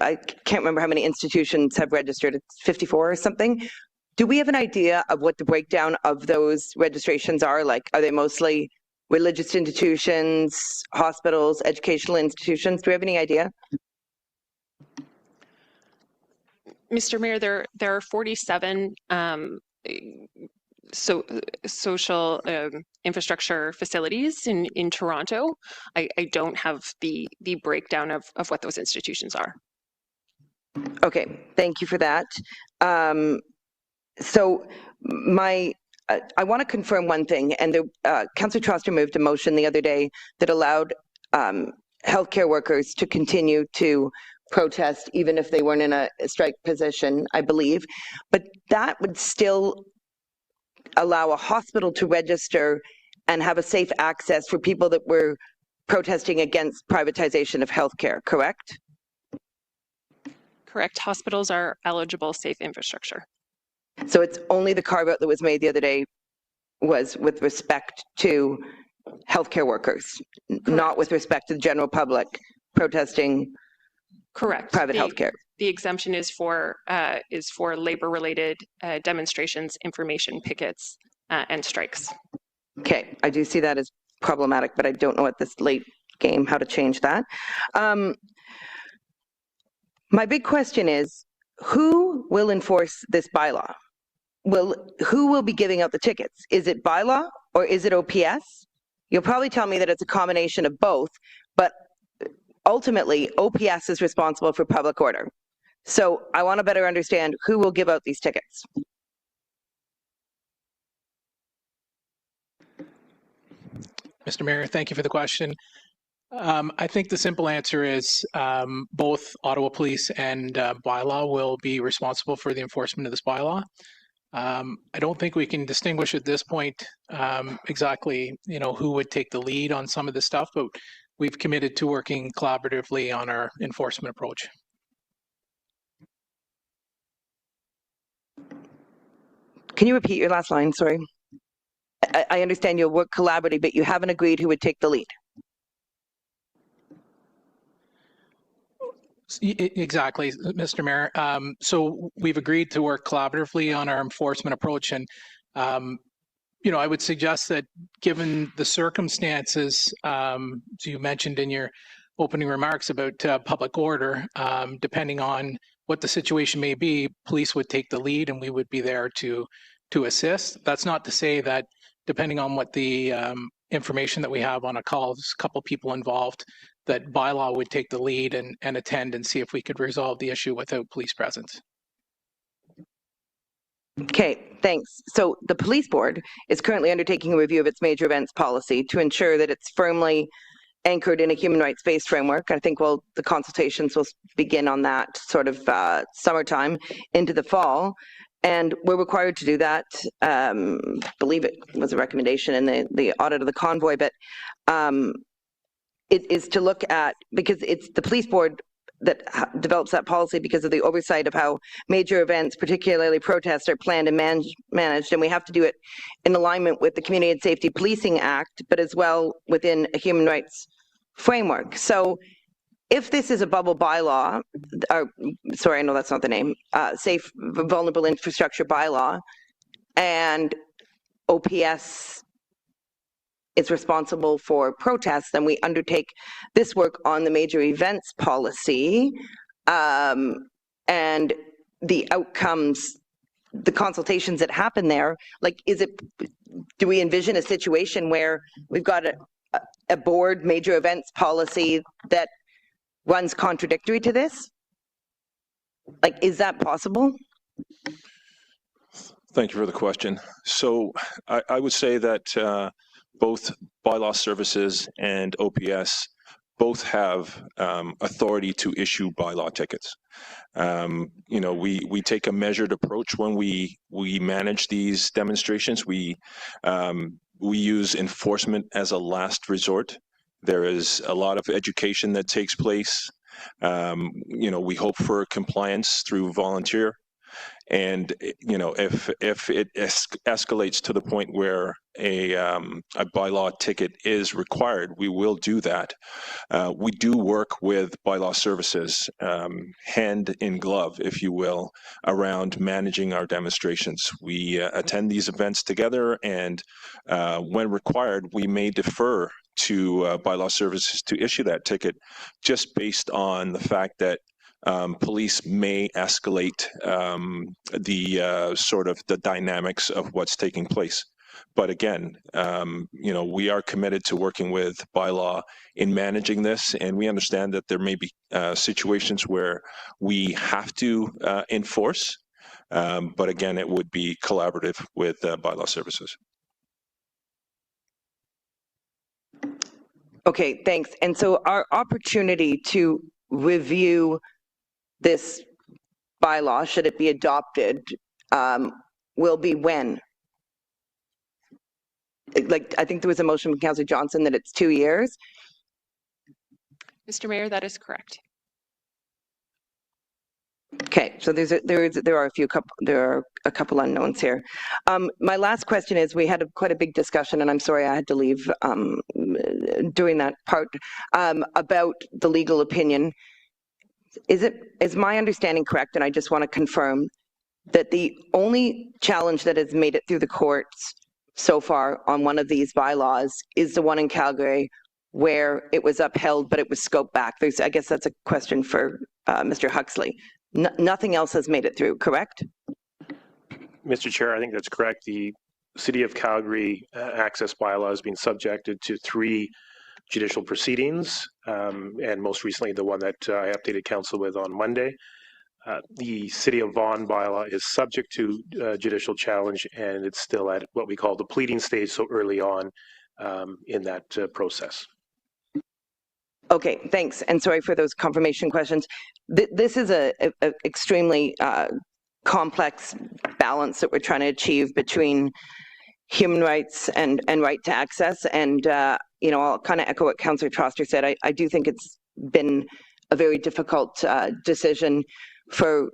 I can't remember how many institutions have registered, it's 54 or something. Do we have an idea of what the breakdown of those registrations are? Like, are they mostly religious institutions, hospitals, educational institutions? Do we have any idea? Mr. Mayor, there are 47 social infrastructure facilities in Toronto. I don't have the breakdown of what those institutions are. Okay, thank you for that. So I want to confirm one thing, and Councillor Troster moved a motion the other day that allowed healthcare workers to continue to protest even if they weren't in a strike position, I believe, but that would still allow a hospital to register and have a safe access for people that were protesting against privatization of healthcare, correct? Correct. Hospitals are eligible safe infrastructure. So it's only the carve out that was made the other day was with respect to healthcare workers, correct, not with respect to the general public protesting correct private healthcare. The exemption is for labor-related demonstrations, information pickets, and strikes. Okay, I do see that as problematic, but I don't know at this late game how to change that. My big question is, who will enforce this bylaw? Who will be giving out the tickets? Is it bylaw or is it OPS? You'll probably tell me that it's a combination of both, but ultimately, OPS is responsible for public order. So I want to better understand who will give out these tickets. Mr. Mayor, thank you for the question. I think the simple answer is both Ottawa Police and bylaw will be responsible for the enforcement of this bylaw. I don't think we can distinguish at this point exactly, who would take the lead on some of this stuff, but we've committed to working collaboratively on our enforcement approach. Can you repeat your last line? Sorry. I understand you'll work collaboratively, but you haven't agreed who would take the lead. Exactly, Mr. Mayor. So we've agreed to work collaboratively on our enforcement approach, and I would suggest that given the circumstances, you mentioned in your opening remarks about public order, depending on what the situation may be, police would take the lead and we would be there to assist. That's not to say that depending on what the information that we have on a call, there's a couple people involved, that bylaw would take the lead and attend and see if we could resolve the issue without police presence. Okay, thanks. So the police board is currently undertaking a review of its major events policy to ensure that it's firmly anchored in a human rights-based framework. I think the consultations will begin on that sort of summertime into the fall. And we're required to do that. Believe it was a recommendation in the audit of the convoy, but it is to look at, because it's the police board that develops that policy because of the oversight of how major events, particularly protests, are planned and managed. And we have to do it in alignment with the Community and Safety Policing Act, but as well within a human rights framework. So if this is a bubble bylaw, or sorry, I know that's not the name, safe vulnerable infrastructure bylaw, and OPS is responsible for protests, then we undertake this work on the major events policy, and the outcomes, the consultations that happen there, like, do we envision a situation where we've got a board major events policy that runs contradictory to this? Like, is that possible? Thank you for the question. So I would say that both bylaw services and OPS both have authority to issue bylaw tickets. We take a measured approach when we manage these demonstrations. We use enforcement as a last resort. There is a lot of education that takes place. We hope for compliance through volunteer. And if it escalates to the point where a bylaw ticket is required, we will do that. We do work with bylaw services, hand in glove, if you will, around managing our demonstrations. We attend these events together, and when required, we may defer to bylaw services to issue that ticket, just based on the fact that police may escalate the sort of the dynamics of what's taking place. But again, we are committed to working with bylaw in managing this, and we understand that there may be situations where we have to enforce, but again, it would be collaborative with bylaw services. Okay, thanks. And so our opportunity to review this bylaw, should it be adopted, will be when? Like, I think there was a motion from Councillor Johnson that it's 2 years. Mr. Mayor, that is correct. Okay, so there are a couple unknowns here. My last question is, we had quite a big discussion, and I'm sorry I had to leave during that part, about the legal opinion. Is my understanding correct, and I just want to confirm, that the only challenge that has made it through the courts so far on one of these bylaws is the one in Calgary where it was upheld, but it was scoped back? I guess that's a question for Mr. Huxley. Nothing else has made it through, correct? Mr. Chair, I think that's correct. The City of Calgary access bylaw has been subjected to 3 judicial proceedings, and most recently the one that I updated council with on Monday. The City of Vaughan bylaw is subject to judicial challenge, and it's still at what we call the pleading stage, so early on in that process. Okay, thanks. And sorry for those confirmation questions. This is a extremely complex balance that we're trying to achieve between human rights and right to access. And, you know, I'll kind of echo what Councillor Troster said. I do think it's been a very difficult decision for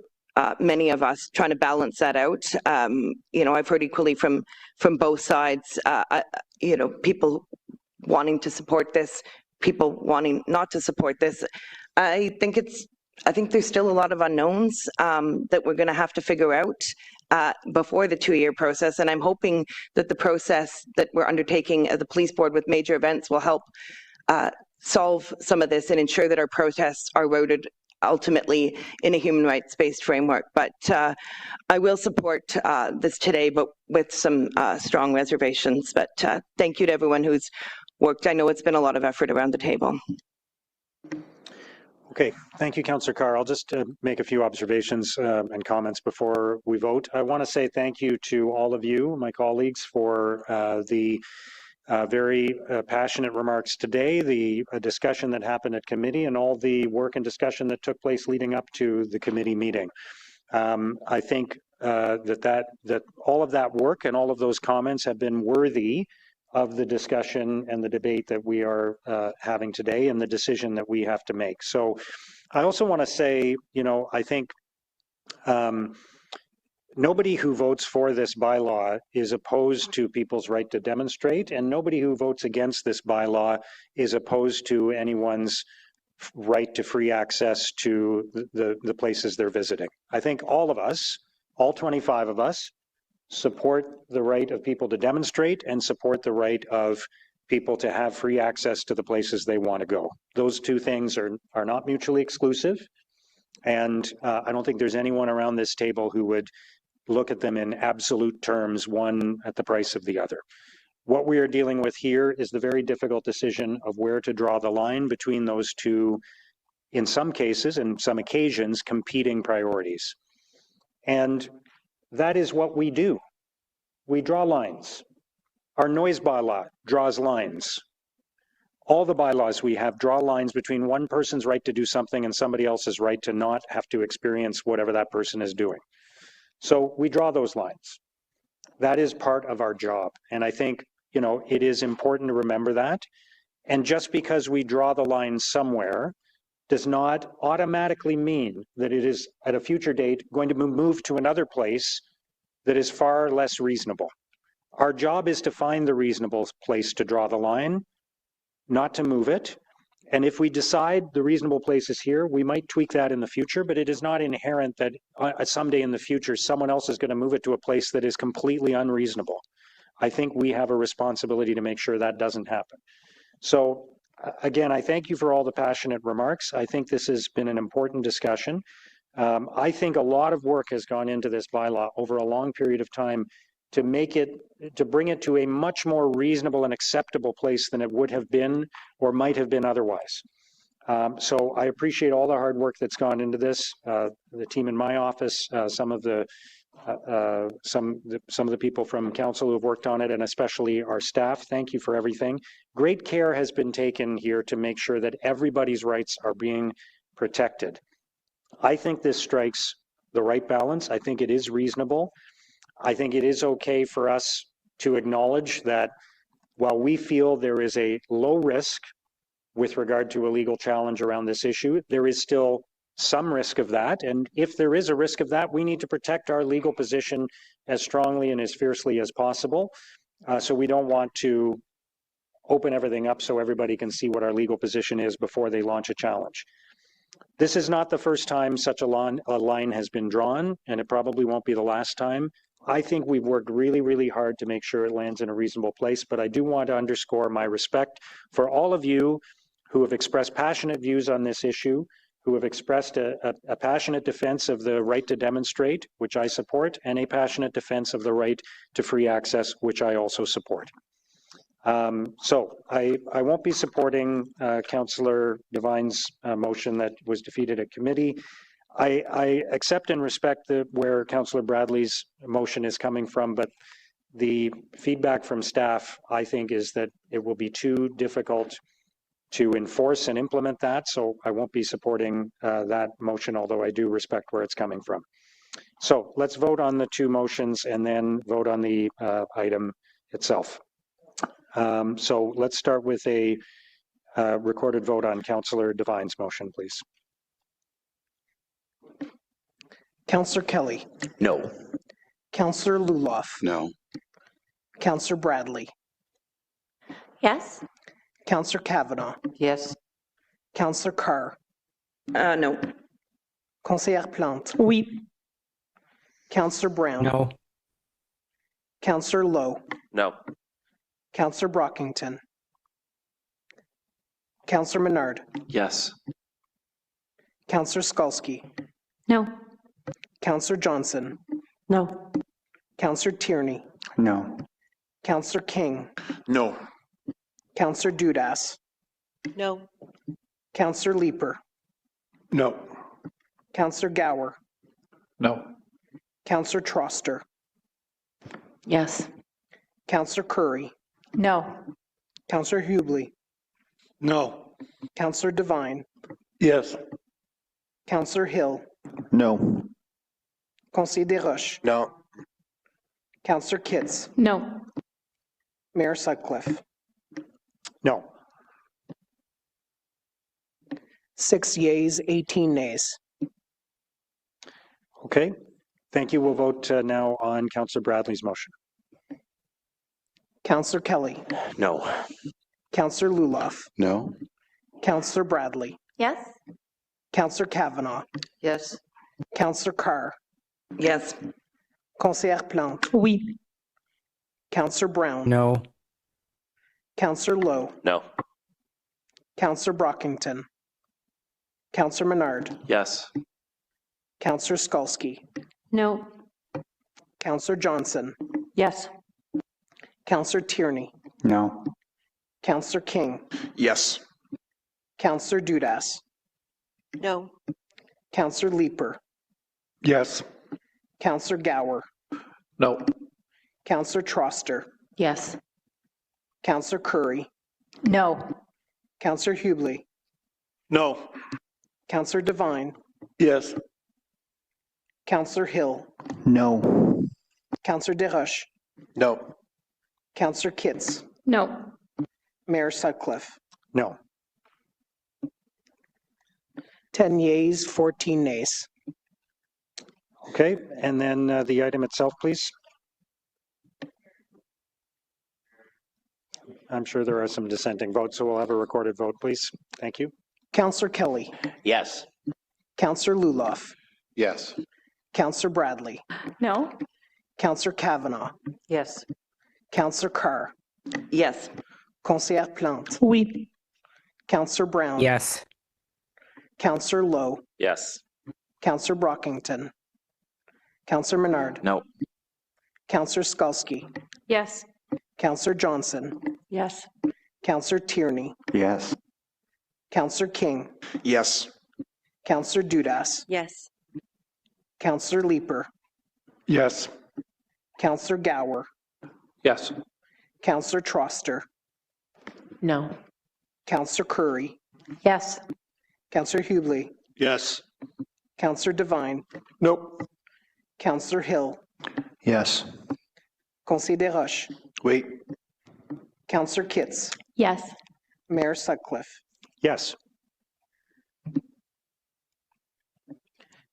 many of us trying to balance that out. You know, I've heard equally from both sides, you know, people wanting to support this, people wanting not to support this. I think there's still a lot of unknowns that we're going to have to figure out before the 2-year process. And I'm hoping that the process that we're undertaking as the police board with major events will help solve some of this and ensure that our protests are rooted ultimately in a human rights-based framework. But I will support this today, but with some strong reservations. But thank you to everyone who's worked. I know it's been a lot of effort around the table. Okay, thank you, Councillor Carr. I'll just make a few observations and comments before we vote. I want to say thank you to all of you, my colleagues, for the very passionate remarks today, the discussion that happened at committee, and all the work and discussion that took place leading up to the committee meeting. I think that all of that work and all of those comments have been worthy of the discussion and the debate that we are having today and the decision that we have to make. So I also want to say, you know, I think nobody who votes for this bylaw is opposed to people's right to demonstrate, and nobody who votes against this bylaw is opposed to anyone's right to free access to the places they're visiting. I think all of us, all 25 of us, support the right of people to demonstrate and support the right of people to have free access to the places they want to go. Those two things are not mutually exclusive, and I don't think there's anyone around this table who would look at them in absolute terms, one at the price of the other. What we are dealing with here is the very difficult decision of where to draw the line between those two, in some cases, and some occasions, competing priorities. And that is what we do. We draw lines. Our noise bylaw draws lines. All the bylaws we have draw lines between one person's right to do something and somebody else's right to not have to experience whatever that person is doing. So we draw those lines. That is part of our job. And I think, you know, it is important to remember that. And just because we draw the line somewhere does not automatically mean that it is at a future date going to move to another place that is far less reasonable. Our job is to find the reasonable place to draw the line, not to move it. And if we decide the reasonable place is here, we might tweak that in the future, but it is not inherent that someday in the future, someone else is going to move it to a place that is completely unreasonable. I think we have a responsibility to make sure that doesn't happen. So again, I thank you for all the passionate remarks. I think this has been an important discussion. I think a lot of work has gone into this bylaw over a long period of time to bring it to a much more reasonable and acceptable place than it would have been or might have been otherwise. So I appreciate all the hard work that's gone into this. The team in my office, some of the people from council who have worked on it, and especially our staff. Thank you for everything. Great care has been taken here to make sure that everybody's rights are being protected. I think this strikes the right balance. I think it is reasonable. I think it is okay for us to acknowledge that while we feel there is a low risk with regard to a legal challenge around this issue, there is still some risk of that. And if there is a risk of that, we need to protect our legal position as strongly and as fiercely as possible. So we don't want to open everything up so everybody can see what our legal position is before they launch a challenge. This is not the first time such a line has been drawn, and it probably won't be the last time. I think we've worked really, really hard to make sure it lands in a reasonable place, but I do want to underscore my respect for all of you who have expressed passionate views on this issue, who have expressed a passionate defense of the right to demonstrate, which I support, and a passionate defense of the right to free access, which I also support. So I won't be supporting Councillor Devine's motion that was defeated at committee. I accept and respect where Councillor Bradley's motion is coming from, but the feedback from staff, I think, is that it will be too difficult to enforce and implement that, so I won't be supporting that motion, although I do respect where it's coming from. So let's vote on the two motions and then vote on the item itself. So let's start with a recorded vote on Councillor Devine's motion, please. Councillor Kelly. No. Councillor Luloff. No. Councillor Bradley. Yes. Councillor Kavanaugh. Yes. Councillor Carr. No. Conseillère Plante. Oui. Councillor Brown. No. Councillor Lowe. No. Councillor Brockington. Councillor Menard. Yes. Councillor Skalski. No. Councillor Johnson. No. Councillor Tierney. No. Councillor King. No. Councillor Dudas. No. Councillor Leeper. No. Councillor Gower. No. Councillor Troster. Yes. Councillor Curry. No. Councillor Hubley. No. Councillor Devine. Yes. Councillor Hill. No. Conseiller Desroches. No. Councillor Kitts. No. Mayor Sutcliffe. No. 6 yeas, 18 nays. Okay. Thank you. We'll vote now on Councillor Bradley's motion. Councillor Kelly. No. Councillor Luloff. No. Councillor Bradley. Yes. Councillor Kavanaugh. Yes. Councillor Carr. Yes. Conseillère Plante. Oui. Councillor Brown. No. Councillor Lowe. No. Councillor Brockington. Councillor Menard. Yes. Councillor Skalski. No. Councillor Johnson. Yes. Councillor Tierney. No. Councillor King. Yes. Councillor Dudas. No. Councillor Leeper. Yes. Councillor Gower. No. Councillor Troster. Yes. Councillor Curry. No. Councillor Hubley. No. Councillor Devine. Yes. Councillor Hill. No. Councillor Desroches. No. Councillor Kitts. No. Mayor Sutcliffe. No. 10 yeas, 14 nays. Okay. And then the item itself, please. I'm sure there are some dissenting votes, so we'll have a recorded vote, please. Thank you. Councillor Kelly. Yes. Councillor Luloff. Yes. Councillor Bradley. No. Councillor Kavanaugh. Yes. Councillor Carr. Yes. Conseillère Plante. Oui. Councillor Brown. Yes. Councillor Lowe. Yes. Councillor Brockington. Councillor Menard. No. Councillor Skalski. Yes. Councillor Johnson. Yes. Councillor Tierney. Yes. Councillor King. Yes. Councillor Dudas. Yes. Councillor Leeper. Yes. Councillor Gower. Yes. Councillor Troster. No. Councillor Curry. Yes. Councillor Hubley. Yes. Councillor Devine. Nope. Councillor Hill. Yes. Conseiller Desroches. Wait. Councillor Kitts. Yes. Mayor Sutcliffe. Yes.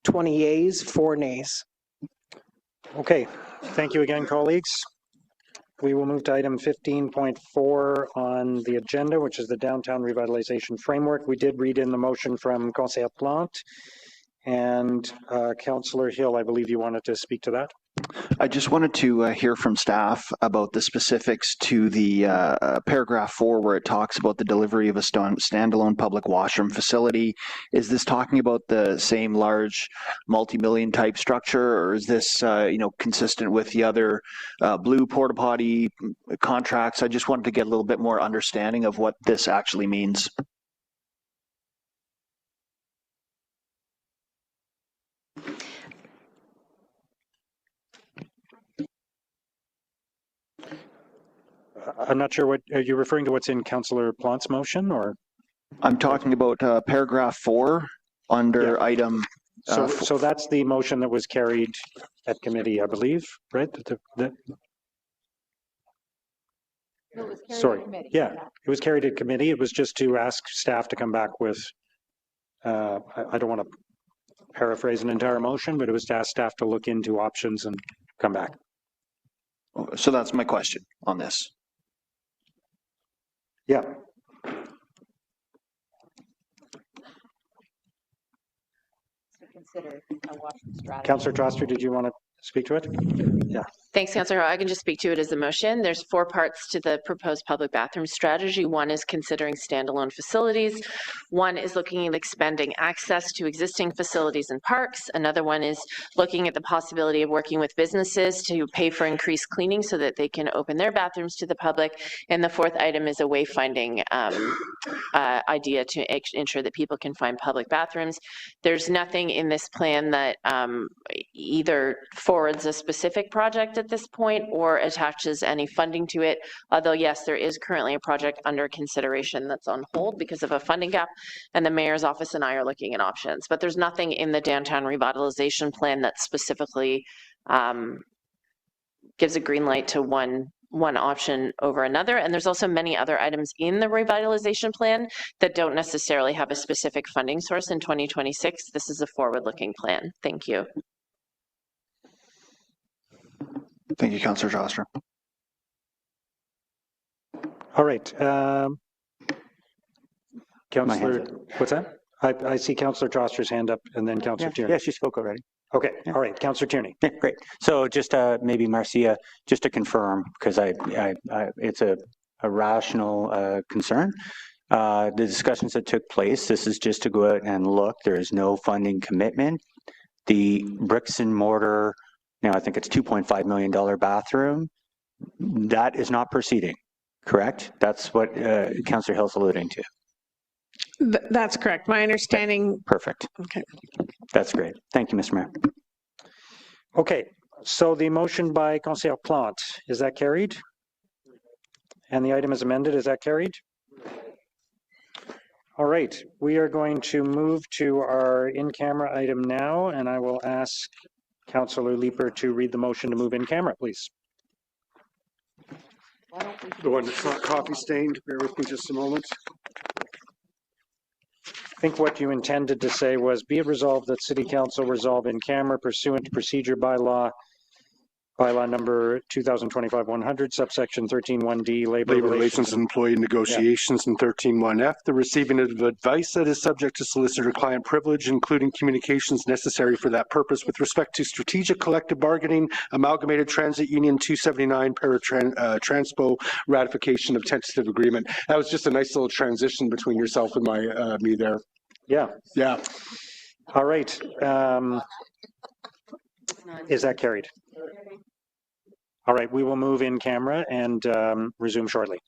20 yeas, 4 nays. Okay. Thank you again, colleagues. We will move to item 15.4 on the agenda, which is the Downtown Revitalization Framework. We did read in the motion from Conseillère Plante and Councillor Hill. I believe you wanted to speak to that. I just wanted to hear from staff about the specifics to the paragraph 4 where it talks about the delivery of a standalone public washroom facility. Is this talking about the same large multi-million type structure, or is this consistent with the other blue porta potty contracts? I just wanted to get a little bit more understanding of what this actually means. I'm not sure what, are you referring to what's in Councillor Plant's motion, or? I'm talking about paragraph 4 under item. So that's the motion that was carried at committee, I believe, right? Sorry. Yeah, it was carried at committee. It was just to ask staff to come back with, I don't want to paraphrase an entire motion, but it was to ask staff to look into options and come back. So that's my question on this. Yeah. Consider a washroom strategy. Councillor Troster, did you want to speak to it? Yeah. Thanks, Councillor. I can just speak to it as a motion. There's 4 parts to the proposed public bathroom strategy. 1 is considering standalone facilities. 1 is looking at expanding access to existing facilities and parks. Another one is looking at the possibility of working with businesses to pay for increased cleaning so that they can open their bathrooms to the public. And the 4th item is a wayfinding idea to ensure that people can find public bathrooms. There's nothing in this plan that either forwards a specific project at this point or attaches any funding to it. Although, yes, there is currently a project under consideration that's on hold because of a funding gap, and the mayor's office and I are looking at options. But there's nothing in the downtown revitalization plan that specifically gives a green light to one option over another. And there's also many other items in the revitalization plan that don't necessarily have a specific funding source in 2026. This is a forward-looking plan. Thank you. Thank you, Councillor Troster. All right. Councillor, what's that? I see Councillor Troster's hand up and then Councillor Tierney. Yeah, she spoke already. Okay. Yeah. All right. Councillor Tierney. Yeah, great. So just maybe Marcia, just to confirm, because it's a rational concern. The discussions that took place, this is just to go out and look. There is no funding commitment. The bricks and mortar, now I think it's $2.5 million bathroom, that is not proceeding, correct? That's what Councillor Hill's alluding to. That's correct. My understanding. Perfect. Okay. That's great. Thank you, Mr. Mayor. Okay. So the motion by Councillor Plante, is that carried? And the item is amended, is that carried? All right. We are going to move to our in-camera item now, and I will ask Councillor Leeper to read the motion to move in camera, please. The one that's not coffee stained. Bear with me just a moment. I think what you intended to say was, be it resolved that City Council resolve in camera pursuant to procedure bylaw number 2025-100, subsection 13-1D, labor Relations and Employee Negotiations, and 13-1F, the receiving of advice that is subject to solicitor-client privilege, including communications necessary for that purpose with respect to strategic collective bargaining, amalgamated transit union 279, transpo, ratification of tentative agreement. That was just a nice little transition between yourself and me there. Yeah. Yeah. All right. Is that carried? All right, we will move in camera and resume shortly.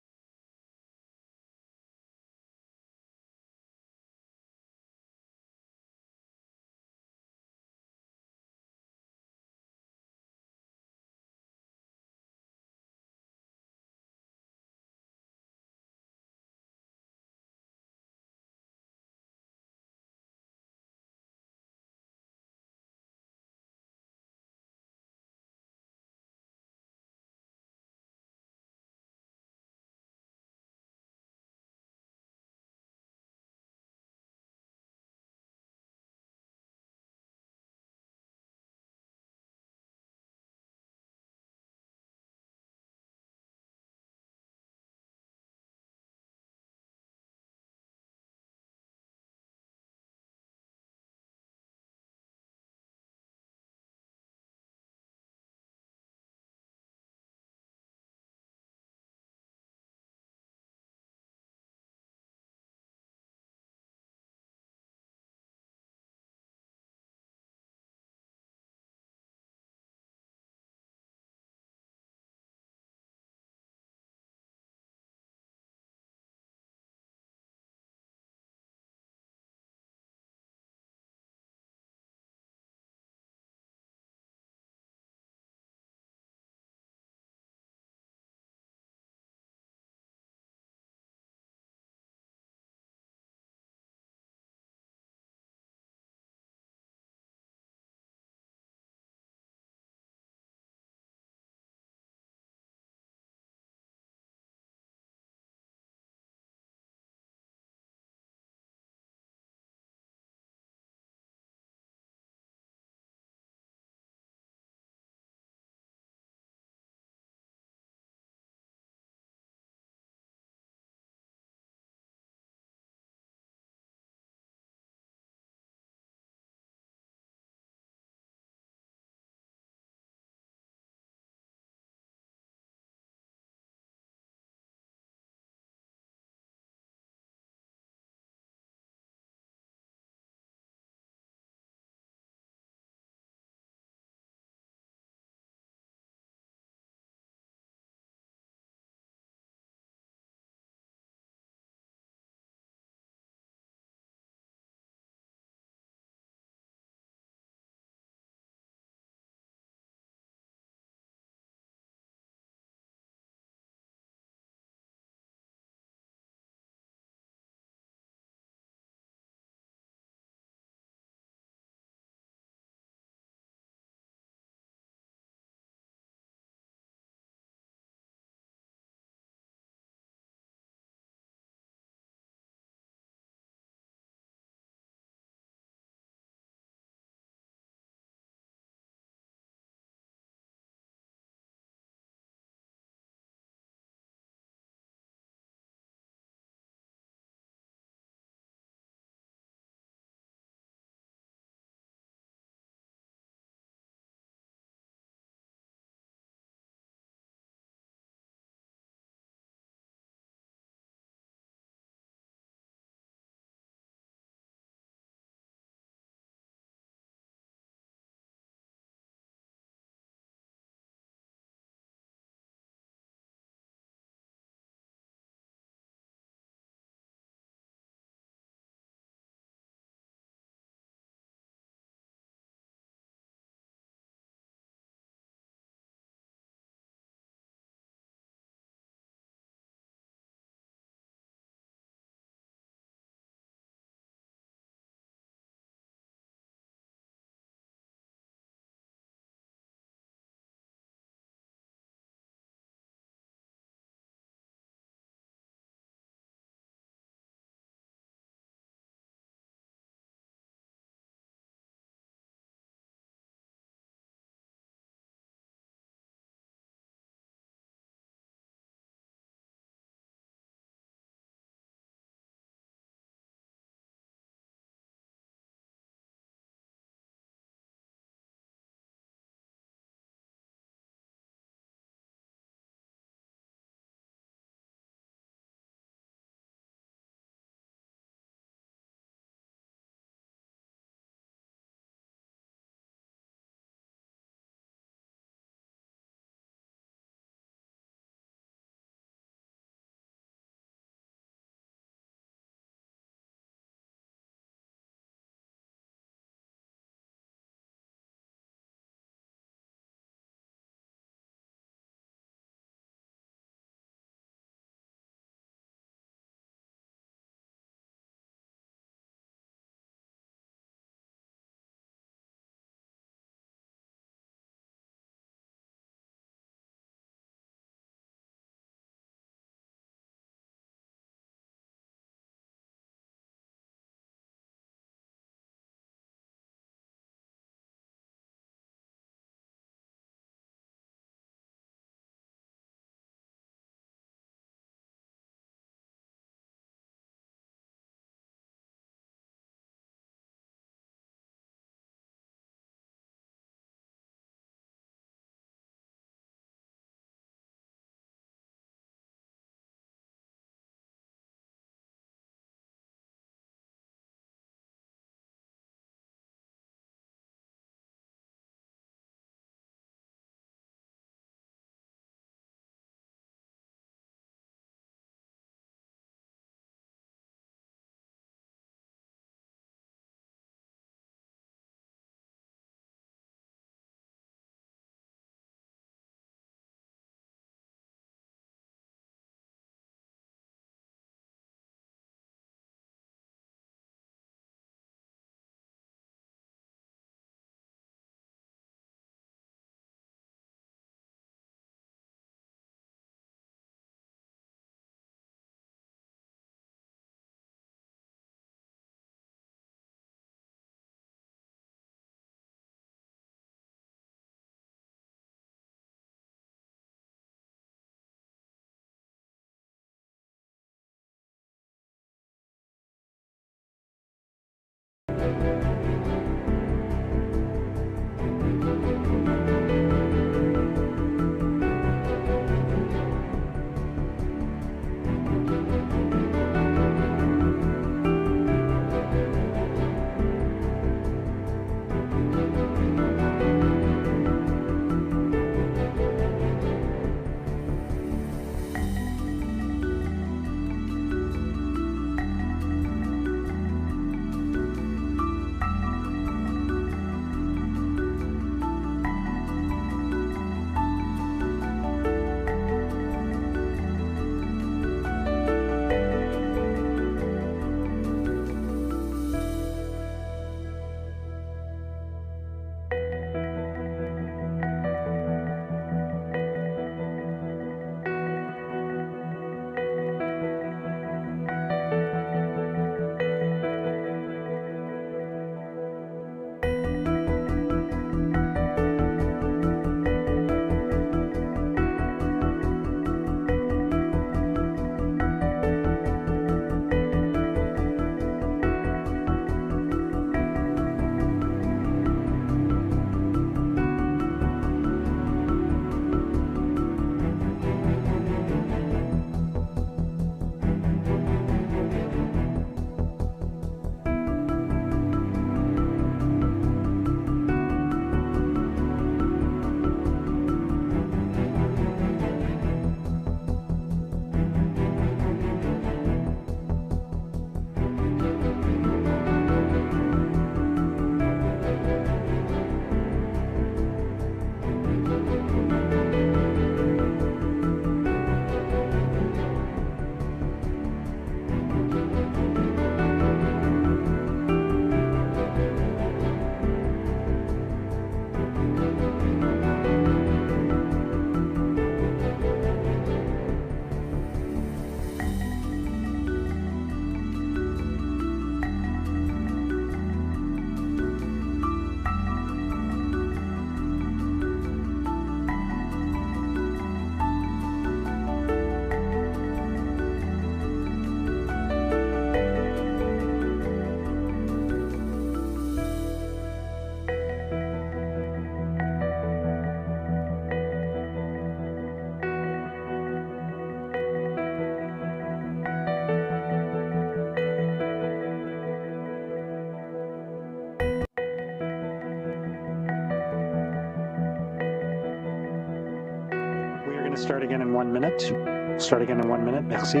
going to start again in 1 minute. Start again in 1 minute. Merci.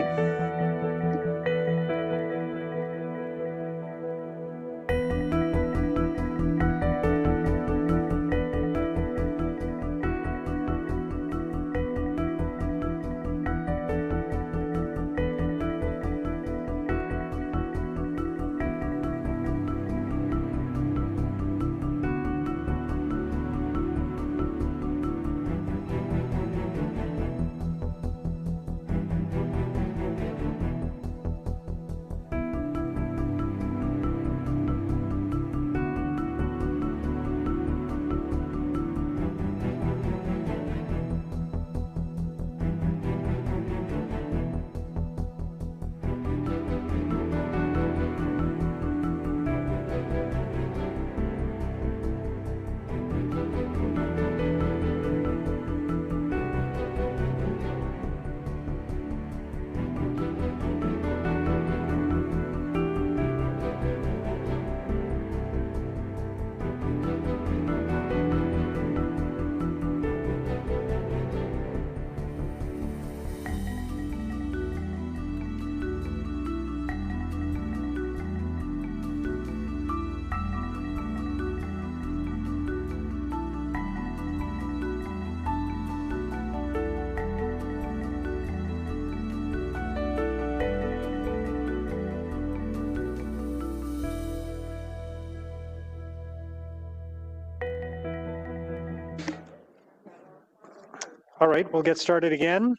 All right, we'll get started again.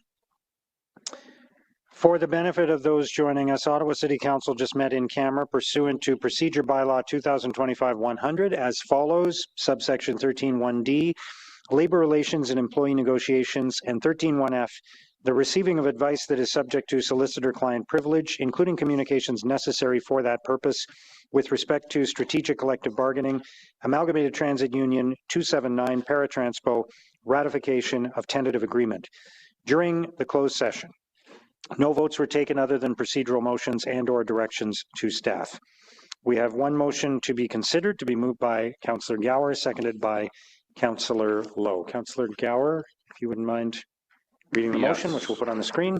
For the benefit of those joining us, Ottawa City Council just met in camera pursuant to Procedure Bylaw 2025-100 as follows, subsection 13.1D, labor relations and employee negotiations, and 13.1F, the receiving of advice that is subject to solicitor-client privilege, including communications necessary for that purpose with respect to strategic collective bargaining, Amalgamated Transit Union 279 Paratranspo, ratification of tentative agreement. During the closed session, no votes were taken other than procedural motions and/or directions to staff. We have one motion to be considered, to be moved by Councillor Gower, seconded by Councillor Lowe. Councillor Gower, if you wouldn't mind reading the motion, which we'll put on the screen.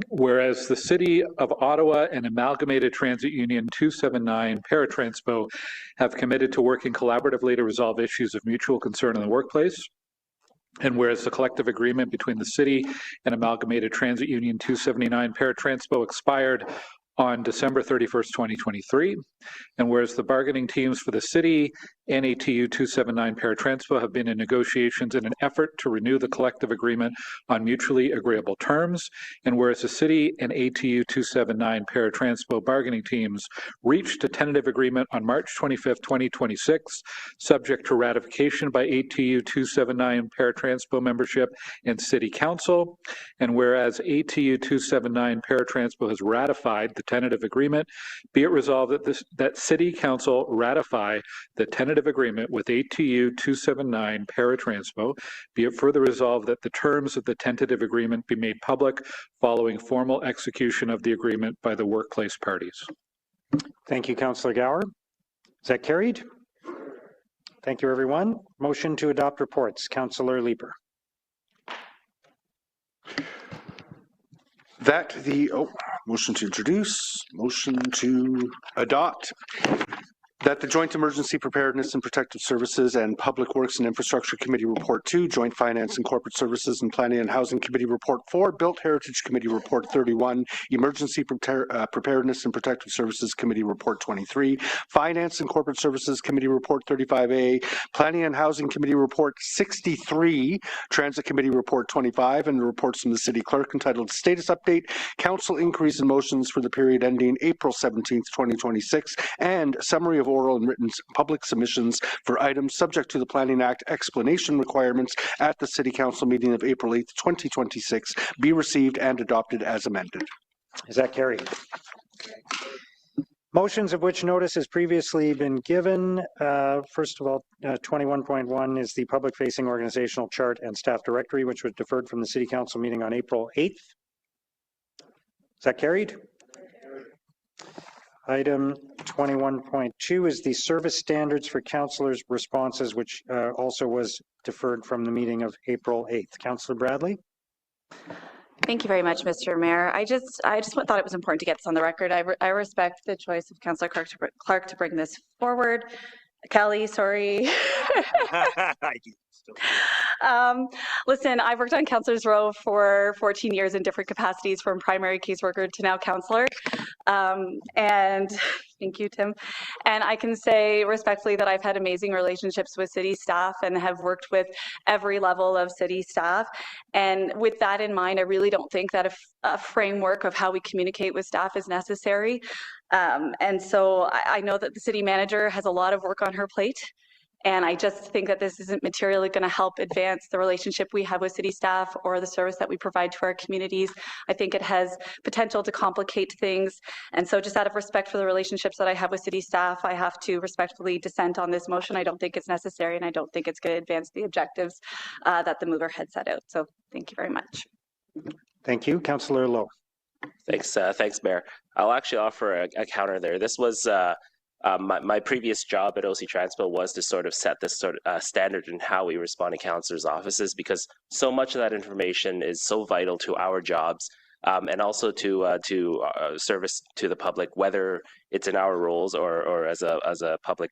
Whereas the City of Ottawa and Amalgamated Transit Union 279 Paratranspo have committed to working collaboratively to resolve issues of mutual concern in the workplace, and whereas the collective agreement between the City and Amalgamated Transit Union 279 Paratranspo expired on December 31st, 2023, and whereas the bargaining teams for the City and ATU 279 Paratranspo have been in negotiations in an effort to renew the collective agreement on mutually agreeable terms, and whereas the City and ATU 279 Paratranspo bargaining teams reached a tentative agreement on March 25th, 2026, subject to ratification by ATU 279 Paratranspo membership and City Council, and whereas ATU 279 Paratranspo has ratified the tentative agreement, be it resolved that City Council ratify the tentative agreement with ATU 279 Paratranspo. Be it further resolved that the terms of the tentative agreement be made public following formal execution of the agreement by the workplace parties. Thank you, Councillor Gower. Is that carried? Thank you, everyone. Motion to adopt reports. Councillor Leeper. Motion to introduce, motion to adopt. That the Joint Emergency Preparedness and Protective Services and Public Works and Infrastructure Committee Report 2, Joint Finance and Corporate Services and Planning and Housing Committee Report 4, Built Heritage Committee Report 31, Emergency Preparedness and Protective Services Committee Report 23, Finance and Corporate Services Committee Report 35A, Planning and Housing Committee Report 63, Transit Committee Report 25, and the reports from the City Clerk entitled Status Update, Council Inquiries and Motions for the period ending April 17th, 2026, and Summary of oral and written public submissions for items subject to the Planning Act explanation requirements at the City Council meeting of April 8th, 2026 be received and adopted as amended. Is that carried? Motions of which notice has previously been given. First of all, 21.1 is the public-facing organizational chart and staff directory, which was deferred from the City Council meeting on April 8th. Is that carried? Item 21.2 is the service standards for councillors' responses, which also was deferred from the meeting of April 8th. Councillor Bradley? Thank you very much, Mr. Mayor. I just thought it was important to get this on the record. I respect the choice of Councillor Clark to bring this forward. Kelly, sorry. Listen, I've worked on Councillors Row for 14 years in different capacities, from primary caseworker to now councillor. And thank you, Tim. And I can say respectfully that I've had amazing relationships with city staff and have worked with every level of city staff. And with that in mind, I really don't think that a framework of how we communicate with staff is necessary. And so I know that the city manager has a lot of work on her plate. And I just think that this isn't materially going to help advance the relationship we have with city staff or the service that we provide to our communities. I think it has potential to complicate things. And so just out of respect for the relationships that I have with city staff, I have to respectfully dissent on this motion. I don't think it's necessary, and I don't think it's going to advance the objectives that the mover had set out. So thank you very much. Thank you. Councillor Lowe. Thanks, Mayor. I'll actually offer a counter there. This was my previous job at OC Transpo was to sort of set this sort of standard in how we respond to councillors' offices, because so much of that information is so vital to our jobs and also to service to the public, whether it's in our roles or as a public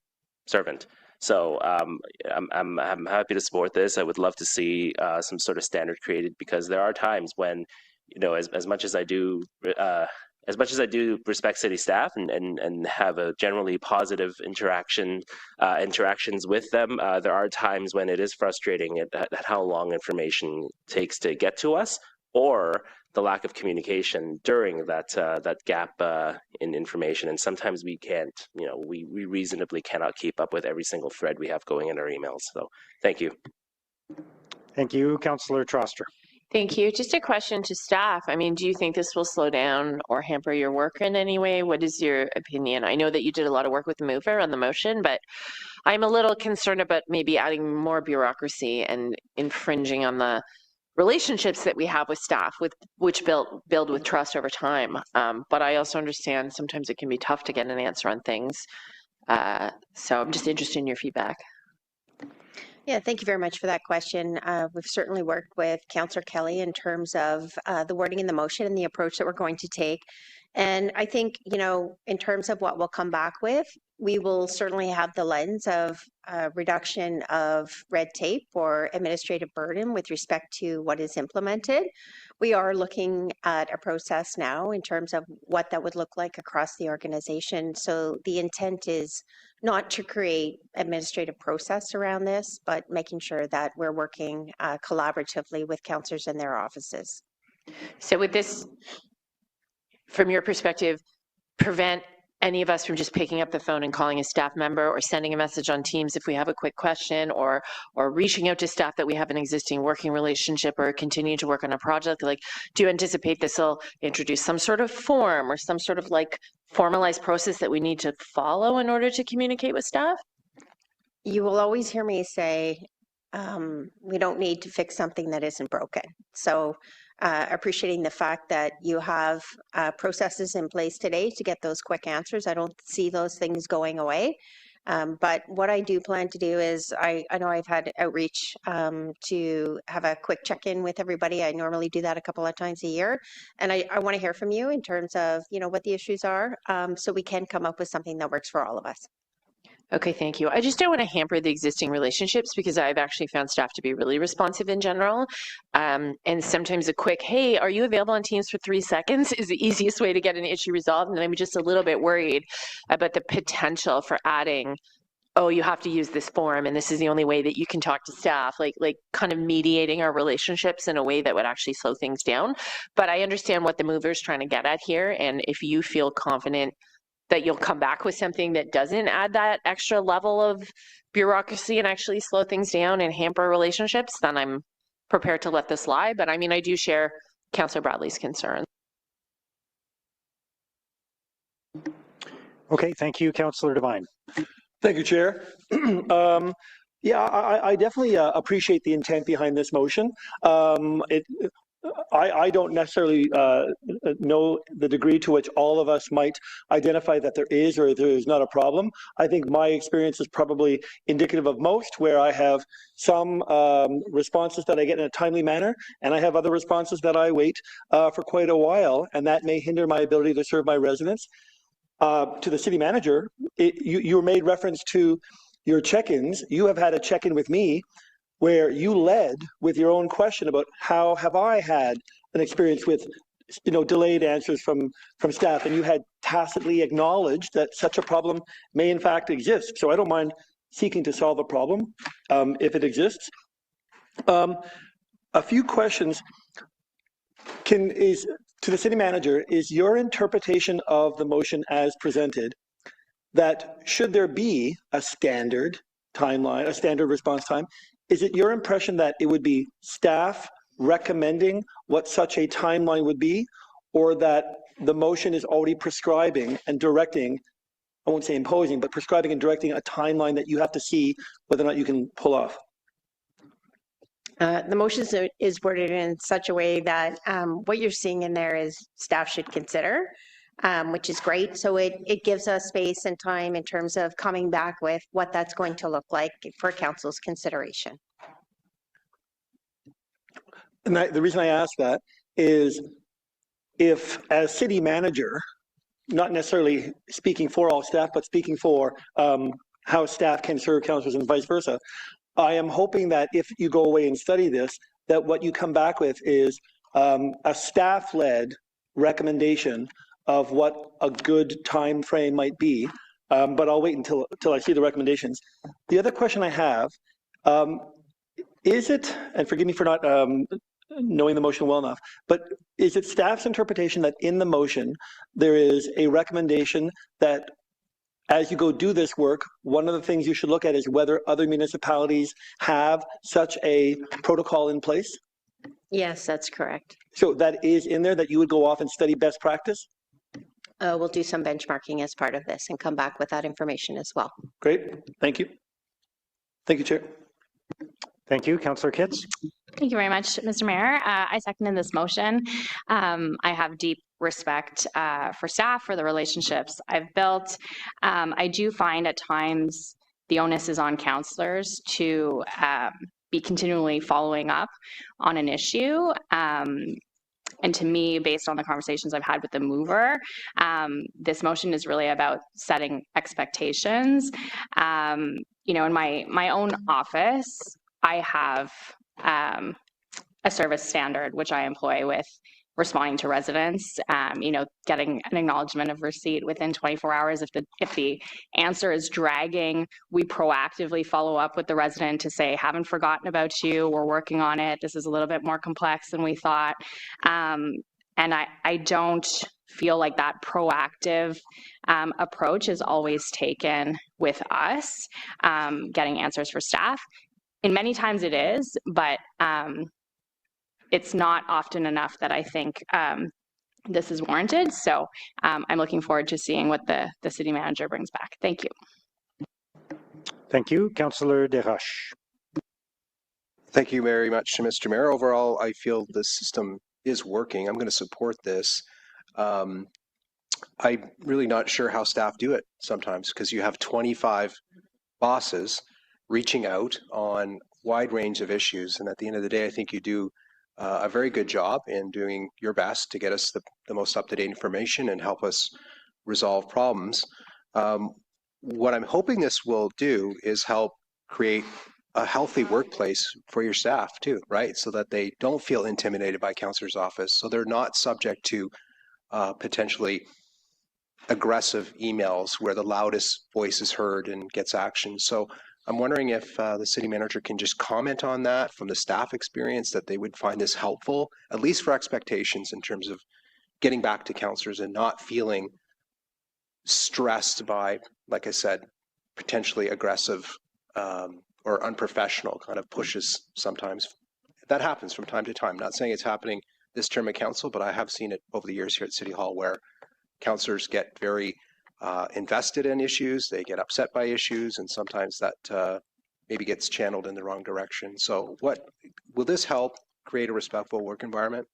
servant. So I'm happy to support this. I would love to see some sort of standard created, because there are times when, you know, as much as I do respect city staff and have a generally positive interactions with them, there are times when it is frustrating at how long information takes to get to us, or the lack of communication during that gap in information. And sometimes we can't, you know, we reasonably cannot keep up with every single thread we have going in our emails. So thank you. Thank you, Councillor Troster. Thank you. Just a question to staff. I mean, do you think this will slow down or hamper your work in any way? What is your opinion? I know that you did a lot of work with the mover on the motion, but I'm a little concerned about maybe adding more bureaucracy and infringing on the relationships that we have with staff, which build with trust over time. But I also understand sometimes it can be tough to get an answer on things. So I'm just interested in your feedback. Yeah, thank you very much for that question. We've certainly worked with Councillor Kelly in terms of the wording in the motion and the approach that we're going to take. And I think, you know, in terms of what we'll come back with, we will certainly have the lens of reduction of red tape or administrative burden with respect to what is implemented. We are looking at a process now in terms of what that would look like across the organization. So the intent is not to create administrative process around this, but making sure that we're working collaboratively with councillors in their offices. So would this, from your perspective, prevent any of us from just picking up the phone and calling a staff member or sending a message on Teams if we have a quick question, or reaching out to staff that we have an existing working relationship or continue to work on a project? Like, do you anticipate this will introduce some sort of form or some sort of like formalized process that we need to follow in order to communicate with staff? You will always hear me say, we don't need to fix something that isn't broken. So appreciating the fact that you have processes in place today to get those quick answers. I don't see those things going away. But what I do plan to do is, I know I've had outreach to have a quick check-in with everybody. I normally do that a couple of times a year. And I want to hear from you in terms of, you know, what the issues are, so we can come up with something that works for all of us. Okay, thank you. I just don't want to hamper the existing relationships, because I've actually found staff to be really responsive in general. And sometimes a quick, hey, are you available on Teams for 3 seconds is the easiest way to get an issue resolved. And I'm just a little bit worried about the potential for adding, oh, you have to use this form and this is the only way that you can talk to staff, like kind of mediating our relationships in a way that would actually slow things down. But I understand what the mover is trying to get at here. And if you feel confident that you'll come back with something that doesn't add that extra level of bureaucracy and actually slow things down and hamper relationships, then I'm prepared to let this lie. But I mean, I do share Councillor Bradley's concerns. Okay, thank you, Councillor Devine. Thank you, Chair. Yeah, I definitely appreciate the intent behind this motion. I don't necessarily know the degree to which all of us might identify that there is or there is not a problem. I think my experience is probably indicative of most, where I have some responses that I get in a timely manner, and I have other responses that I wait for quite a while, and that may hinder my ability to serve my residents. To the city manager, you made reference to your check-ins. You have had a check-in with me where you led with your own question about how have I had an experience with, delayed answers from staff, and you had tacitly acknowledged that such a problem may in fact exist. So I don't mind seeking to solve a problem if it exists. A few questions to the city manager. Is your interpretation of the motion as presented that should there be a standard timeline, a standard response time, is it your impression that it would be staff recommending what such a timeline would be, or that the motion is already prescribing and directing, I won't say imposing, but prescribing and directing a timeline that you have to see whether or not you can pull off? The motion is worded in such a way that what you're seeing in there is staff should consider, which is great. So it gives us space and time in terms of coming back with what that's going to look like for council's consideration. And the reason I ask that is, if as city manager, not necessarily speaking for all staff, but speaking for how staff can serve councillors and vice versa, I am hoping that if you go away and study this, that what you come back with is a staff-led recommendation of what a good time frame might be, but I'll wait until I see the recommendations. The other question I have, is it, and forgive me for not knowing the motion well enough, but is it staff's interpretation that in the motion there is a recommendation that as you go do this work, one of the things you should look at is whether other municipalities have such a protocol in place? Yes, that's correct. So that is in there, that you would go off and study best practice? We'll do some benchmarking as part of this and come back with that information as well. Great, thank you. Thank you, Chair. Thank you, Councillor Kitts. Thank you very much, Mr. Mayor. I second this motion. I have deep respect for staff, for the relationships I've built. I do find at times the onus is on councillors to be continually following up on an issue. And to me, based on the conversations I've had with the mover, this motion is really about setting expectations. In my own office, I have a service standard which I employ with responding to residents, getting an acknowledgement of receipt within 24 hours. If the answer is dragging, we proactively follow up with the resident to say, haven't forgotten about you, we're working on it, this is a little bit more complex than we thought. And I don't feel like that proactive approach is always taken with us, getting answers for staff. And many times it is, but it's not often enough that I think this is warranted. So I'm looking forward to seeing what the city manager brings back. Thank you. Thank you. Councillor Desroches. Thank you very much, Mr. Mayor. Overall, I feel the system is working. I'm going to support this. I'm really not sure how staff do it sometimes, because you have 25 bosses reaching out on a wide range of issues. And at the end of the day, I think you do a very good job in doing your best to get us the most up-to-date information and help us resolve problems. What I'm hoping this will do is help create a healthy workplace for your staff too, right? So that they don't feel intimidated by councillor's office, so they're not subject to potentially aggressive emails where the loudest voice is heard and gets action. So I'm wondering if the city manager can just comment on that from the staff experience, that they would find this helpful, at least for expectations in terms of getting back to councillors and not feeling stressed by, like I said, potentially aggressive or unprofessional kind of pushes sometimes. That happens from time to time. Not saying it's happening this term of council, but I have seen it over the years here at City Hall where councillors get very invested in issues, they get upset by issues, and sometimes that maybe gets channeled in the wrong direction. So will this help create a respectful work environment?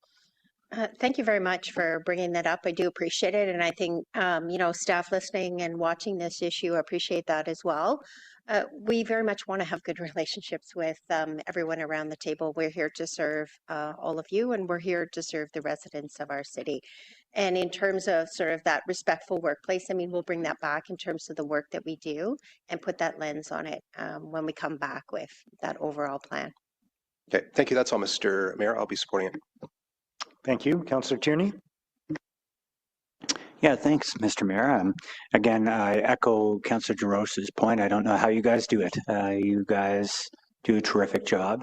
Thank you very much for bringing that up. I do appreciate it. And I think, staff listening and watching this issue appreciate that as well. We very much want to have good relationships with everyone around the table. We're here to serve all of you, and we're here to serve the residents of our city. And in terms of sort of that respectful workplace, I mean, we'll bring that back in terms of the work that we do and put that lens on it when we come back with that overall plan. Okay, thank you. That's all, Mr. Mayor. I'll be supporting it. Thank you. Councillor Tierney. Yeah, thanks, Mr. Mayor. Again, I echo Councillor DeRosa's point. I don't know how you guys do it. You guys do a terrific job.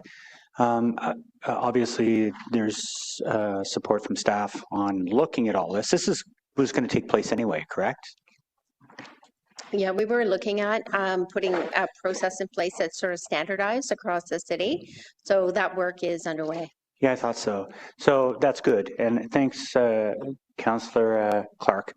Obviously, there's support from staff on looking at all this. This was going to take place anyway, correct? Yeah, we were looking at putting a process in place that's sort of standardized across the city. So that work is underway. Yeah, I thought so. So that's good. And thanks, Councillor Clark,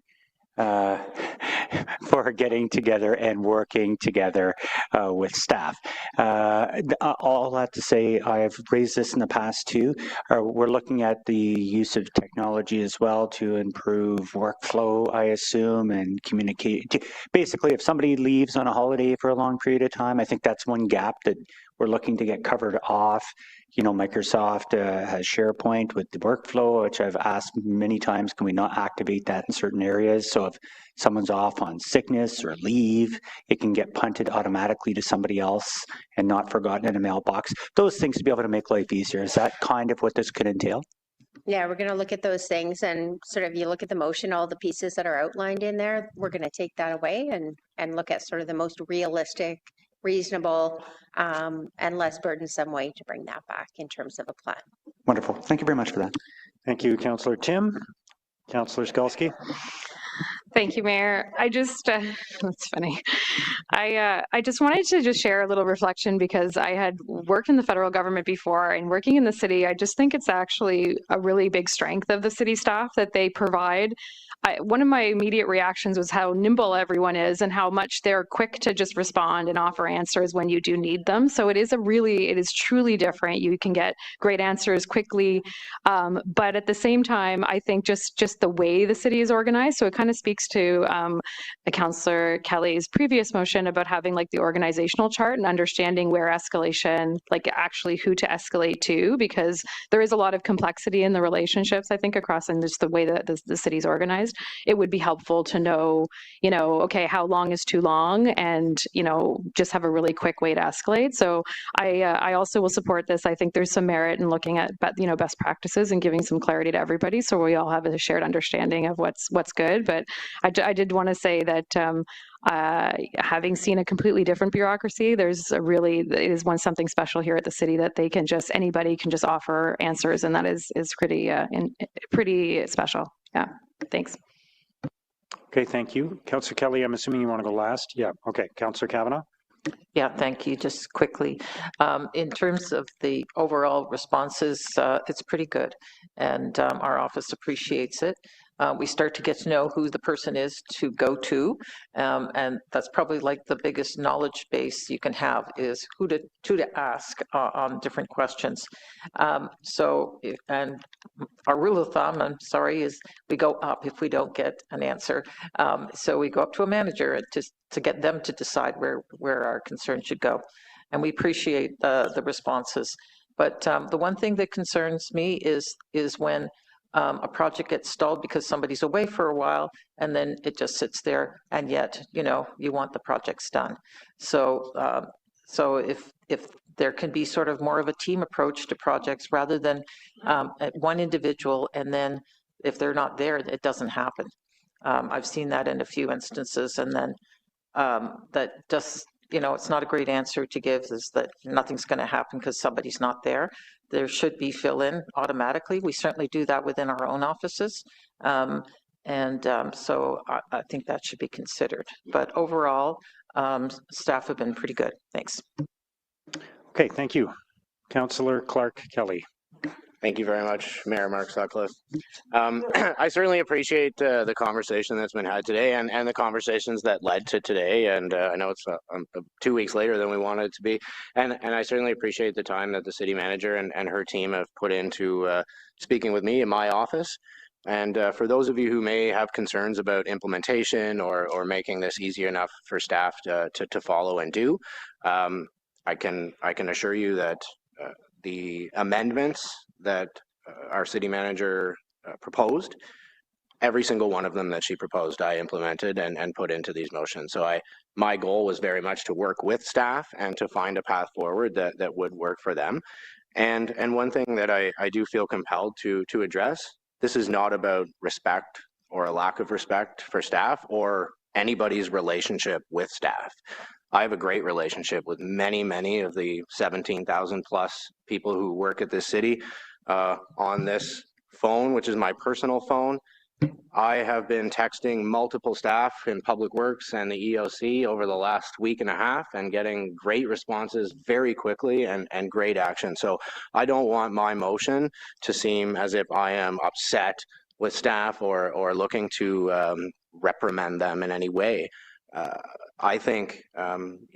for getting together and working together with staff. All that to say, I've raised this in the past too. We're looking at the use of technology as well to improve workflow, I assume, and communicate. Basically, if somebody leaves on a holiday for a long period of time, I think that's one gap that we're looking to get covered off. You know, Microsoft has SharePoint with the workflow, which I've asked many times, can we not activate that in certain areas? So if someone's off on sickness or leave, it can get punted automatically to somebody else and not forgotten in a mailbox. Those things to be able to make life easier. Is that kind of what this could entail? Yeah, we're going to look at those things and sort of you look at the motion, all the pieces that are outlined in there, we're going to take that away and look at sort of the most realistic, reasonable, and less burdensome way to bring that back in terms of a plan. Wonderful. Thank you very much for that. Thank you, Councillor Tim. Councillor Skalski. Thank you, Mayor. I just, that's funny. I just wanted to just share a little reflection because I had worked in the federal government before and working in the city. I just think it's actually a really big strength of the city staff that they provide. One of my immediate reactions was how nimble everyone is and how much they're quick to just respond and offer answers when you do need them. So it is truly different. You can get great answers quickly, but at the same time, I think just the way the city is organized. So it kind of speaks to Councillor Kelly's previous motion about having like the organizational chart and understanding where escalation, like actually who to escalate to, because there is a lot of complexity in the relationships, I think, across and just the way that the city's organized. It would be helpful to know, okay, how long is too long, and, just have a really quick way to escalate. So I also will support this. I think there's some merit in looking at, best practices and giving some clarity to everybody, so we all have a shared understanding of what's good. But I did want to say that having seen a completely different bureaucracy, it is something special here at the city that anybody can just offer answers, and that is pretty special. Yeah, thanks. Okay, thank you. Councillor Kelly, I'm assuming you want to go last? Yeah, okay. Councillor Kavanagh? Yeah, thank you. Just quickly, in terms of the overall responses, it's pretty good, and our office appreciates it. We start to get to know who the person is to go to, and that's probably like the biggest knowledge base you can have is who to ask on different questions. And our rule of thumb, I'm sorry, is we go up if we don't get an answer. So we go up to a manager to get them to decide where our concern should go. And we appreciate the responses. But the one thing that concerns me is when a project gets stalled because somebody's away for a while and then it just sits there, and yet you want the projects done. So if there can be sort of more of a team approach to projects rather than one individual, and then if they're not there, it doesn't happen. I've seen that in a few instances, and then that just it's not a great answer to give, is that nothing's going to happen because somebody's not there. There should be fill-in automatically. We certainly do that within our own offices. So I think that should be considered. But overall, staff have been pretty good. Thanks. Okay, thank you. Councillor Clark Kelly. Thank you very much, Mayor Mark Sutcliffe. I certainly appreciate the conversation that's been had today and the conversations that led to today. And I know it's 2 weeks later than we wanted it to be. And I certainly appreciate the time that the city manager and her team have put into speaking with me in my office. And for those of you who may have concerns about implementation or making this easy enough for staff to follow and do, I can assure you that the amendments that our city manager proposed, every single one of them that she proposed, I implemented and put into these motions. So my goal was very much to work with staff and to find a path forward that would work for them. And one thing that I do feel compelled to address, this is not about respect or a lack of respect for staff or anybody's relationship with staff. I have a great relationship with many of the 17,000 plus people who work at this city on this phone, which is my personal phone. I have been texting multiple staff in Public Works and the EOC over the last week and a half and getting great responses very quickly and great action. So I don't want my motion to seem as if I am upset with staff or looking to reprimand them in any way. I think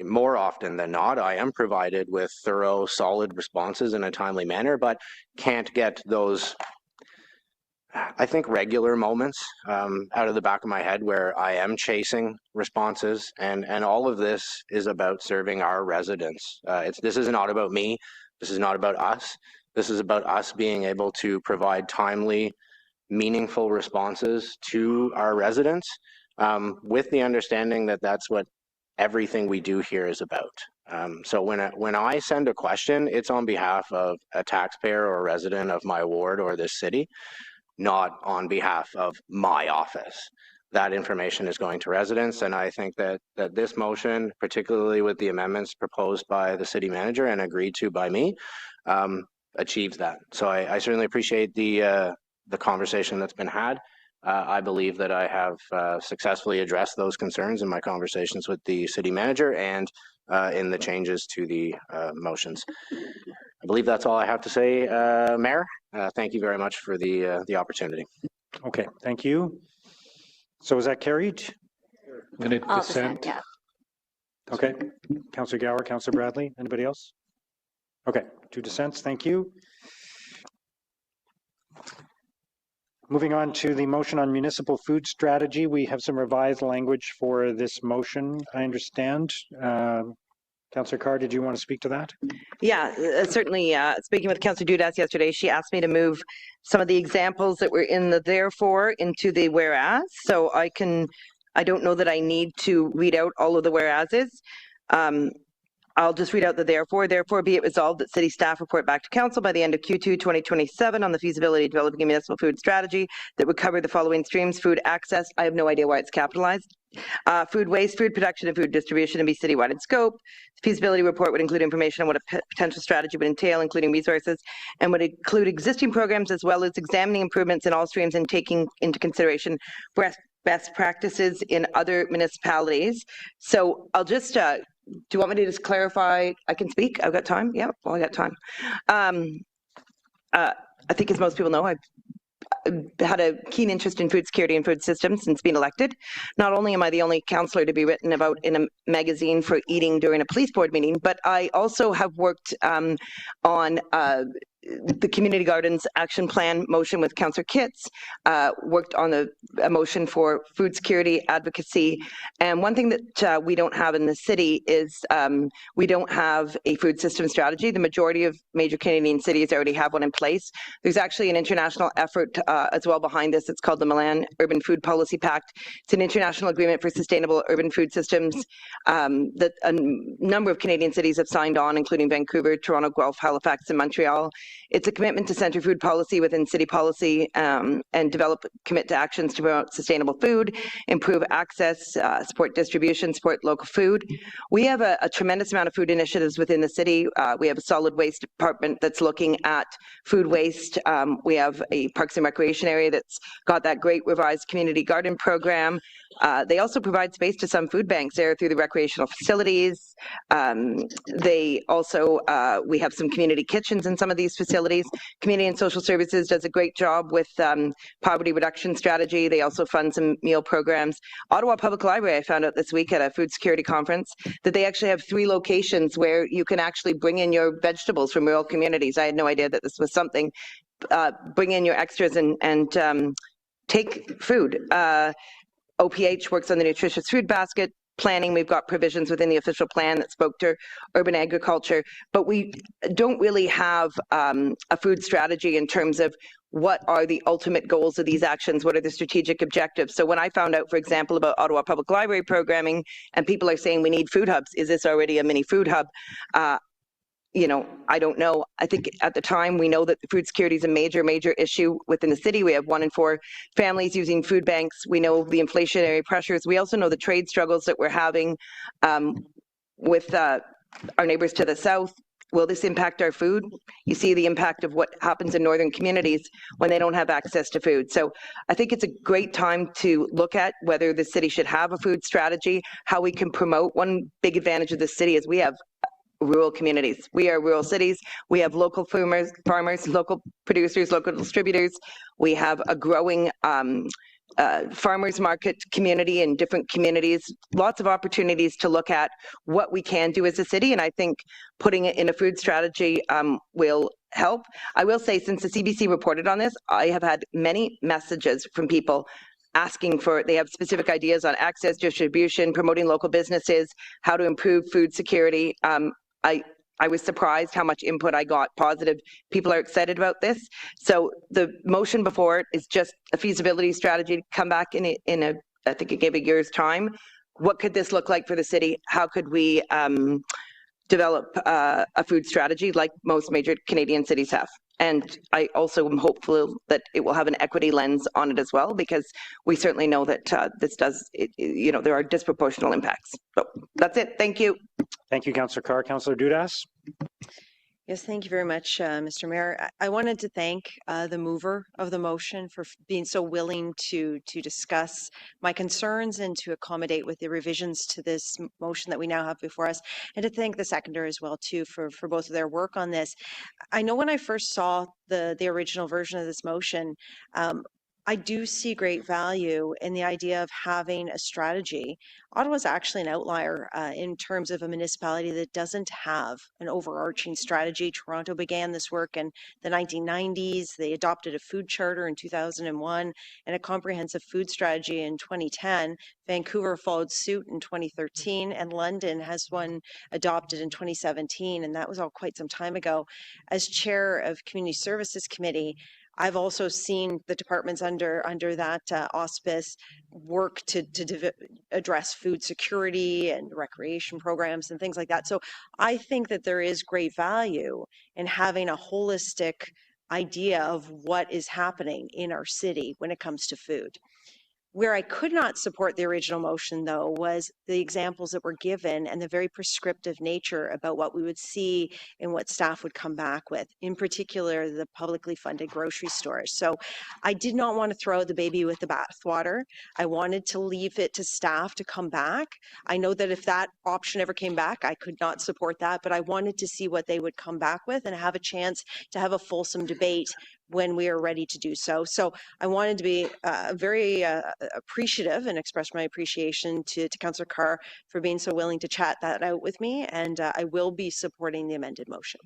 more often than not, I am provided with thorough, solid responses in a timely manner, but can't get those, I think, regular moments out of the back of my head where I am chasing responses, and all of this is about serving our residents. This is not about me. This is not about us. This is about us being able to provide timely, meaningful responses to our residents, with the understanding that that's what everything we do here is about. So when I send a question, it's on behalf of a taxpayer or a resident of my ward or this city, not on behalf of my office. That information is going to residents, and I think that this motion, particularly with the amendments proposed by the city manager and agreed to by me, achieves that. So I certainly appreciate the conversation that's been had. I believe that I have successfully addressed those concerns in my conversations with the city manager and in the changes to the motions. I believe that's all I have to say, Mayor. Thank you very much for the opportunity. Okay, thank you. So is that carried? Minute dissent. Yeah. Okay, Councillor Gower, Councillor Bradley, anybody else? Okay, 2 dissents, thank you. Moving on to the motion on municipal food strategy, we have some revised language for this motion, I understand. Councillor Carr, did you want to speak to that? Yeah, certainly. Speaking with Councillor Dudas yesterday, she asked me to move some of the examples that were in the therefore into the whereas. So I don't know that I need to read out all of the whereases. I'll just read out the therefore. Therefore, be it resolved that city staff report back to council by the end of Q2 2027 on the feasibility of developing a municipal food strategy that would cover the following streams: food access. I have no idea why it's capitalized. Food waste, food production, and food distribution, and be citywide in scope. The feasibility report would include information on what a potential strategy would entail, including resources, and would include existing programs as well as examining improvements in all streams and taking into consideration best practices in other municipalities. So I'll just do you want me to just clarify? I can speak? I've got time? Yeah, well, I got time. I think as most people know, I've had a keen interest in food security and food systems since being elected. Not only am I the only councillor to be written about in a magazine for eating during a police board meeting, but I also have worked on the Community Gardens Action Plan motion with Councillor Kitts, worked on a motion for food security advocacy. And one thing that we don't have in the city is we don't have a food system strategy. The majority of major Canadian cities already have one in place. There's actually an international effort as well behind this. It's called the Milan Urban Food Policy Pact. It's an international agreement for sustainable urban food systems that a number of Canadian cities have signed on, including Vancouver, Toronto, Guelph, Halifax, and Montreal. It's a commitment to center food policy within city policy and commit to actions to promote sustainable food, improve access, support distribution, support local food. We have a tremendous amount of food initiatives within the city. We have a solid waste department that's looking at food waste. We have a Parks and Recreation area that's got that great revised community garden program. They also provide space to some food banks there through the recreational facilities. They also, we have some community kitchens in some of these facilities. Community and Social Services does a great job with poverty reduction strategy. They also fund some meal programs. Ottawa Public Library, I found out this week at a food security conference, that they actually have 3 locations where you can actually bring in your vegetables from rural communities. I had no idea that this was something. Bring in your extras and take food. OPH works on the nutritious food basket planning. We've got provisions within the official plan that spoke to urban agriculture, but we don't really have a food strategy in terms of what are the ultimate goals of these actions, what are the strategic objectives. So when I found out, for example, about Ottawa Public Library programming, and people are saying we need food hubs, is this already a mini food hub? You know, I don't know. I think at the time we know that food security is a major issue within the city. We have 1 in 4 families using food banks. We know the inflationary pressures. We also know the trade struggles that we're having with our neighbors to the south. Will this impact our food? You see the impact of what happens in northern communities when they don't have access to food. So I think it's a great time to look at whether the city should have a food strategy, how we can promote. One big advantage of the city is we have rural communities. We are rural cities. We have local farmers, local producers, local distributors. We have a growing farmers market community in different communities. Lots of opportunities to look at what we can do as a city, and I think putting it in a food strategy will help. I will say, since the CBC reported on this, I have had many messages from people asking for, they have specific ideas on access, distribution, promoting local businesses, how to improve food security. I was surprised how much input I got, positive. People are excited about this. So the motion before it is just a feasibility strategy to come back in a I think it gave a year's time. What could this look like for the city? How could we develop a food strategy like most major Canadian cities have? And I also am hopeful that it will have an equity lens on it as well, because we certainly know that this does, you know, there are disproportional impacts. So that's it. Thank you. Thank you, Councillor Carr. Councillor Dudas. Yes, thank you very much, Mr. Mayor. I wanted to thank the mover of the motion for being so willing to discuss my concerns and to accommodate with the revisions to this motion that we now have before us, and to thank the seconder as well too for both of their work on this. I know when I first saw the original version of this motion, I do see great value in the idea of having a strategy. Ottawa is actually an outlier in terms of a municipality that doesn't have an overarching strategy. Toronto began this work in the 1990s. They adopted a food charter in 2001 and a comprehensive food strategy in 2010. Vancouver followed suit in 2013, and London has one adopted in 2017, and that was all quite some time ago. As chair of Community Services Committee, I've also seen the departments under that auspice work to address food security and recreation programs and things like that. So I think that there is great value in having a holistic idea of what is happening in our city when it comes to food. Where I could not support the original motion, though, was the examples that were given and the very prescriptive nature about what we would see and what staff would come back with, in particular, the publicly funded grocery stores. So I did not want to throw out the baby with the bathwater. I wanted to leave it to staff to come back. I know that if that option ever came back, I could not support that, but I wanted to see what they would come back with and have a chance to have a fulsome debate when we are ready to do so. So I wanted to be very appreciative and express my appreciation to Councillor Carr for being so willing to chat that out with me, and I will be supporting the amended motion.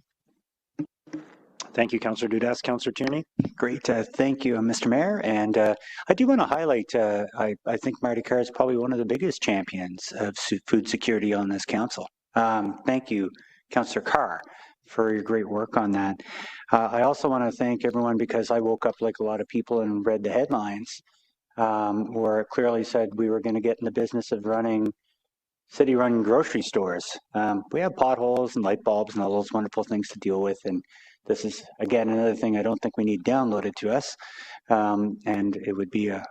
Thank you, Councillor Dudas. Councillor Tierney. Great. Thank you, Mr. Mayor. And I do want to highlight, I think Marty Carr is probably one of the biggest champions of food security on this council. Thank you, Councillor Carr, for your great work on that. I also want to thank everyone, because I woke up like a lot of people and read the headlines where it clearly said we were going to get in the business of running city-run grocery stores. We have potholes and light bulbs and all those wonderful things to deal with, and this is, again, another thing I don't think we need downloaded to us, and it would be a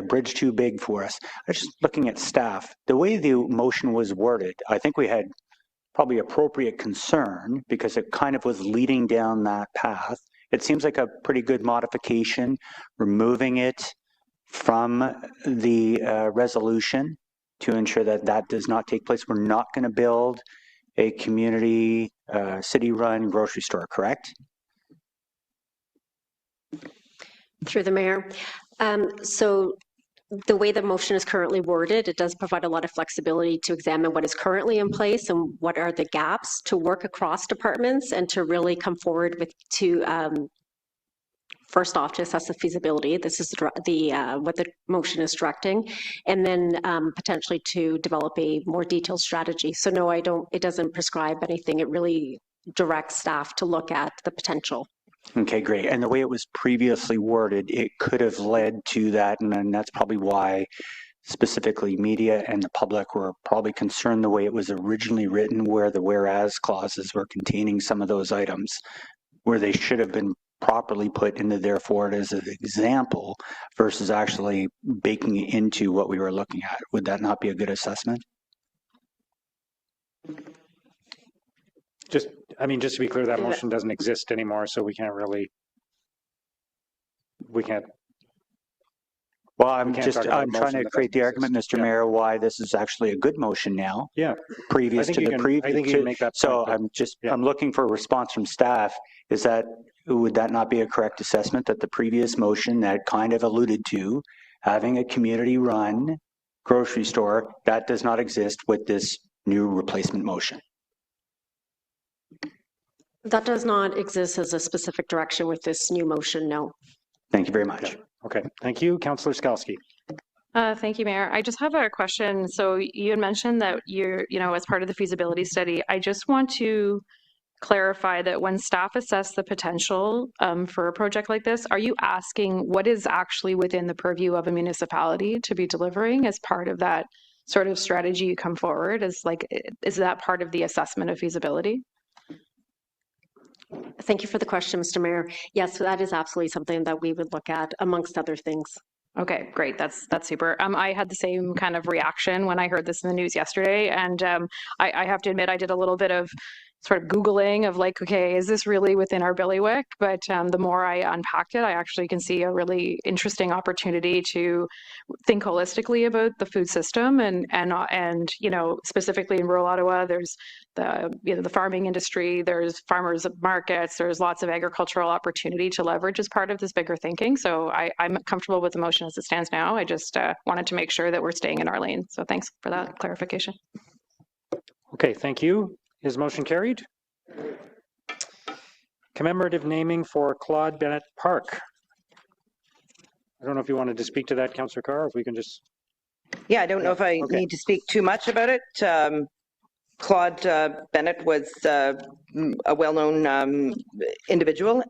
bridge too big for us. I was just looking at staff. The way the motion was worded, I think we had probably appropriate concern because it kind of was leading down that path. It seems like a pretty good modification, removing it from the resolution to ensure that that does not take place. We're not going to build a community city-run grocery store, correct? Through the mayor. So the way the motion is currently worded, it does provide a lot of flexibility to examine what is currently in place and what are the gaps to work across departments and to really come forward with first off, to assess the feasibility. This is what the motion is directing, and then potentially to develop a more detailed strategy. So no, it doesn't prescribe anything. It really directs staff to look at the potential. Okay, great. And the way it was previously worded, it could have led to that, and then that's probably why specifically media and the public were probably concerned the way it was originally written, where the whereas clauses were containing some of those items, where they should have been properly put into therefore as an example versus actually baking it into what we were looking at. Would that not be a good assessment? Just to be clear, that motion doesn't exist anymore, so we can't. Well, I'm trying to create the argument, Mr. Mayor, why this is actually a good motion now. Yeah. Previous to the previous. I think you can make that point. So I'm looking for a response from staff. Would that not be a correct assessment that the previous motion that kind of alluded to having a community-run grocery store, that does not exist with this new replacement motion? That does not exist as a specific direction with this new motion, no. Thank you very much. Okay, thank you. Councillor Skalski. Thank you, Mayor. I just have a question. So you had mentioned that as part of the feasibility study, I just want to clarify that when staff assess the potential for a project like this, are you asking what is actually within the purview of a municipality to be delivering as part of that sort of strategy you come forward? Is that part of the assessment of feasibility? Thank you for the question, Mr. Mayor. Yes, that is absolutely something that we would look at, amongst other things. Okay, great. That's super. I had the same kind of reaction when I heard this in the news yesterday, and I have to admit I did a little bit of sort of Googling of okay, is this really within our bailiwick? But the more I unpacked it, I actually can see a really interesting opportunity to think holistically about the food system and specifically in rural Ottawa, there's the farming industry, there's farmers markets, there's lots of agricultural opportunity to leverage as part of this bigger thinking. So I'm comfortable with the motion as it stands now. I just wanted to make sure that we're staying in our lane. So thanks for that clarification. Okay, thank you. Is motion carried? Commemorative naming for Claude Bennett Park. I don't know if you wanted to speak to that, Councillor Carr, or if we can just... Yeah, I don't know if I need to speak too much about it. Claude Bennett was a well-known individual,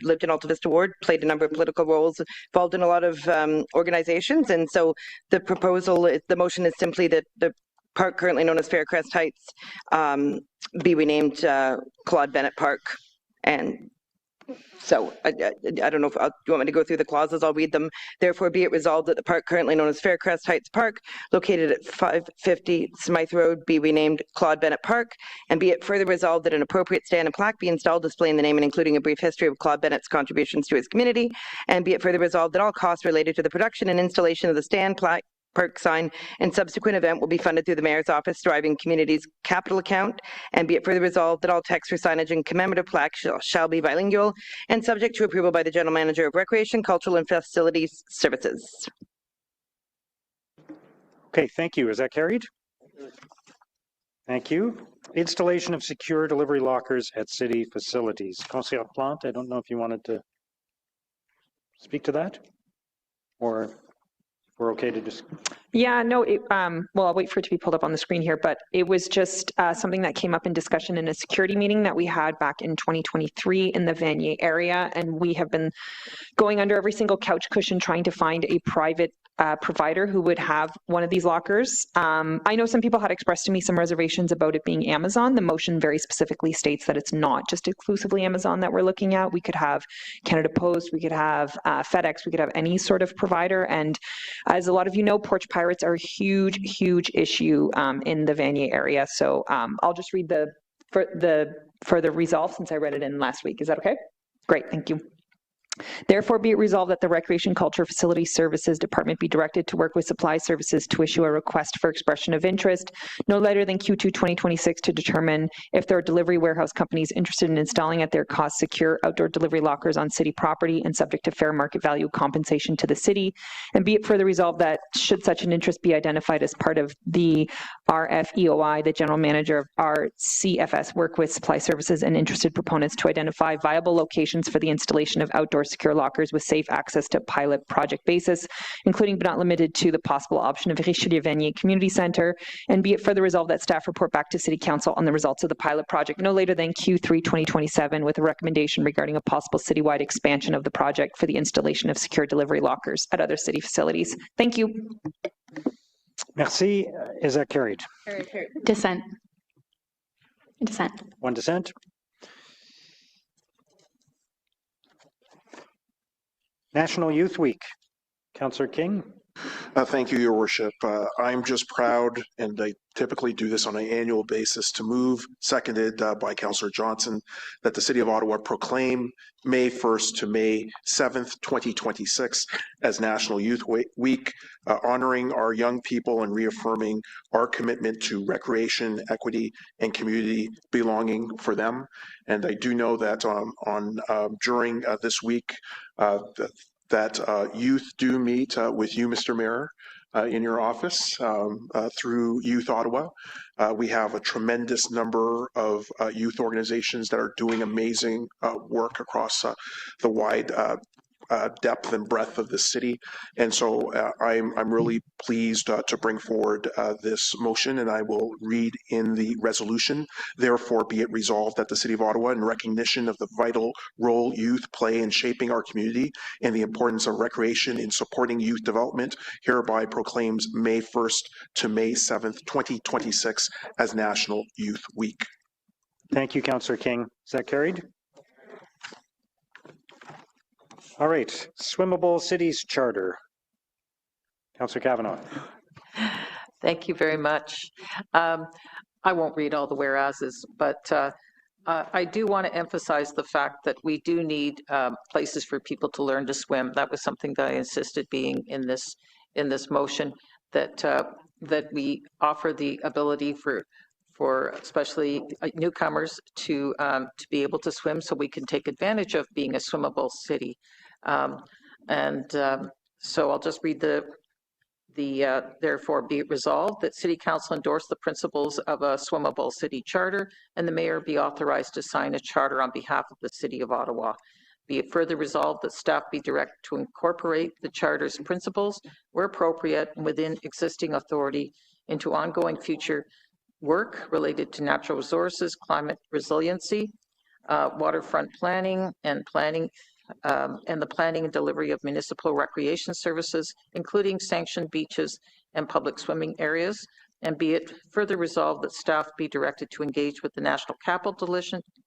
lived in Alta Vista Ward, played a number of political roles, involved in a lot of organizations, and so the motion is simply that the park currently known as Faircrest Heights be renamed Claude Bennett Park. And so I don't know if you want me to go through the clauses. I'll read them. Therefore, be it resolved that the park currently known as Faircrest Heights Park, located at 550 Smythe Road, be renamed Claude Bennett Park. And be it further resolved that an appropriate stand and plaque be installed displaying the name and including a brief history of Claude Bennett's contributions to his community. And be it further resolved that all costs related to the production and installation of the stand, plaque, park sign and subsequent event will be funded through the Mayor's Office Thriving Communities capital account. And be it further resolved that all text for signage and commemorative plaques shall be bilingual and subject to approval by the General Manager of Recreation, Cultural and Facilities Services. Okay, thank you. Is that carried? Thank you. Installation of secure delivery lockers at city facilities. Councillor Plante, I don't know if you wanted to speak to that, or we're okay to just... Yeah, no, well, I'll wait for it to be pulled up on the screen here, but it was just something that came up in discussion in a security meeting that we had back in 2023 in the Vanier area, and we have been going under every single couch cushion trying to find a private provider who would have one of these lockers. I know some people had expressed to me some reservations about it being Amazon. The motion very specifically states that it's not just exclusively Amazon that we're looking at. We could have Canada Post, we could have FedEx, we could have any sort of provider. And as a lot of you know, porch pirates are a huge, huge issue in the Vanier area. So I'll just read the further resolve since I read it in last week. Is that okay? Great, thank you. Therefore, be it resolved that the Recreation, Culture, Facility Services Department be directed to work with Supply Services to issue a request for expression of interest no later than Q2 2026 to determine if there are delivery warehouse companies interested in installing at their cost secure outdoor delivery lockers on city property and subject to fair market value compensation to the city. And be it further resolved that should such an interest be identified as part of the RFEOI, the general manager of our CFS work with Supply Services and interested proponents to identify viable locations for the installation of outdoor secure lockers with safe access to pilot project basis, including but not limited to the possible option of Richelieu-Vanier Community Centre. And be it further resolved that staff report back to City Council on the results of the pilot project no later than Q3 2027 with a recommendation regarding a possible citywide expansion of the project for the installation of secure delivery lockers at other city facilities. Thank you. Merci. Is that carried? Dissent. Dissent. One dissent. National Youth Week. Councillor King. Thank you, Your Worship. I'm just proud, and I typically do this on an annual basis, to move, seconded by Councillor Johnson, that the City of Ottawa proclaim May 1st to May 7th, 2026 as National Youth Week, honoring our young people and reaffirming our commitment to recreation, equity, and community belonging for them. And I do know that during this week, that youth do meet with you, Mr. Mayor, in your office through Youth Ottawa. We have a tremendous number of youth organizations that are doing amazing work across the wide depth and breadth of the city. And so I'm really pleased to bring forward this motion, and I will read in the resolution. Therefore, be it resolved that the City of Ottawa, in recognition of the vital role youth play in shaping our community and the importance of recreation in supporting youth development, hereby proclaims May 1st to May 7th, 2026 as National Youth Week. Thank you, Councillor King. Is that carried? All right, Swimmable Cities Charter. Councillor Kavanagh. Thank you very much. I won't read all the whereases, but I do want to emphasize the fact that we do need places for people to learn to swim. That was something that I insisted being in this motion, that that we offer the ability for especially newcomers to be able to swim, so we can take advantage of being a swimmable city. So I'll just read the therefore be it resolved that City Council endorse the principles of a swimmable city charter and the mayor be authorized to sign a charter on behalf of the City of Ottawa. Be it further resolved that staff be directed to incorporate the charter's principles where appropriate and within existing authority into ongoing future work related to natural resources, climate resiliency, waterfront planning, and the planning and delivery of municipal recreation services, including sanctioned beaches and public swimming areas. And be it further resolved that staff be directed to engage with the National Capital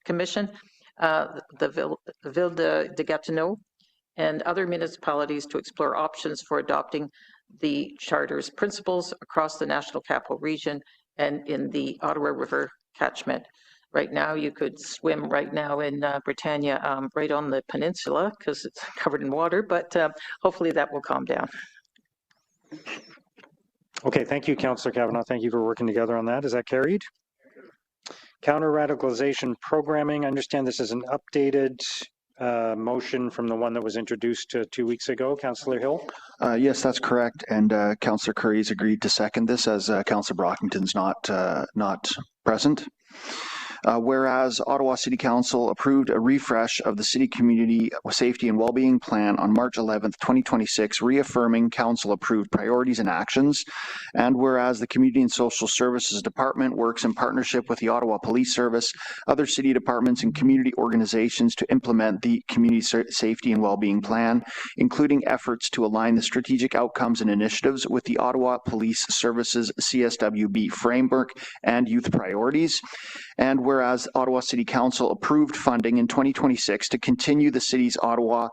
Commission, the Ville de Gatineau, and other municipalities to explore options for adopting the Charter's principles across the National Capital Region and in the Ottawa River catchment. Right now, you could swim right now in Britannia, right on the peninsula, because it's covered in water, but hopefully that will calm down. Okay, thank you, Councillor Kavanagh. Thank you for working together on that. Is that carried? Counter-radicalization programming. I understand this is an updated motion from the one that was introduced 2 weeks ago. Councillor Hill? Yes, that's correct. And Councillor Curry's agreed to second this as Councillor Brockington's not present. Whereas Ottawa City Council approved a refresh of the City Community Safety and Wellbeing Plan on March 11th, 2026, reaffirming Council-approved priorities and actions. And whereas the Community and Social Services Department works in partnership with the Ottawa Police Service, other city departments, and community organizations to implement the Community Safety and Wellbeing Plan, including efforts to align the strategic outcomes and initiatives with the Ottawa Police Services CSWB framework and youth priorities. And whereas Ottawa City Council approved funding in 2026 to continue the city's Ottawa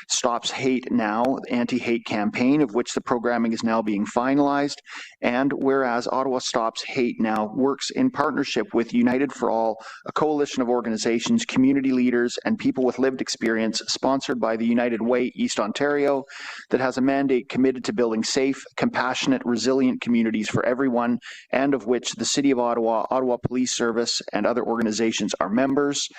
Stops Hate Now anti-hate campaign, of which the programming is now being finalized, and whereas Ottawa Stops Hate Now works in partnership with United for All, a coalition of organizations, community leaders, and people with lived experience sponsored by the United Way East Ontario that has a mandate committed to building safe, compassionate, resilient communities for everyone, and of which the City of Ottawa, Ottawa Police Service, and other organizations are members.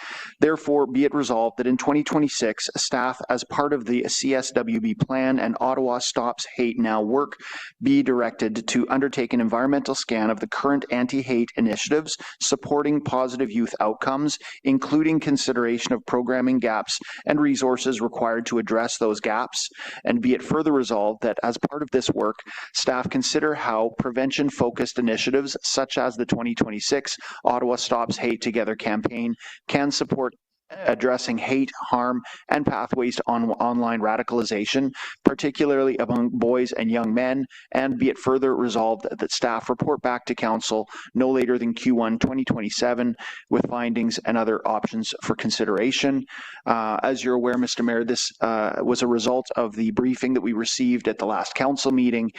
Therefore, be it resolved that in 2026, staff as part of the CSWB plan and Ottawa Stops Hate Now work be directed to undertake an environmental scan of the current anti-hate initiatives supporting positive youth outcomes, including consideration of programming gaps and resources required to address those gaps, and be it further resolved that as part of this work, staff consider how prevention-focused initiatives such as the 2026 Ottawa Stops Hate Together campaign can support addressing hate, harm, and pathways to online radicalization, particularly among boys and young men, and be it further resolved that staff report back to Council no later than Q1 2027 with findings and other options for consideration. As you're aware, Mr. Mayor, this was a result of the briefing that we received at the last Council meeting,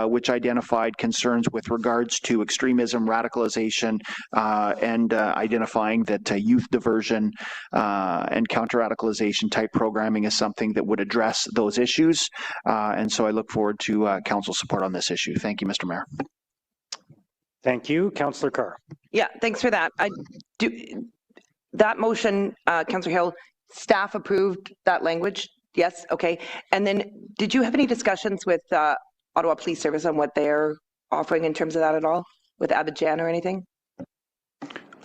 which identified concerns with regards to extremism, radicalization, and identifying that youth diversion and counter-radicalization type programming is something that would address those issues. And so I look forward to Council support on this issue. Thank you, Mr. Mayor. Thank you. Councillor Carr. Yeah, thanks for that. That motion, Councillor Hill, staff approved that language? Yes, okay. And then did you have any discussions with Ottawa Police Service on what they're offering in terms of that at all, with Abidjan or anything?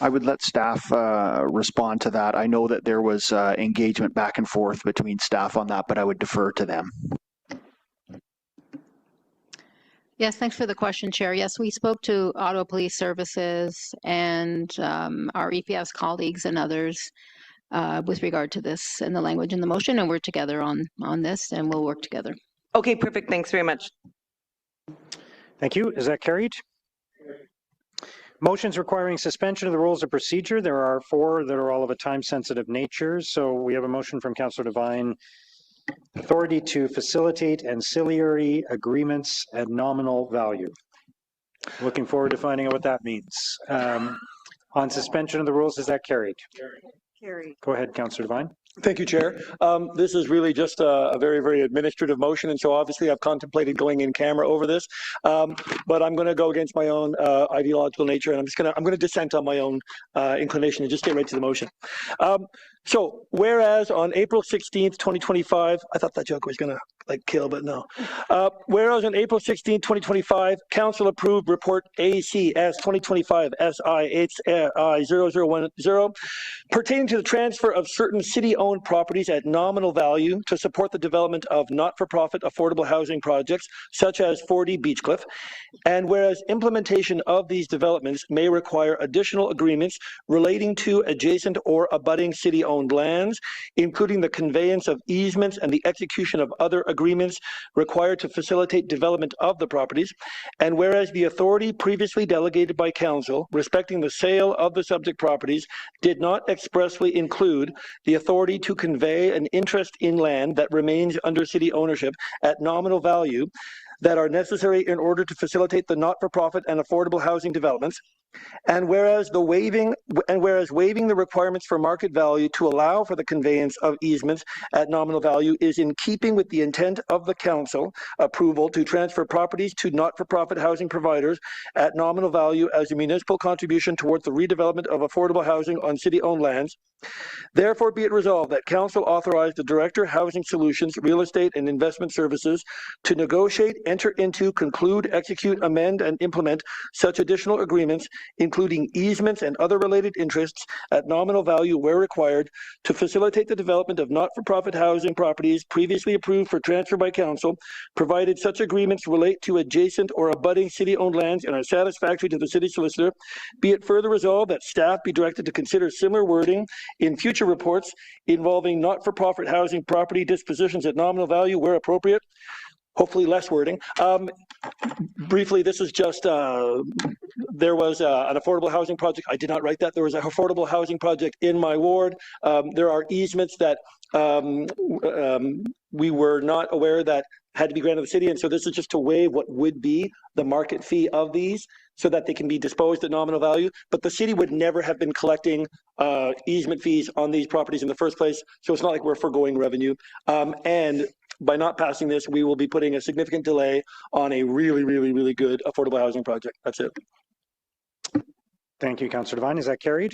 I would let staff respond to that. I know that there was engagement back and forth between staff on that, but I would defer to them. Yes, thanks for the question, Chair. Yes, we spoke to Ottawa Police Services and our EPS colleagues and others with regard to this and the language in the motion, and we're together on this, and we'll work together. Okay, perfect. Thanks very much. Thank you. Is that carried? Motions requiring suspension of the rules of procedure. There are 4 that are all of a time-sensitive nature. So we have a motion from Councillor Devine, authority to facilitate ancillary agreements at nominal value. Looking forward to finding out what that means. On suspension of the rules, is that carried? Carried. Go ahead, Councillor Devine. Thank you, Chair. This is really just a very, very administrative motion, and so obviously I've contemplated going in camera over this, but I'm going to go against my own ideological nature, and I'm going to dissent on my own inclination and just get right to the motion. So, whereas on April 16th, 2025, I thought that joke was going to kill, but no. Whereas on April 16th, 2025, Council approved Report ACS 2025 SI 0010 pertaining to the transfer of certain city-owned properties at nominal value to support the development of not-for-profit affordable housing projects such as 40 Beechcliff. And whereas implementation of these developments may require additional agreements relating to adjacent or abutting city-owned lands, including the conveyance of easements and the execution of other agreements required to facilitate development of the properties. And whereas the authority previously delegated by Council respecting the sale of the subject properties did not expressly include the authority to convey an interest in land that remains under city ownership at nominal value that are necessary in order to facilitate the not-for-profit and affordable housing developments. And whereas waiving the requirements for market value to allow for the conveyance of easements at nominal value is in keeping with the intent of the Council approval to transfer properties to not-for-profit housing providers at nominal value as a municipal contribution towards the redevelopment of affordable housing on city-owned lands. Therefore, be it resolved that Council authorize the Director, Housing Solutions, Real Estate and Investment Services to negotiate, enter into, conclude, execute, amend, and implement such additional agreements, including easements and other related interests at nominal value where required, to facilitate the development of not-for-profit housing properties previously approved for transfer by Council, provided such agreements relate to adjacent or abutting city-owned lands and are satisfactory to the City Solicitor. Be it further resolved that staff be directed to consider similar wording in future reports involving not-for-profit housing property dispositions at nominal value where appropriate. hopefully less wording. Briefly, this is just, there was an affordable housing project. I did not write that. There was an affordable housing project in my ward. There are easements that we were not aware that had to be granted to the city. And so this is just to waive what would be the market fee of these so that they can be disposed at nominal value. But the city would never have been collecting easement fees on these properties in the first place. So it's not like we're foregoing revenue. And by not passing this, we will be putting a significant delay on a really, really, really good affordable housing project. That's it. Thank you, Councillor Devine. Is that carried?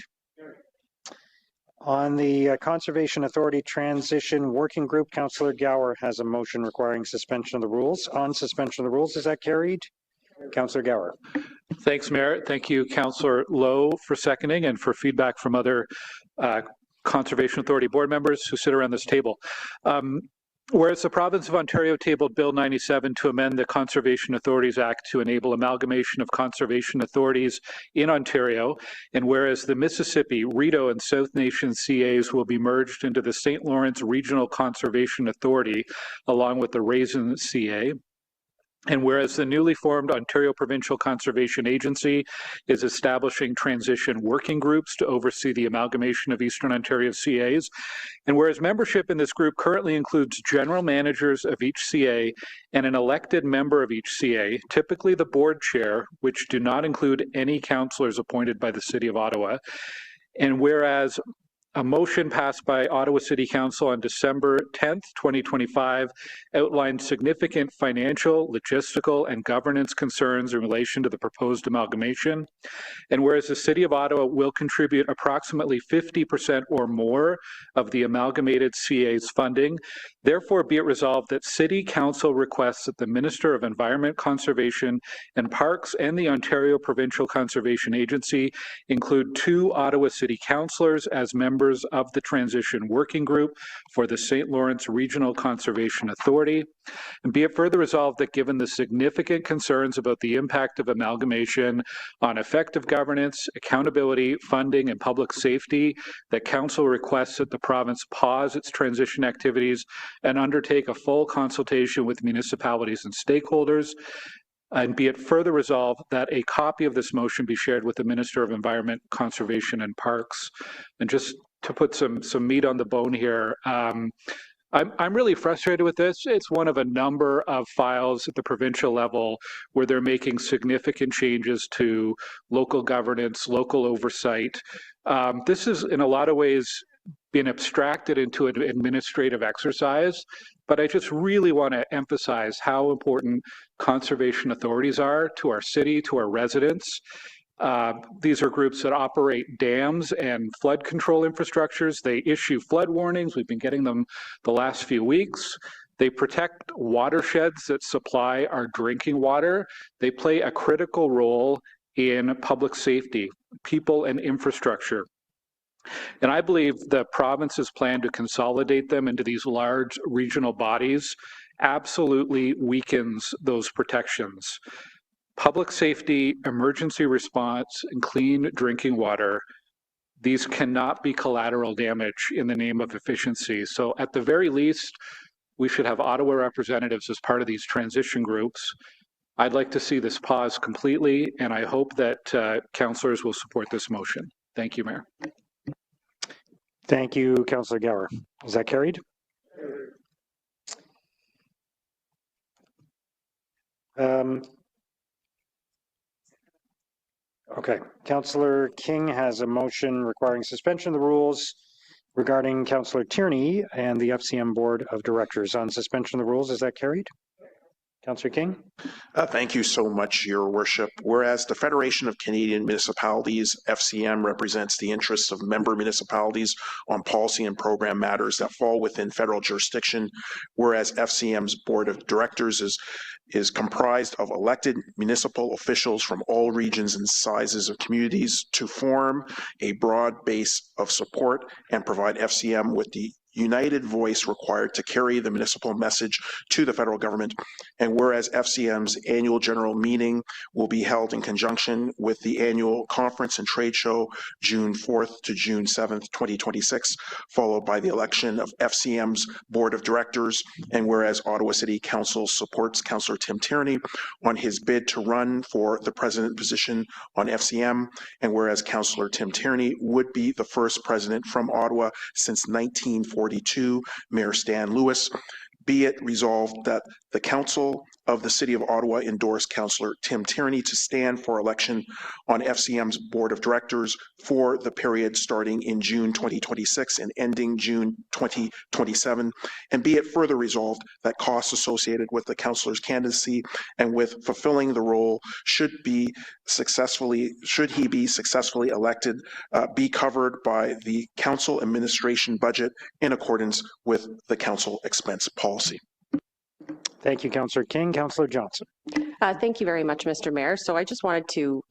On the Conservation Authority Transition Working Group, Councillor Gower has a motion requiring suspension of the rules. On suspension of the rules, is that carried? Councillor Gower. Thanks, Mayor. Thank you, Councillor Lowe, for seconding and for feedback from other Conservation Authority board members who sit around this table. Whereas the province of Ontario tabled Bill 97 to amend the Conservation Authorities Act to enable amalgamation of conservation authorities in Ontario, and whereas the Mississippi, Rideau, and South Nation CAs will be merged into the St. Lawrence Regional Conservation Authority along with the Raisin CA, and whereas the newly formed Ontario Provincial Conservation Agency is establishing transition working groups to oversee the amalgamation of Eastern Ontario CAs, and whereas membership in this group currently includes general managers of each CA and an elected member of each CA, typically the board chair, which do not include any councillors appointed by the City of Ottawa, and whereas a motion passed by Ottawa City Council on December 10th, 2025 outlined significant financial, logistical, and governance concerns in relation to the proposed amalgamation. And whereas the City of Ottawa will contribute approximately 50% or more of the amalgamated CA's funding, therefore be it resolved that City Council requests that the Minister of Environment, Conservation and Parks and the Ontario Provincial Conservation Agency include 2 Ottawa City Councillors as members of the Transition Working Group for the St. Lawrence Regional Conservation Authority. And be it further resolved that given the significant concerns about the impact of amalgamation on effective governance, accountability, funding, and public safety, that Council requests that the province pause its transition activities and undertake a full consultation with municipalities and stakeholders. And be it further resolved that a copy of this motion be shared with the Minister of Environment, Conservation and Parks. And just to put some meat on the bone here, I'm really frustrated with this. It's one of a number of files at the provincial level where they're making significant changes to local governance, local oversight. This is in a lot of ways been abstracted into an administrative exercise, but I just really want to emphasize how important conservation authorities are to our city, to our residents. These are groups that operate dams and flood control infrastructures. They issue flood warnings. We've been getting them the last few weeks. They protect watersheds that supply our drinking water. They play a critical role in public safety, people and infrastructure. And I believe the province's plan to consolidate them into these large regional bodies absolutely weakens those protections. Public safety, emergency response, and clean drinking water, these cannot be collateral damage in the name of efficiency. So at the very least, we should have Ottawa representatives as part of these transition groups. I'd like to see this pause completely, and I hope that councillors will support this motion. Thank you, Mayor. Thank you, Councillor Gower. Is that carried? Okay, Councillor King has a motion requiring suspension of the rules regarding Councillor Tierney and the FCM Board of Directors. On suspension of the rules, is that carried? Councillor King. Thank you so much, Your Worship. Whereas the Federation of Canadian Municipalities, FCM, represents the interests of member municipalities on policy and program matters that fall within federal jurisdiction, whereas FCM's Board of Directors is comprised of elected municipal officials from all regions and sizes of communities to form a broad base of support and provide FCM with the united voice required to carry the municipal message to the federal government. And whereas FCM's annual general meeting will be held in conjunction with the annual conference and trade show June 4th to June 7th, 2026, followed by the election of FCM's board of directors. And whereas Ottawa City Council supports Councillor Tim Tierney on his bid to run for the president position on FCM, and whereas Councillor Tim Tierney would be the first president from Ottawa since 1942, Mayor Stan Lewis, be it resolved that the Council of the City of Ottawa endorse Councillor Tim Tierney to stand for election on FCM's Board of Directors for the period starting in June 2026 and ending June 2027. And be it further resolved that costs associated with the councillor's candidacy and with fulfilling the role should he be successfully elected, be covered by the council administration budget in accordance with the council expense policy. Thank you, Councillor King. Councillor Johnson. Thank you very much, Mr. Mayor. So I just wanted to,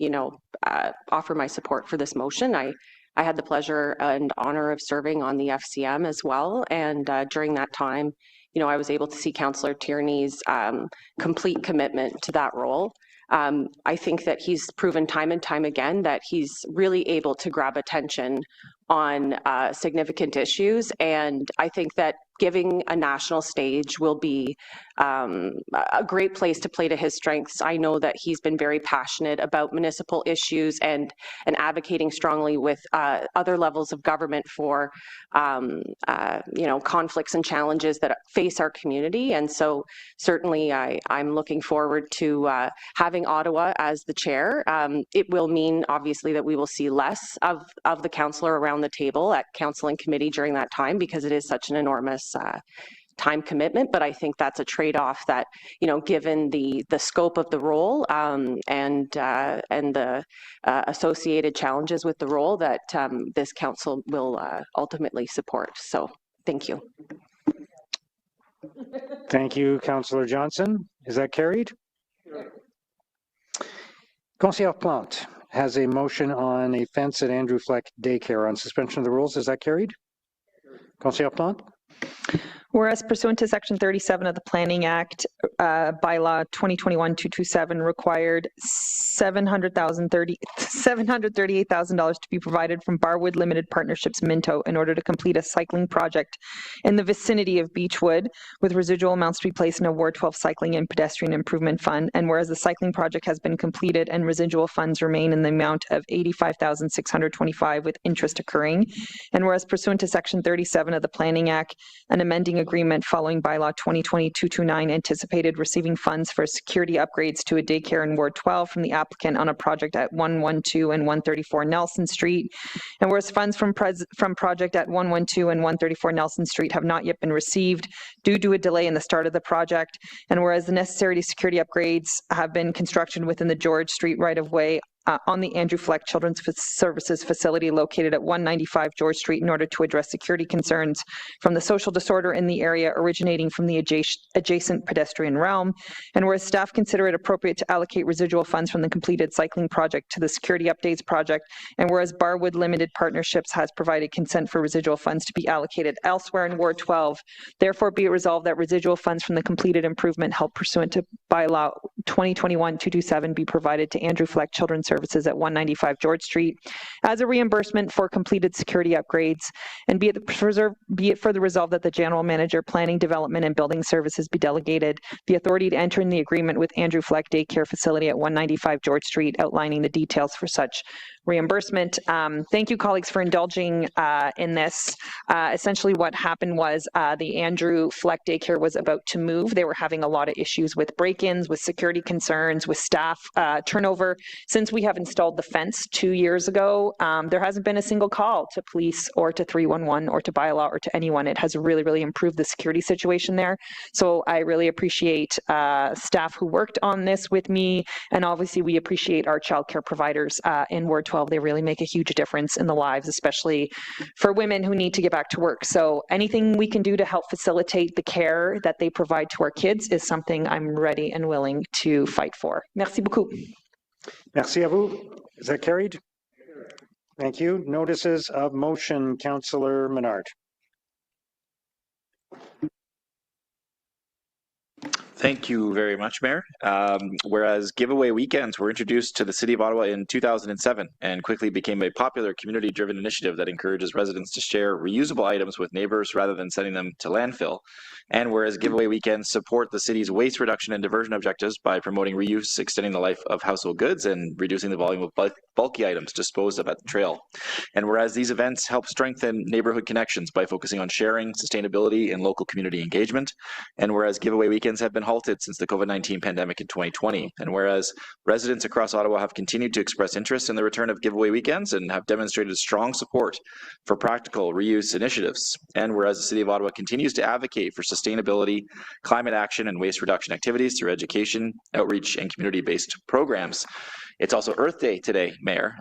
offer my support for this motion. I had the pleasure and honor of serving on the FCM as well, and during that time, I was able to see Councillor Tierney's complete commitment to that role. I think that he's proven time and time again that he's really able to grab attention on significant issues, and I think that giving a national stage will be a great place to play to his strengths. I know that he's been very passionate about municipal issues and advocating strongly with other levels of government for conflicts and challenges that face our community. And so certainly I'm looking forward to having Ottawa as the chair. It will mean obviously that we will see less of the councillor around the table at council and committee during that time, because it is such an enormous time commitment. But I think that's a trade-off that, given the scope of the role and the associated challenges with the role, that this council will ultimately support. So thank you. Thank you, Councillor Johnson. Is that carried? Councillor Plante has a motion on a fence at Andrew Fleck Daycare on suspension of the rules. Is that carried? Councillor Plante. Whereas pursuant to Section 37 of the Planning Act, bylaw 2021-227 required $738,000 to be provided from Barwood Limited Partnerships Minto in order to complete a cycling project in the vicinity of Beechwood, with residual amounts to be placed in a Ward 12 Cycling and Pedestrian Improvement Fund. And whereas the cycling project has been completed and residual funds remain in the amount of $85,625 with interest occurring. And whereas pursuant to Section 37 of the Planning Act, an amending agreement following bylaw 2020-229 anticipated receiving funds for security upgrades to a daycare in Ward 12 from the applicant on a project at 112 and 134 Nelson Street. And whereas funds from project at 112 and 134 Nelson Street have not yet been received due to a delay in the start of the project, and whereas the necessary security upgrades have been constructed within the George Street right-of-way on the Andrew Fleck Children's Services facility located at 195 George Street in order to address security concerns from the social disorder in the area originating from the adjacent pedestrian realm. And whereas staff consider it appropriate to allocate residual funds from the completed cycling project to the security updates project, and whereas Barwood Limited Partnerships has provided consent for residual funds to be allocated elsewhere in Ward 12, therefore be it resolved that residual funds from the completed improvement held pursuant to bylaw 2021-227 be provided to Andrew Fleck Children's Services at 195 George Street as a reimbursement for completed security upgrades, and be it further resolved that the general manager, planning, development, and building services be delegated the authority to enter in the agreement with Andrew Fleck Daycare Facility at 195 George Street, outlining the details for such reimbursement. Thank you, colleagues, for indulging in this. Essentially what happened was the Andrew Fleck Daycare was about to move. They were having a lot of issues with break-ins, with security concerns, with staff turnover. Since we have installed the fence 2 years ago, there hasn't been a single call to police or to 311 or to bylaw or to anyone. It has really, really improved the security situation there. So I really appreciate staff who worked on this with me, and obviously we appreciate our childcare providers in Ward 12. They really make a huge difference in the lives, especially for women who need to get back to work. So anything we can do to help facilitate the care that they provide to our kids is something I'm ready and willing to fight for. Merci beaucoup. Merci à vous. Is that carried? Thank you. Notices of motion, Councillor Menard. Thank you very much, Mayor. Whereas giveaway weekends were introduced to the City of Ottawa in 2007 and quickly became a popular community-driven initiative that encourages residents to share reusable items with neighbors rather than sending them to landfill. And whereas giveaway weekends support the city's waste reduction and diversion objectives by promoting reuse, extending the life of household goods, and reducing the volume of bulky items disposed of at the trail. And whereas these events help strengthen neighborhood connections by focusing on sharing, sustainability, and local community engagement. And whereas giveaway weekends have been halted since the COVID-19 pandemic in 2020. And whereas residents across Ottawa have continued to express interest in the return of giveaway weekends and have demonstrated strong support for practical reuse initiatives. And whereas the City of Ottawa continues to advocate for sustainability, climate action, and waste reduction activities through education, outreach, and community-based programs. It's also Earth Day today, Mayor.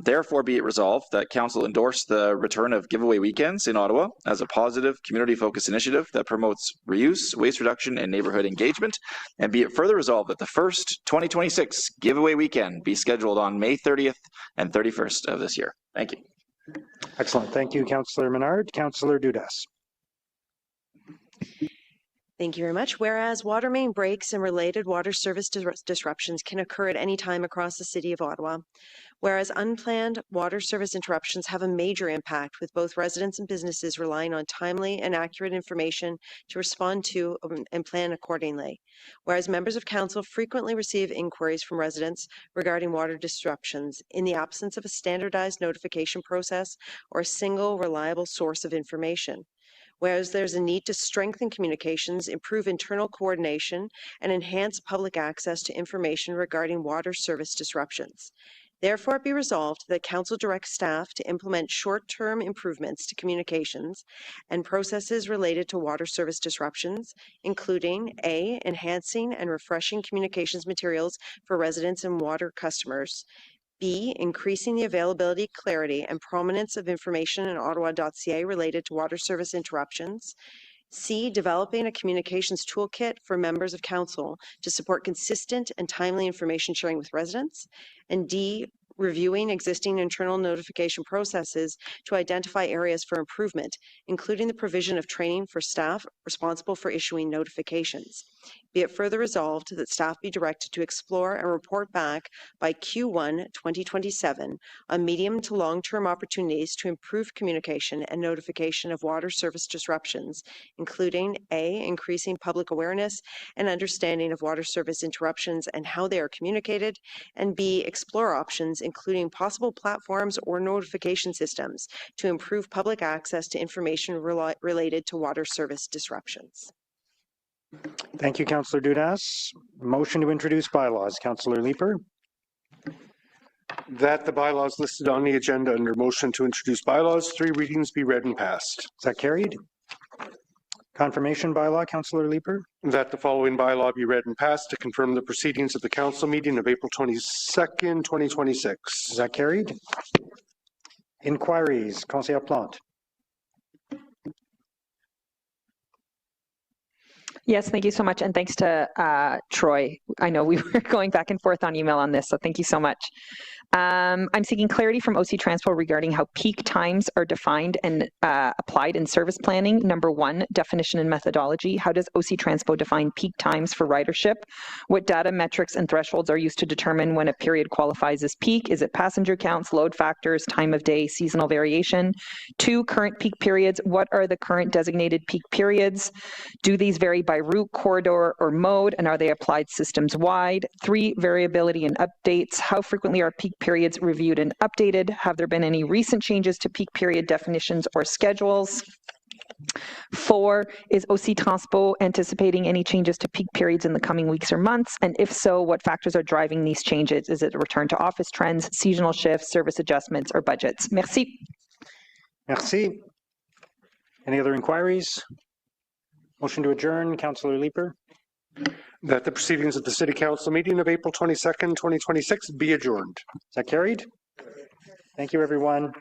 Therefore, be it resolved that Council endorse the return of giveaway weekends in Ottawa as a positive, community-focused initiative that promotes reuse, waste reduction, and neighbourhood engagement. And be it further resolved that the first 2026 giveaway weekend be scheduled on May 30th and 31st of this year. Thank you. Excellent. Thank you, Councillor Menard. Councillor Dudas. Thank you very much. Whereas water main breaks and related water service disruptions can occur at any time across the City of Ottawa. Whereas unplanned water service interruptions have a major impact, with both residents and businesses relying on timely and accurate information to respond to and plan accordingly. Whereas members of council frequently receive inquiries from residents regarding water disruptions in the absence of a standardized notification process or a single reliable source of information. Whereas there's a need to strengthen communications, improve internal coordination, and enhance public access to information regarding water service disruptions. Therefore, it be resolved that Council directs staff to implement short-term improvements to communications and processes related to water service disruptions, including A, enhancing and refreshing communications materials for residents and water customers, B, increasing the availability, clarity, and prominence of information in ottawa.ca related to water service interruptions. C, developing a communications toolkit for members of council to support consistent and timely information sharing with residents. And D, reviewing existing internal notification processes to identify areas for improvement, including the provision of training for staff responsible for issuing notifications. Be it further resolved that staff be directed to explore and report back by Q1 2027 on medium to long-term opportunities to improve communication and notification of water service disruptions, including A, increasing public awareness and understanding of water service interruptions and how they are communicated, and B, explore options including possible platforms or notification systems to improve public access to information related to water service disruptions. Thank you, Councillor Dudas. Motion to introduce bylaws. Councillor Leeper. That the bylaws listed on the agenda under motion to introduce bylaws, 3 readings be read and passed. Is that carried? Confirmation bylaw, Councillor Leeper. That the following bylaw be read and passed to confirm the proceedings of the council meeting of April 22nd, 2026. Is that carried? Inquiries. Councillor Plante. Yes, thank you so much. And thanks to Troy. I know we were going back and forth on email on this, so thank you so much. I'm seeking clarity from OC Transpo regarding how peak times are defined and applied in service planning. Number 1, definition and methodology. How does OC Transpo define peak times for ridership? What data, metrics, and thresholds are used to determine when a period qualifies as peak? Is it passenger counts, load factors, time of day, seasonal variation? 2, current peak periods. What are the current designated peak periods? Do these vary by route, corridor, or mode, and are they applied systems-wide? 3, variability and updates. How frequently are peak periods reviewed and updated? Have there been any recent changes to peak period definitions or schedules? 4, is OC Transpo anticipating any changes to peak periods in the coming weeks or months? And if so, what factors are driving these changes? Is it a return to office trends, seasonal shifts, service adjustments, or budgets? Merci. Merci. Any other inquiries? Motion to adjourn, Councillor Leeper. That the proceedings of the City Council meeting of April 22nd, 2026 be adjourned. Is that carried? Thank you, everyone.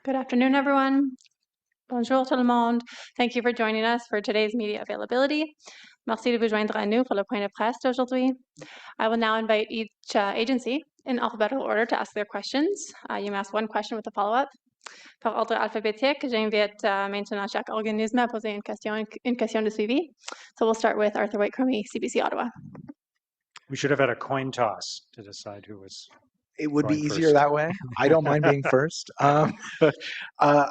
Good afternoon, everyone. Bonjour tout le monde. Thank you for joining us for today's media availability. Merci de vous joindre à nous pour le point de presse d'aujourd'hui. I will now invite each agency in alphabetical order to ask their questions. You may ask one question with a follow-up. Par ordre alphabétique, j'invite maintenant chaque organisme à poser une question de suivi. So we'll start with Arthur White-Crummy, CBC Ottawa. We should have had a coin toss to decide who was. It would be going easier first. that way. I don't mind being first. I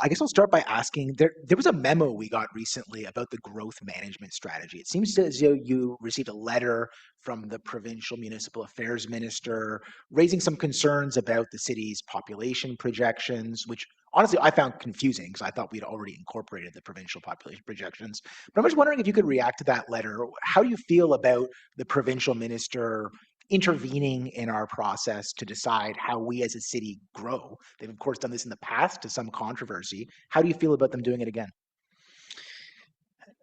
guess I'll start by asking, there was a memo we got recently about the growth management strategy. It seems as though you received a letter from the provincial municipal affairs minister raising some concerns about the city's population projections, which honestly I found confusing because I thought we'd already incorporated the provincial population projections. But I'm just wondering if you could react to that letter. How do you feel about the provincial minister intervening in our process to decide how we as a city grow? They've of course done this in the past to some controversy. How do you feel about them doing it again?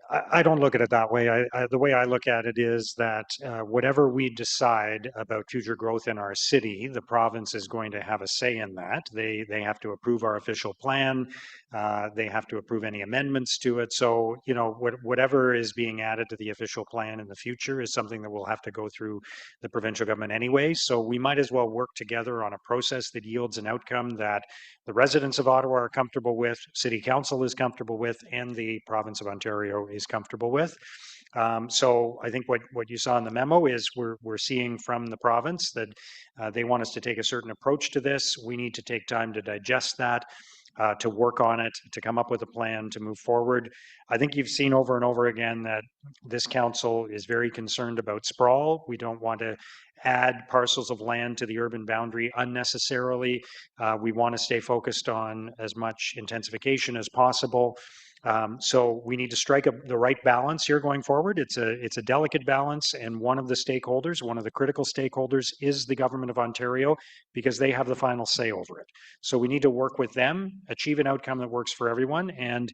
I don't look at it that way. The way I look at it is that whatever we decide about future growth in our city, the province is going to have a say in that. They have to approve our official plan. They have to approve any amendments to it. So, you know, whatever is being added to the official plan in the future is something that will have to go through the provincial government anyway. So we might as well work together on a process that yields an outcome that the residents of Ottawa are comfortable with, City Council is comfortable with, and the province of Ontario is comfortable with. So I think what you saw in the memo is we're seeing from the province that they want us to take a certain approach to this. We need to take time to digest that, to work on it, to come up with a plan to move forward. I think you've seen over and over again that this council is very concerned about sprawl. We don't want to add parcels of land to the urban boundary unnecessarily. We want to stay focused on as much intensification as possible. So we need to strike the right balance here going forward. It's a delicate balance, and one of the stakeholders, one of the critical stakeholders, is the government of Ontario because they have the final say over it. So we need to work with them, achieve an outcome that works for everyone, and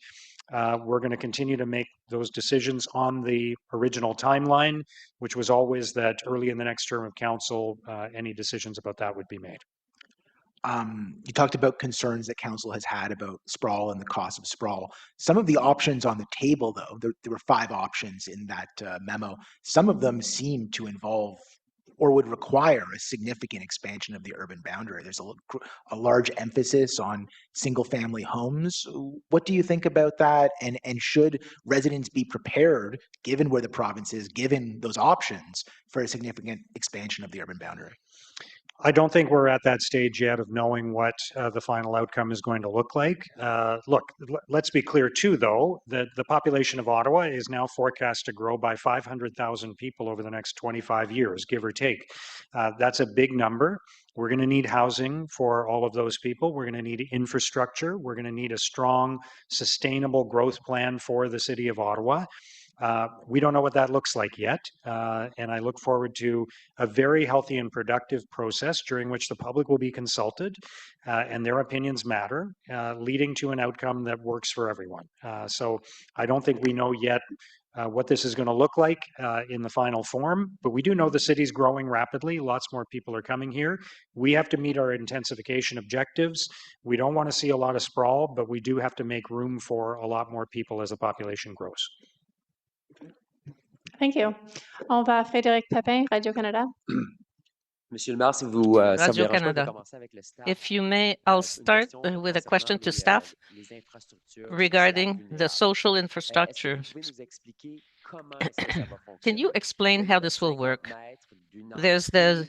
we're going to continue to make those decisions on the original timeline, which was always that early in the next term of council, any decisions about that would be made. You talked about concerns that council has had about sprawl and the cost of sprawl. Some of the options on the table, though, there were 5 options in that memo. Some of them seem to involve or would require a significant expansion of the urban boundary. There's a large emphasis on single-family homes. What do you think about that? And should residents be prepared, given where the province is, given those options, for a significant expansion of the urban boundary? I don't think we're at that stage yet of knowing what the final outcome is going to look like. Look, let's be clear too, though, that the population of Ottawa is now forecast to grow by 500,000 people over the next 25 years, give or take. That's a big number. We're going to need housing for all of those people. We're going to need infrastructure. We're going to need a strong, sustainable growth plan for the city of Ottawa. We don't know what that looks like yet, and I look forward to a very healthy and productive process during which the public will be consulted and their opinions matter, leading to an outcome that works for everyone. So I don't think we know yet what this is going to look like in the final form, but we do know the city's growing rapidly. Lots more people are coming here. We have to meet our intensification objectives. We don't want to see a lot of sprawl, but we do have to make room for a lot more people as the population grows. Thank you. On va Frédéric Pépin, Radio-Canada. Monsieur le maire, si vous Radio-Canada. If you may, I'll start with a question to staff regarding the social infrastructure. Can you explain how this will work? There's the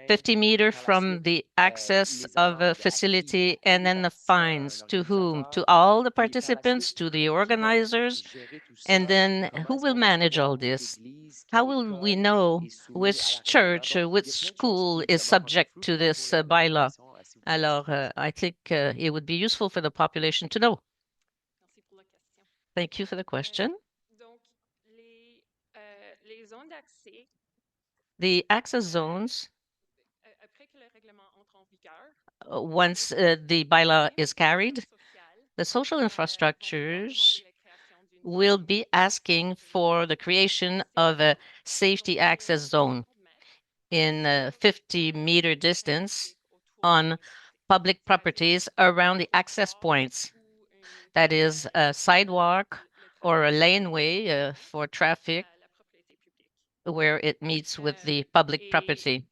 50 meter from the access of a facility, and then the fines. To whom? To all the participants, to the organizers? And then who will manage all this? How will we know which church or which school is subject to this bylaw? Alors, I think it would be useful for the population to know. Thank you for the question. The access zones, once the bylaw is carried, the social infrastructures will be asking for the creation of a safety access zone in a 50-meter distance on public properties around the access points. That is a sidewalk or a laneway for traffic where it meets with the public property.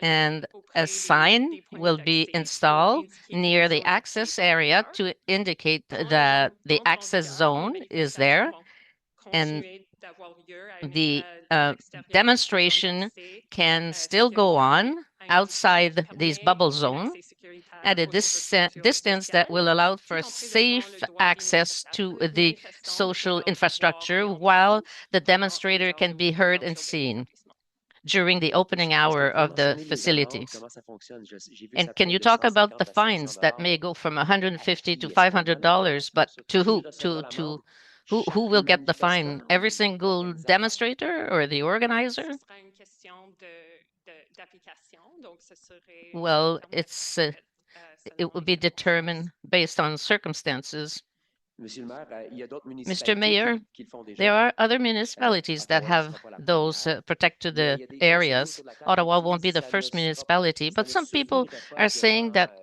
And a sign will be installed near the access area to indicate that the access zone is there, and the demonstration can still go on outside these bubble zone at a distance that will allow for safe access to the social infrastructure while the demonstrator can be heard and seen during the opening hour of the facilities. And can you talk about the fines that may go from $150 to $500, but to who? Who will get the fine? Every single demonstrator or the organizer? Well, it will be determined based on circumstances. Mr. Mayor, there are other municipalities that have those protected areas. Ottawa won't be the first municipality, but some people are saying that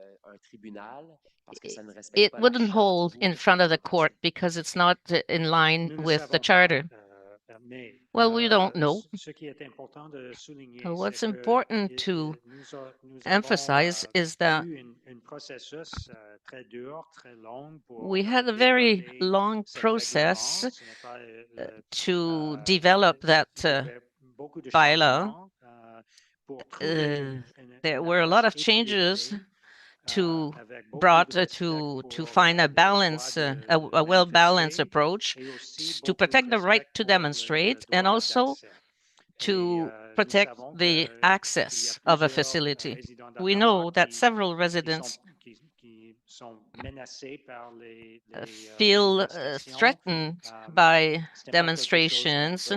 it wouldn't hold in front of the court because it's not in line with the charter. Well, we don't know. What's important to emphasize is that we had a very long process to develop that bylaw. There were a lot of changes brought to find a balance, a well-balanced approach to protect the right to demonstrate and also to protect the access of a facility. We know that several residents feel threatened by demonstrations,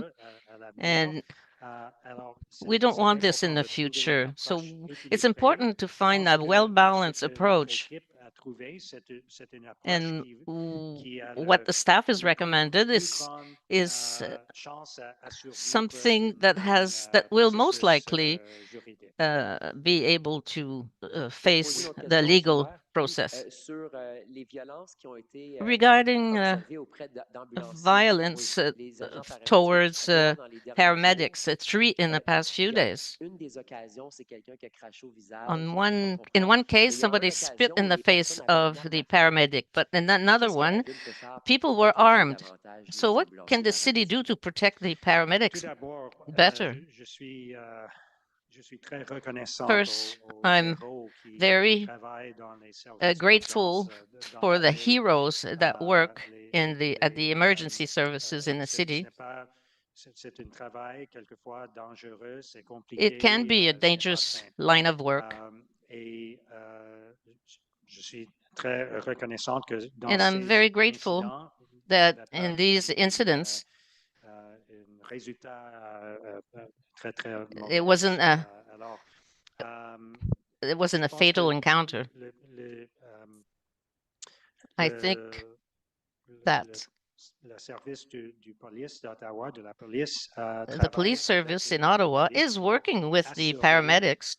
and we don't want this in the future. So it's important to find a well-balanced approach. And what the staff has recommended is something that will most likely be able to face the legal process. Regarding violence towards paramedics, 3 in the past few days. In one case, somebody spit in the face of the paramedic, but in another one, people were armed. So what can the city do to protect the paramedics better? First, I'm very grateful for the heroes that work at the emergency services in the city. It can be a dangerous line of work. And I'm very grateful that in these incidents, it wasn't a fatal encounter. I think that the police service in Ottawa is working with the paramedics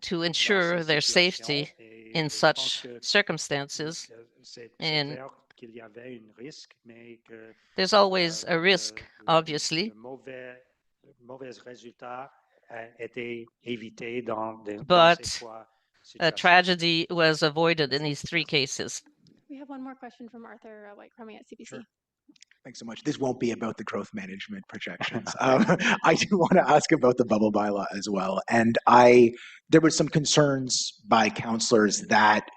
to ensure their safety in such circumstances. And there's always a risk, obviously. But a tragedy was avoided in these 3 cases. We have one more question from Arthur White-Crummy at CBC. Sure. Thanks so much. This won't be about the growth management projections. I do want to ask about the bubble bylaw as well. And there were some concerns by councillors that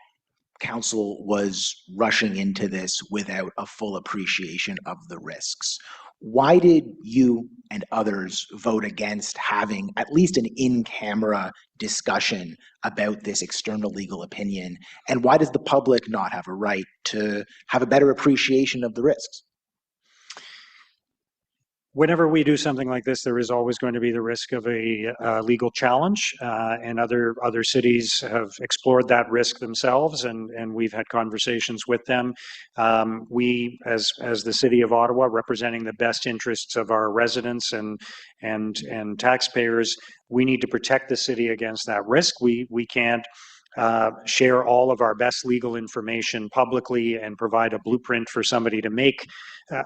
council was rushing into this without a full appreciation of the risks. Why did you and others vote against having at least an in-camera discussion about this external legal opinion? And why does the public not have a right to have a better appreciation of the risks? whenever we do something like this, there is always going to be the risk of a legal challenge, and other cities have explored that risk themselves, and we've had conversations with them. We, as the City of Ottawa, representing the best interests of our residents and taxpayers, we need to protect the city against that risk. We can't share all of our best legal information publicly and provide a blueprint for somebody to make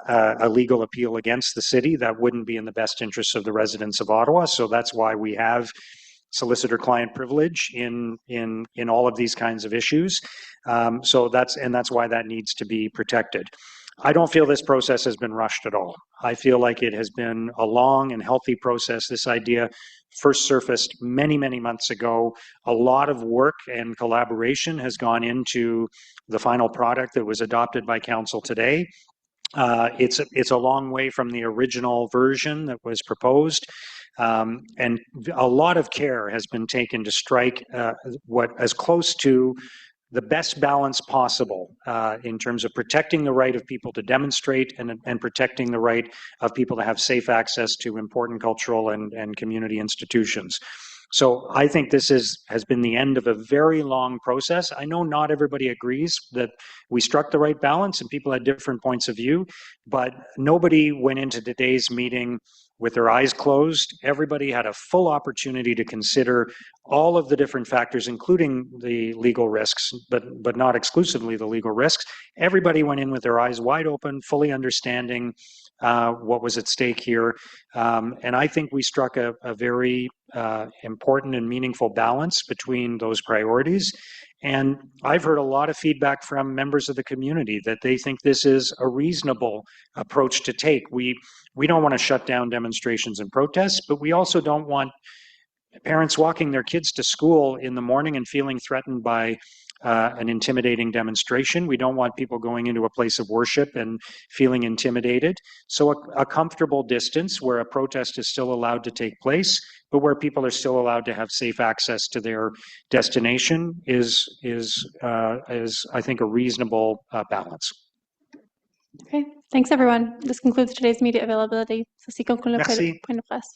a legal appeal against the city. That wouldn't be in the best interests of the residents of Ottawa. So that's why we have solicitor-client privilege in all of these kinds of issues. So that's why that needs to be protected. I don't feel this process has been rushed at all. I feel like it has been a long and healthy process. This idea first surfaced many, many months ago. A lot of work and collaboration has gone into the final product that was adopted by Council today. It's a long way from the original version that was proposed. And a lot of care has been taken to strike what as close to the best balance possible in terms of protecting the right of people to demonstrate and protecting the right of people to have safe access to important cultural and community institutions. So I think this has been the end of a very long process. I know not everybody agrees that we struck the right balance and people had different points of view, but nobody went into today's meeting with their eyes closed. Everybody had a full opportunity to consider all of the different factors, including the legal risks, but not exclusively the legal risks. Everybody went in with their eyes wide open, fully understanding what was at stake here. And I think we struck a very important and meaningful balance between those priorities. And I've heard a lot of feedback from members of the community that they think this is a reasonable approach to take. We don't want to shut down demonstrations and protests, but we also don't want parents walking their kids to school in the morning and feeling threatened by an intimidating demonstration. We don't want people going into a place of worship and feeling intimidated. So a comfortable distance where a protest is still allowed to take place, but where people are still allowed to have safe access to their destination is I think, a reasonable balance. Okay, thanks everyone. This concludes today's media availability. Ceci conclut le point de presse.